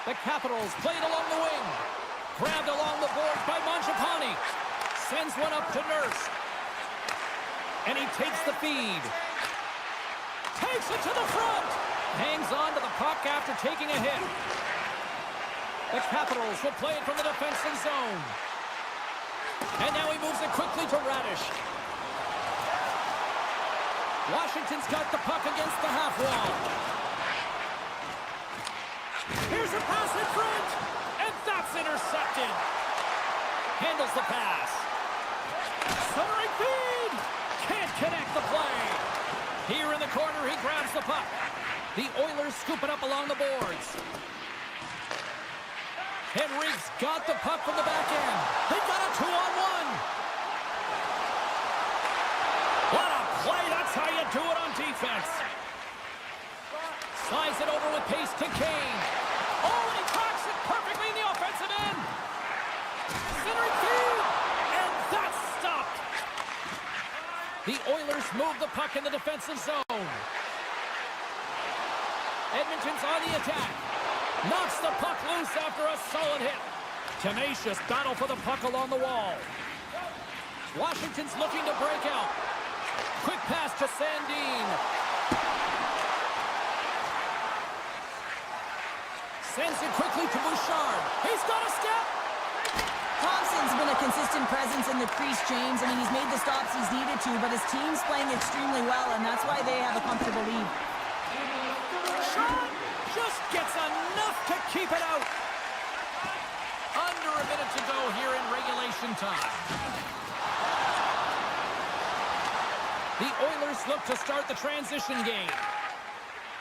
The Capitals played along the wing. Grabbed along the boards by Mangiapane. Sends one up to Nurse. And he takes the feed. Takes it to the front. Hangs on to the puck after taking a hit. The Capitals will play it from the defensive zone. And now he moves it quickly to Radish. Washington's got the puck against the half wall. Here's a pass in front, and that's intercepted. Handles the pass. Centering feed. Can't connect the play. Here in the corner, he grabs the puck. The Oilers scoop it up along the boards. Henrique's got the puck from the back end. They've got a 2-on-1. What a play. That's how you do it on defense. Slides it over with pace to Kane. Oh, and he cracks it perfectly in the offensive end. Centering feed. And that's stopped. The Oilers move the puck in the defensive zone. Edmonton's on the attack. Knocks the puck loose after a solid hit. Tenacious battle for the puck along the wall. Washington's looking to break out. Quick pass to Sandin. Sends it quickly to Bouchard. He's got a step. Thompson's been a consistent presence in the crease, James. I mean, he's made the stops he's needed to, but his team's playing extremely well, and that's why they have a comfortable lead. Shot just gets enough to keep it out. Under a minute to go here in regulation time. The Oilers look to start the transition game.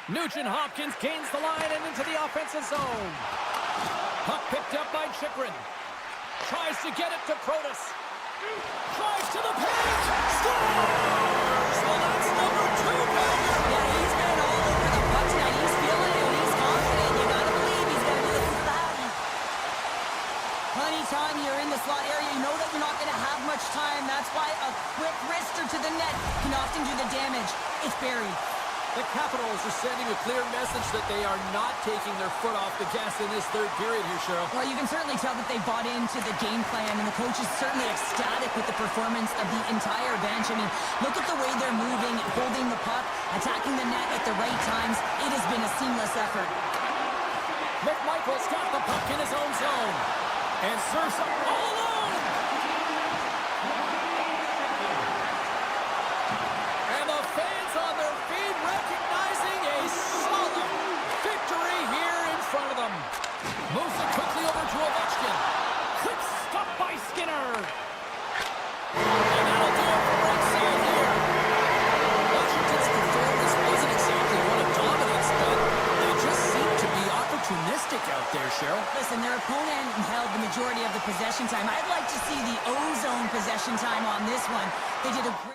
Nugent-Hopkins gains the line and into the offensive zone. Puck picked up by Chychrun. Tries to get it to Protas. Drives to the paint. Scores! Well, that's number 2 down here. Yeah, he's been all over the puck tonight. He's feeling it, and he's confident. You gotta believe he's gonna do this with that. Plenty of time here in the slot area. You know that you're not gonna have much time. That's why a quick wrister to the net can often do the damage. It's buried. The Capitals are sending a clear message that they are not taking their foot off the gas in this third period here, Cheryl. Well, you can certainly tell that they bought into the game plan, and the coach is certainly ecstatic with the performance of the entire bench. I mean, look at the way they're moving, holding the puck, attacking the net at the right times. It has been a seamless effort. McMichael's got the puck in his own zone. And Sursa all alone. And the fans on their feet recognizing a solid victory here in front of them. Moves it quickly over to Ovechkin. Quick stop by Skinner. And that'll do it for right side here. Washington's performance wasn't exactly one of dominance, but they just seem to be opportunistic out there, Cheryl. Listen, their opponent held the majority of the possession time. I'd like to see the O-zone possession time on this one. They did a great...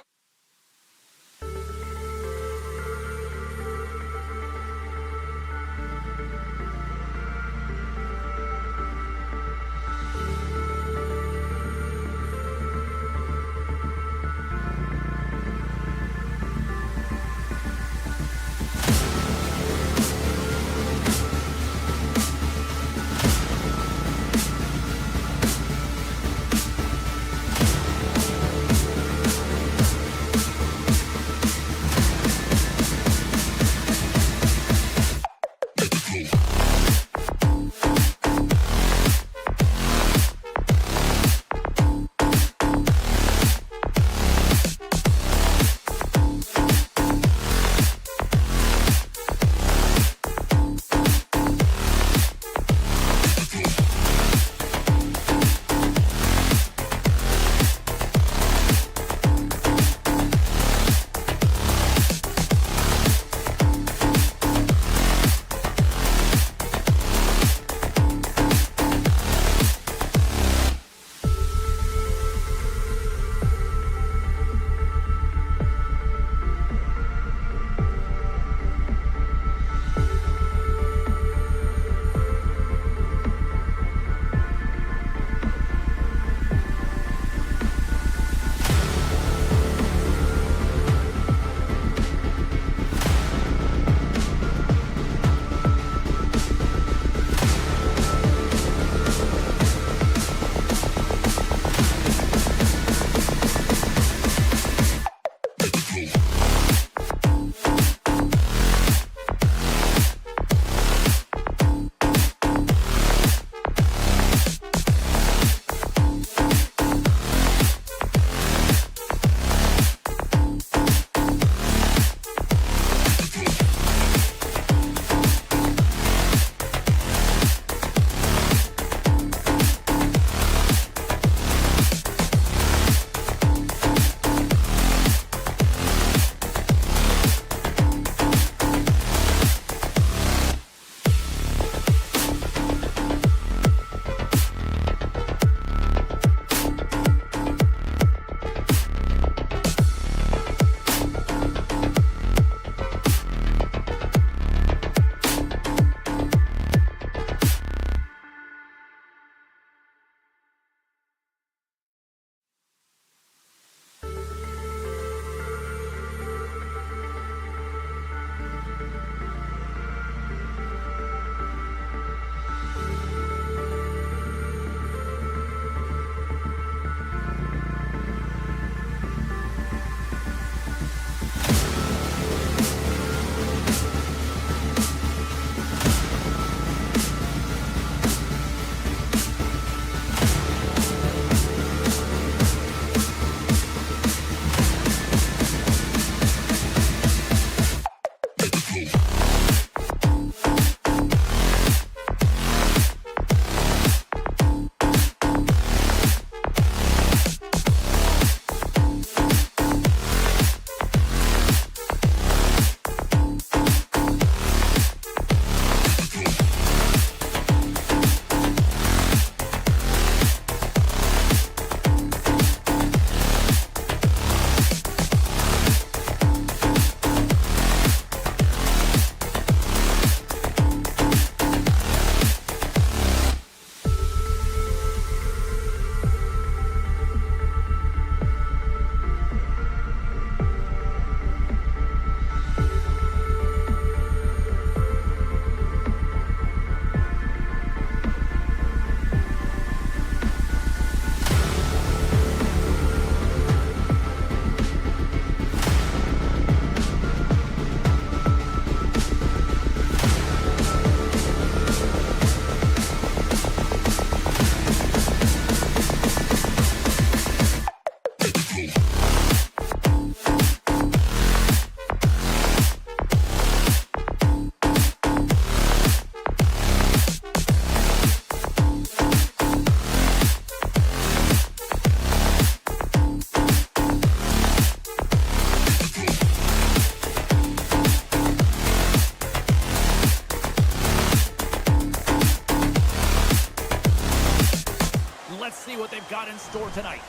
got in store tonight.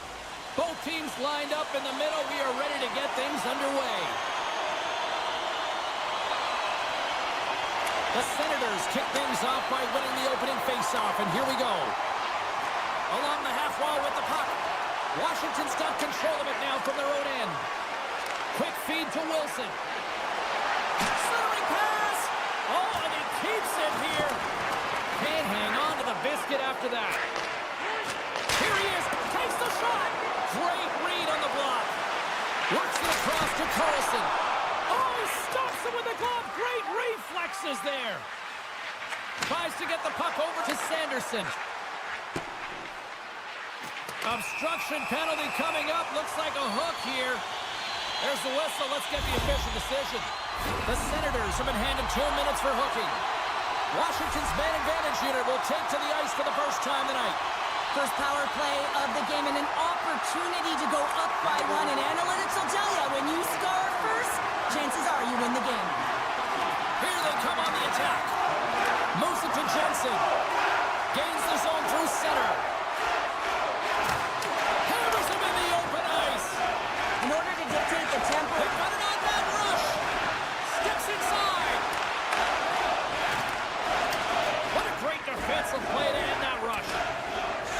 Both teams lined up in the middle. We are ready to get things underway. The Senators kick things off by winning the opening faceoff, and here we go. Along the half wall with the puck. Washington's got control of it now from their own end. Quick feed to Wilson. Centering pass! Oh, and he keeps it here. Can't hang on to the biscuit after that. Here he is. Takes the shot. Great read on the block. Works it across to Carlson. Oh, he stops it with the glove. Great reflexes there. Tries to get the puck over to Sanderson. Obstruction penalty coming up. Looks like a hook here. There's the whistle. Let's get the official decision. The Senators have been handed 2 minutes for hooking. Washington's man advantage unit will take to the ice for the first time tonight. First power play of the game and an opportunity to go up by 1. And analytics will tell you, when you score first, chances are you win the game. Here they come on the attack. Moves it to Jensen. Gains the zone through center. Hammers him in the open ice. In order to dictate the tempo. They've got an on-man rush. Steps inside. What a great defensive play to end that rush.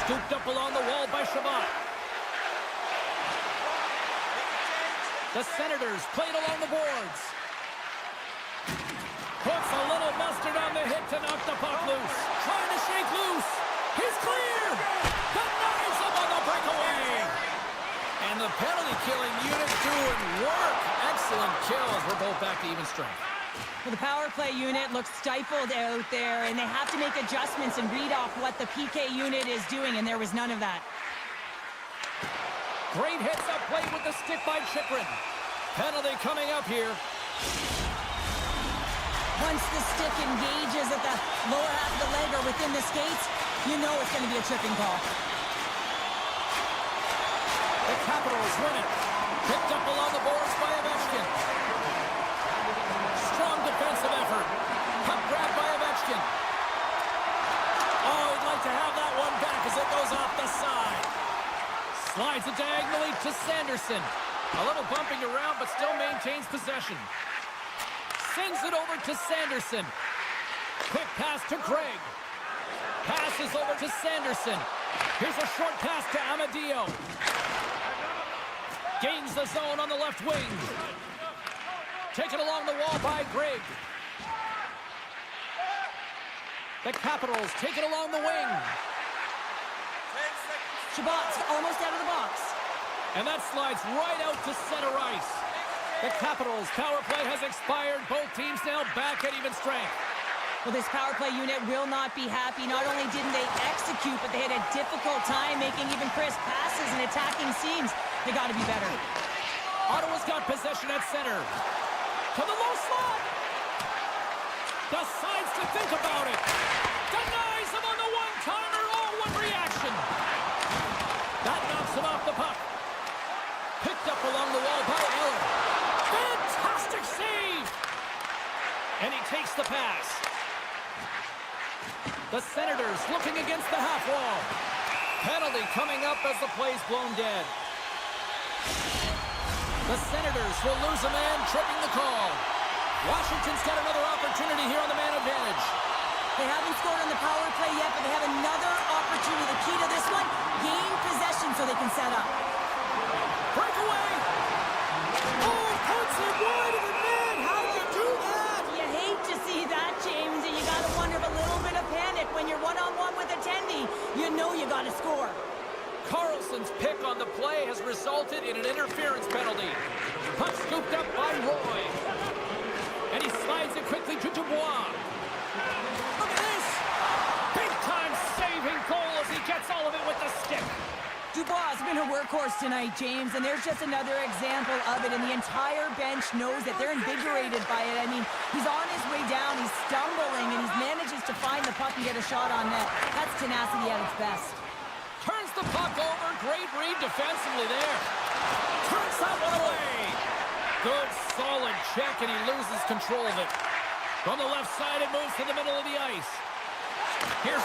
Scooped up along the wall by Shabbat. The Senators played along the boards. Puts a little mustard on the hit to knock the puck loose. Trying to shake loose. He's clear. Denies him on the breakaway. And the penalty-killing unit doing work. Excellent kills. We're both back to even strength. Well, the power play unit looks stifled out there, and they have to make adjustments and read off what the PK unit is doing, and there was none of that. Great hits up plate with the stick by Chychrun. Penalty coming up here. Once the stick engages at the lower half of the leg or within the skates, you know it's going to be a tripping call. The Capitals win it. Picked up along the boards by Ovechkin. Strong defensive effort. Puck grab by Ovechkin. Oh, he'd like to have that one back as it goes off the side. Slides it diagonally to Sanderson. A little bumping around, but still maintains possession. Sends it over to Sanderson. Quick pass to Craig. Passes over to Sanderson. Here's a short pass to Amadio. Gains the zone on the left wing. Taken along the wall by Greg. The Capitals take it along the wing. Shabbat's almost out of the box. And that slides right out to center ice. The Capitals' power play has expired. Both teams now back at even strength. Well, this power play unit will not be happy. Not only didn't they execute, but they had a difficult time making even crisp passes and attacking seams. They got to be better. Ottawa's got possession at center. To the low slot. Decides to think about it. Denies him on the one-timer. Oh, what reaction. That knocks him off the puck. Picked up along the wall by Eller. Fantastic save. And he takes the pass. The Senators looking against the half wall. Penalty coming up as the play's blown dead. The Senators will lose a man, tripping the call. Washington's got another opportunity here on the man advantage. They haven't scored on the power play yet, but they have another opportunity. The key to this one, gain possession so they can set up. Breakaway! Oh, puts it wide of the net! How do you do that? You hate to see that, James, and you got to wonder if a little bit of panic when you're one-on-one with a tendy. You know you got to score. Carlson's pick on the play has resulted in an interference penalty. Puck scooped up by Roy. And he slides it quickly to Dubois. Look at this! Big-time saving goal as he gets all of it with the stick. Dubois has been a workhorse tonight, James, and there's just another example of it, and the entire bench knows that they're invigorated by it. I mean, he's on his way down, he's stumbling, and he manages to find the puck and get a shot on net. That's tenacity at its best. Turns the puck over. Great read defensively there. Turns that one away. Good, solid check, and he loses control of it. From the left side, it moves to the middle of the ice. Here's...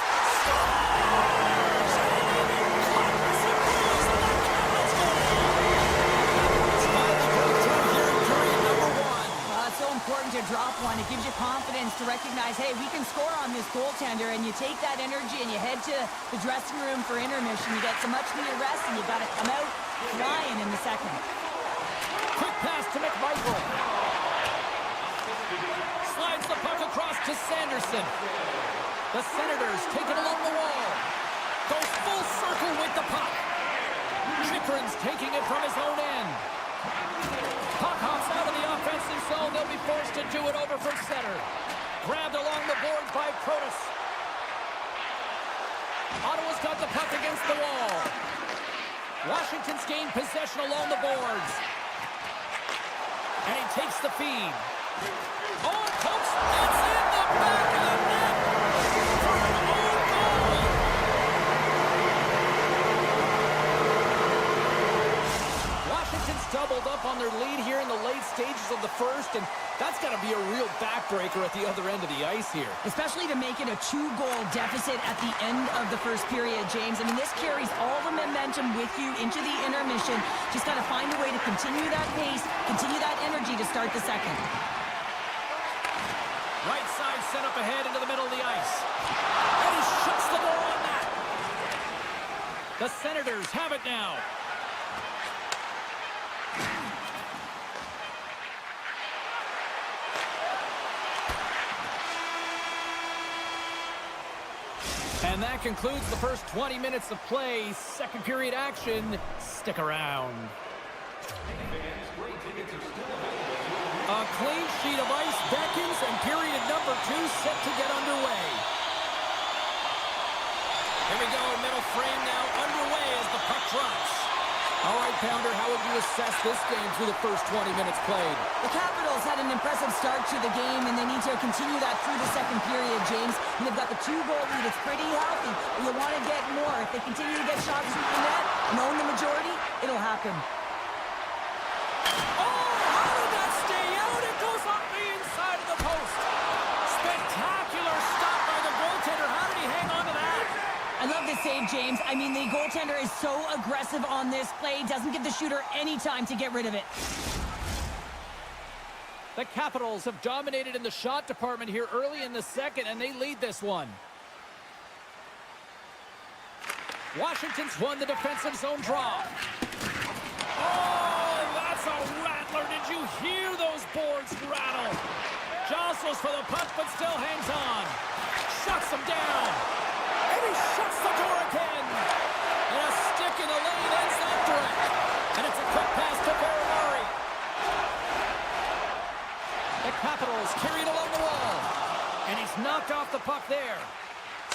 starting to drop one, it gives you confidence to recognize, hey, we can score on this goaltender, and you take that energy and you head to the dressing room for intermission. You get some much-needed rest, and you got to come out flying in the second. Quick pass to McMichael. Slides the puck across to Sanderson. The Senators take it along the wall. Goes full circle with the puck. Chikrin's taking it from his own end. Puck hops out of the offensive zone. They'll be forced to do it over from center. Grabbed along the boards by Protas. Ottawa's got the puck against the wall. Washington's gained possession along the boards. And he takes the feed. Oh, folks, it's in the back of the net for an own goal. Washington's doubled up on their lead here in the late stages of the first, and that's got to be a real backbreaker at the other end of the ice here. Especially to make it a 2-goal deficit at the end of the first period, James. I mean, this carries all the momentum with you into the intermission. Just got to find a way to continue that pace, continue that energy to start the second. Right side set up ahead into the middle of the ice. And he shuts the door on that. The Senators have it now. And that concludes the first 20 minutes of play. Second period action. Stick around. A clean sheet of ice beckons, and period number 2 set to get underway. Here we go, middle frame now underway as the puck drops. All right, Pounder, how would you assess this game through the first 20 minutes played? The Capitals had an impressive start to the game, and they need to continue that through the second period, James. And they've got the 2-goal lead. It's pretty healthy. You want to get more. If they continue to get shots from the net and own the majority, it'll happen. I love this save, James. I mean, the goaltender is so aggressive on this play. Doesn't give the shooter any time to get rid of it. The Capitals have dominated in the shot department here early in the second, and they lead this one. Washington's won the defensive zone draw. Oh, that's a rattler. Did you hear those boards rattle? Jostles for the puck, but still hangs on. Shuts him down. And he shuts the door again. And a stick in the lane ends that threat. And it's a quick pass to Ferrari. The Capitals carry it along the wall. And he's knocked off the puck there.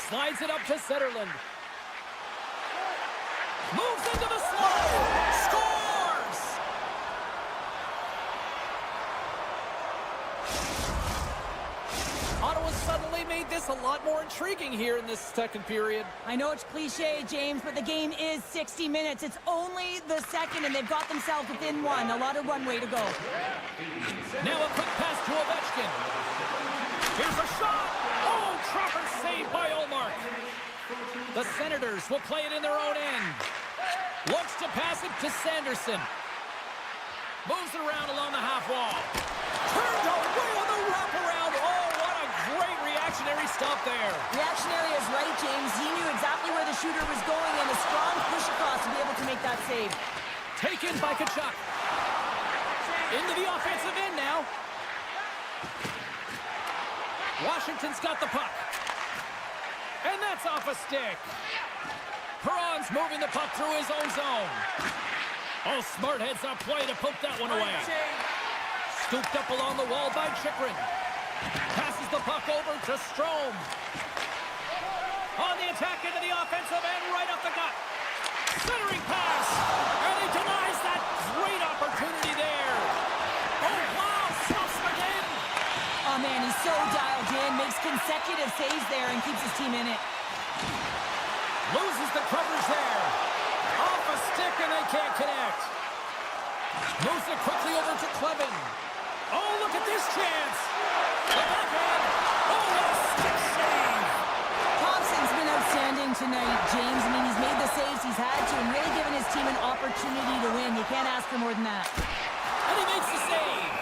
Slides it up to Zetterlund. Moves into the slot. Scores! Ottawa suddenly made this a lot more intriguing here in this second period. I know it's cliche, James, but the game is 60 minutes. It's only the second, and they've got themselves within one. A lot of runway to go. Now a quick pass to Ovechkin. Here's a shot. Oh, Crawford saved by Olmark. The Senators will play it in their own end. Looks to pass it to Sanderson. Moves it around along the half wall. Turned away on the wraparound. Oh, what a great reactionary stop there. Reactionary is right, James. He knew exactly where the shooter was going, and a strong push across to be able to make that save. Taken by Kachuk. Into the offensive end now. Washington's got the puck. And that's off a stick. Perron's moving the puck through his own zone. Oh, smart heads-up play to poke that one away. Scooped up along the wall by Chikrin. Passes the puck over to Strome. On the attack into the offensive end, right up the gut. Centering pass. And he denies that great opportunity there. Oh, wow, stops him again. Oh, man, he's so dialed in. Makes consecutive saves there and keeps his team in it. Loses the coverage there. Off a stick and they can't connect. Moves it quickly over to Clevin. Oh, look at this chance. The backhand. Oh, what a stick save. Thompson's been outstanding tonight, James. I mean, he's made the saves he's had to and really given his team an opportunity to win. You can't ask for more than that. And he makes the save.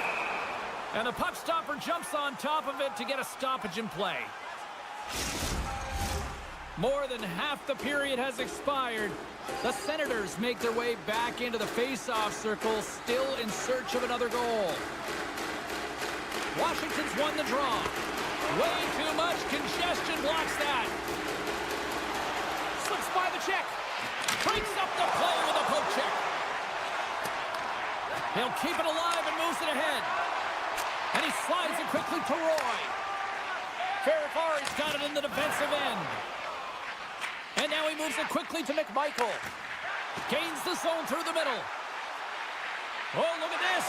And the puck stopper jumps on top of it to get a stoppage in play. More than half the period has expired. The Senators make their way back into the face-off circle, still in search of another goal. Washington's won the draw. Way too much congestion blocks that. Slips by the check. Breaks up the play with a poke check. He'll keep it alive and moves it ahead. And he slides it quickly to Roy. Ferrari's got it in the defensive end. And now he moves it quickly to McMichael. Gains the zone through the middle. Oh, look at this.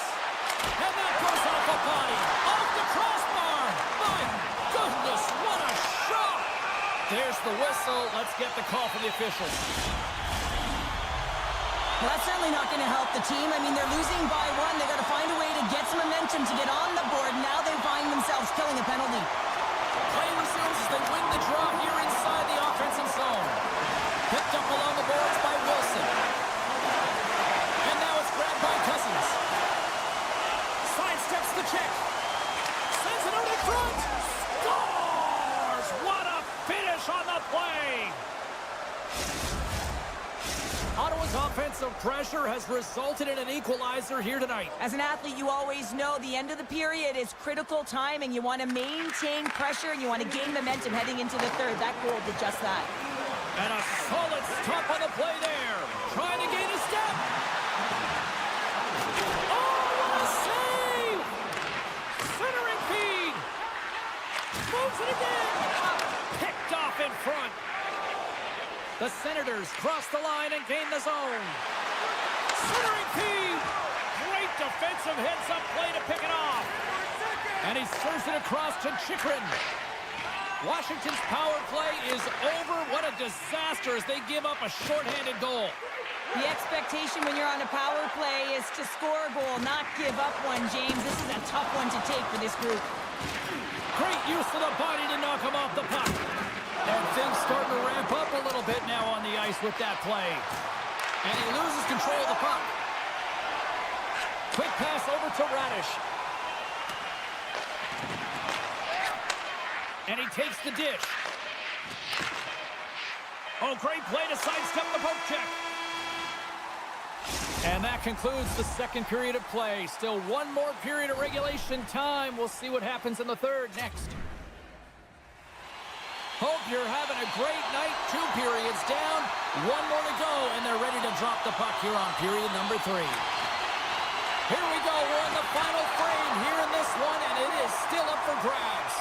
And that goes off the body. Off the crossbar. My goodness, what a shot. There's the whistle. Let's get the call from the officials. Well, that's certainly not going to help the team. I mean, they're losing by one. They've got to find a way to get some momentum to get on the board. Now they find themselves killing a penalty. Play resumes as they win the draw here inside the offensive zone. Picked up along the boards by Wilson. And now it's grabbed by Cousins. Sidesteps the check. Sends it out in front. Scores! What a finish on the play! Ottawa's offensive pressure has resulted in an equalizer here tonight. As an athlete, you always know the end of the period is critical time, and you want to maintain pressure, and you want to gain momentum heading into the third. That goal did just that. And a solid stop on the play there. Trying to gain a step. Oh, what a save! Centering feed. Moves it again. Picked off in front. The Senators cross the line and gain the zone. Centering feed. Great defensive heads-up play to pick it off. And he serves it across to Chychrun. Washington's power play is over. What a disaster as they give up a shorthanded goal. The expectation when you're on a power play is to score a goal, not give up one, James. This is a tough one to take for this group. Great use of the body to knock him off the puck. And things starting to ramp up a little bit now on the ice with that play. And he loses control of the puck. Quick pass over to Radish. And he takes the dish. Oh, great play to sidestep the poke check. And that concludes the second period of play. Still one more period of regulation time. We'll see what happens in the third next. Hope you're having a great night. 2 periods down, 1 more to go, and they're ready to drop the puck here on period number 3. Here we go. We're in the final frame here in this one, and it is still up for grabs.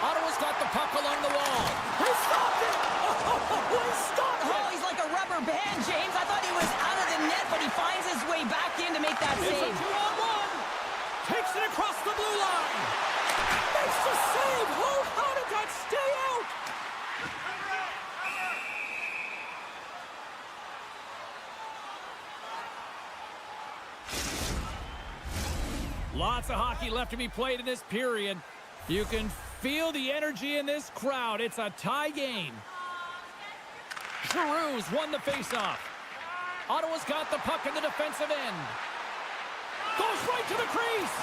Ottawa's got the puck along the wall. He stopped it! He stopped it! Oh, he's like a rubber band, James. I thought he was out of the net, but he finds his way back in to make that It's save. a 2-on-1. Takes it across the blue line. Makes the save. Oh, how did that stay out? Lots of hockey left to be played in this period. You can feel the energy in this crowd. It's a tie game. Giroux's won the faceoff. Ottawa's got the puck in the defensive end. Goes right to the crease.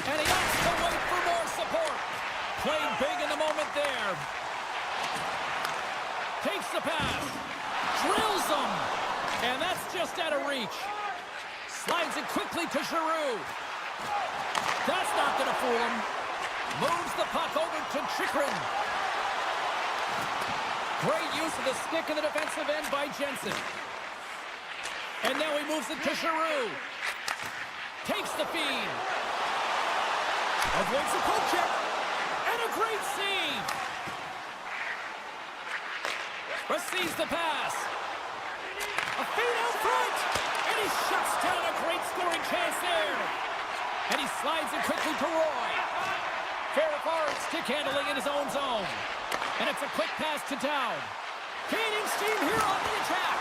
And he has to wait for more support. Played big in the moment there. Takes the pass. Drills him. And that's just out of reach. Slides it quickly to Giroux. That's not going to fool him. Moves the puck over to Chychrun. Great use of the stick in the defensive end by Jensen. And now he moves it to Giroux. Takes the feed. Avoids the poke check. And a great save. Receives the pass. A feed out front. And he shuts down a great scoring chance there. And he slides it quickly to Roy. Ferrari's stick handling in his own zone. And it's a quick pass to Dowd. Gaining steam here on the attack.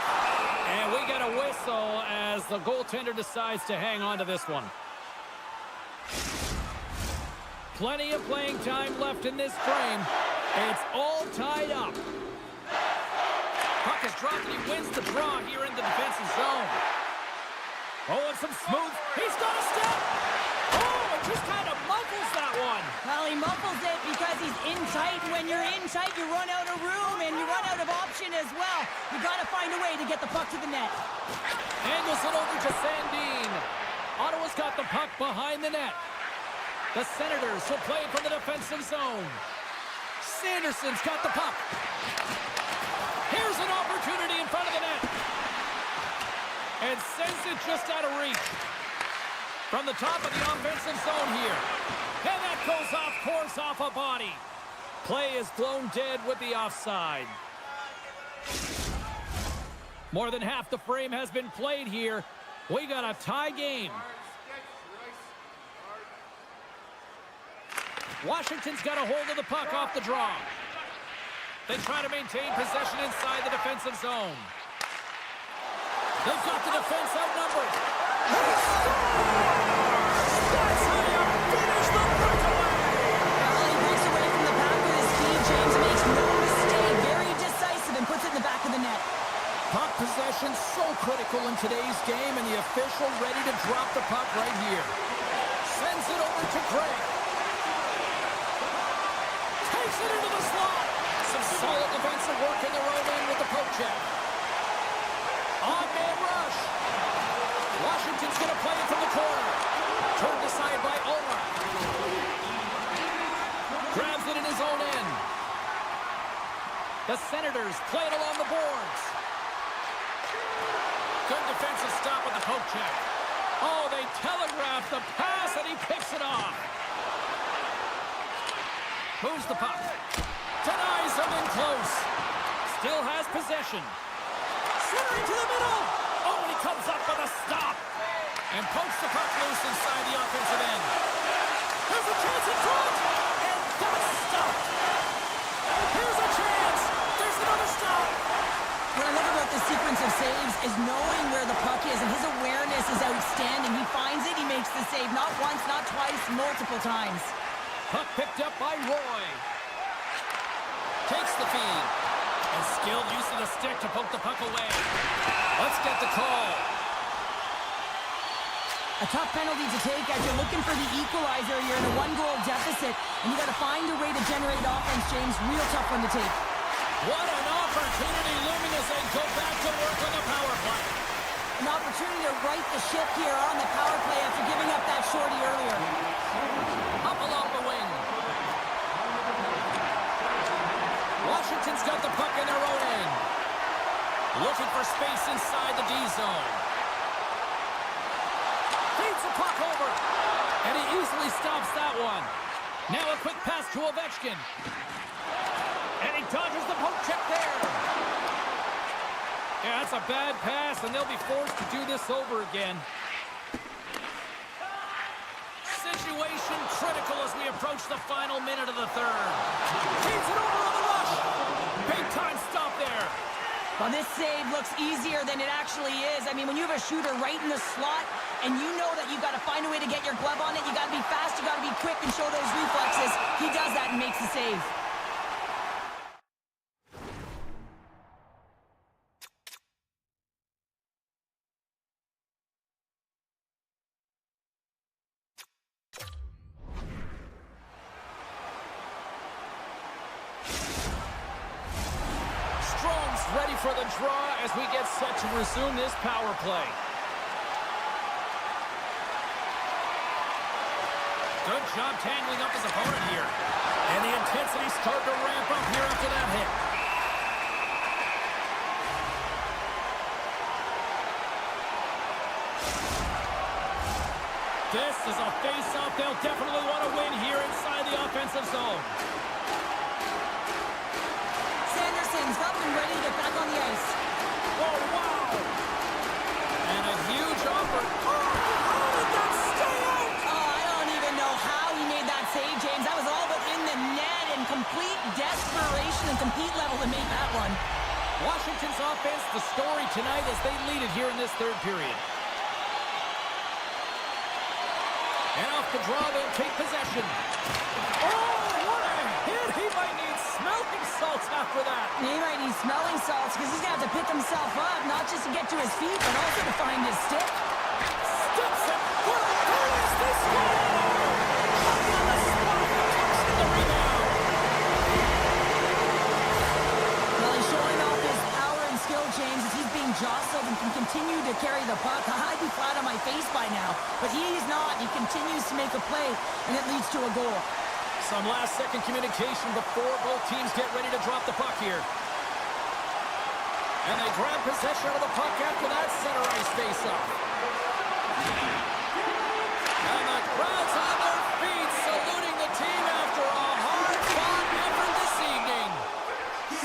And we get a whistle as the goaltender decides to hang on to this one. Plenty of playing time left in this frame. It's all tied up. Puck is dropped and he wins the draw here in the defensive zone. Oh, and some smooth. He's got a step. Oh, Well, he muffles it because he's in tight. When you're in tight, you run out of room and you run out of option as well. You got to find a way to get the puck to the net. Angles it over to Sandin. Ottawa's got the puck behind the net. The Senators will play from the defensive zone. Sanderson's got the puck. Here's an opportunity in front of the net. And sends it just out of reach. From the top of the offensive zone here. And that goes off course off a body. Play is blown dead with the offside. More than half the frame has been played here. We got a tie game. Washington's got a hold of the puck off the draw. They try to maintain possession inside the defensive zone. They've got the defense outnumbered. He scores! That's how you finish the breakaway! Well, he breaks away from the back with his feet. James makes no mistake. Very decisive and puts it in the back of the net. Puck possession so critical in today's game, and the official ready to drop the puck right here. Sends it over to Gray. Takes it into the slot. Some solid defensive work in their own end with the poke check. On-man rush. Washington's going to play it from the corner. Turned aside by Ola. Grabs it in his own end. The Senators play it along the boards. Good defensive stop with the poke check. Oh, they telegraph the pass, and he picks it off. Moves the puck. Denies him in close. Still has possession. Centering to the middle. Oh, and he comes up with a stop. And pokes the puck loose inside the offensive end. There's a chance in front. And that's stopped. Here's a chance. There's another stop. What I love about this sequence of saves is knowing where the puck is, and his awareness is outstanding. He finds it, he makes the save. Not once, not twice, multiple times. Puck picked up by Roy. Takes the feed. And skilled use of the stick to poke the puck away. Let's get the call. A tough penalty to take as you're looking for the equalizer. You're in a one-goal deficit, and you got to find a way to generate offense, James. Real tough one to take. What an opportunity looming as they go back to work on the power play. An opportunity to right the ship here on the power play after giving up that shorty earlier. Up along the wing. Washington's got the puck in their own end. Looking for space inside the D zone. Feeds the puck over. And he easily stops that one. Now a quick pass to Ovechkin. And he dodges the poke check there. Yeah, that's a bad pass, and they'll be forced to do this over again. Situation critical as we approach the final minute of the third. Feeds it over on the rush. Big time stop there. Well, this save looks easier than it actually is. I mean, when you have a shooter right in the slot, and you know that you've got to find a way to get your glove on it, you got to be fast, you got to be quick and show those reflexes. He does that and makes the save. Ready for the draw as we get set to resume this power play. Good job tangling up his opponent here. And the intensity started to ramp up here after that hit. This is a face-off they'll definitely want to win here inside the offensive zone. Sanderson's up and ready to get back on the ice. Oh, wow! And a huge offer. Oh, how did that stay out? Oh, I don't even know how he made that save, James. That was all but in the net and complete desperation and compete level to make that one. Washington's offense, the story tonight as they lead it here in this third period. And off the draw, they'll take possession. Oh, what a hit! He might need smelling salts after that. He might need smelling salts because he's going to have to pick himself up, not just to get to his feet, but also to find his stick. Steps it. What a pass! They score! On the spot. to carry the puck, I'd be flat on my face by now. But he's not. He continues to make a play, and it leads to a goal. Some last-second communication before both teams get ready to drop the puck here. And they grab possession of the puck after that center ice face-off. And the crowd's on their feet, saluting the team after a hard-fought effort this evening.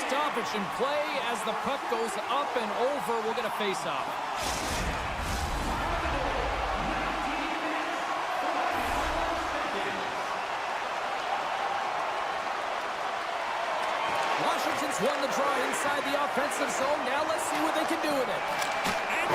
Stoppage in play as the puck goes up and over. We'll get a face-off. Washington's won the draw inside the offensive zone. Now let's see what they can do with it. And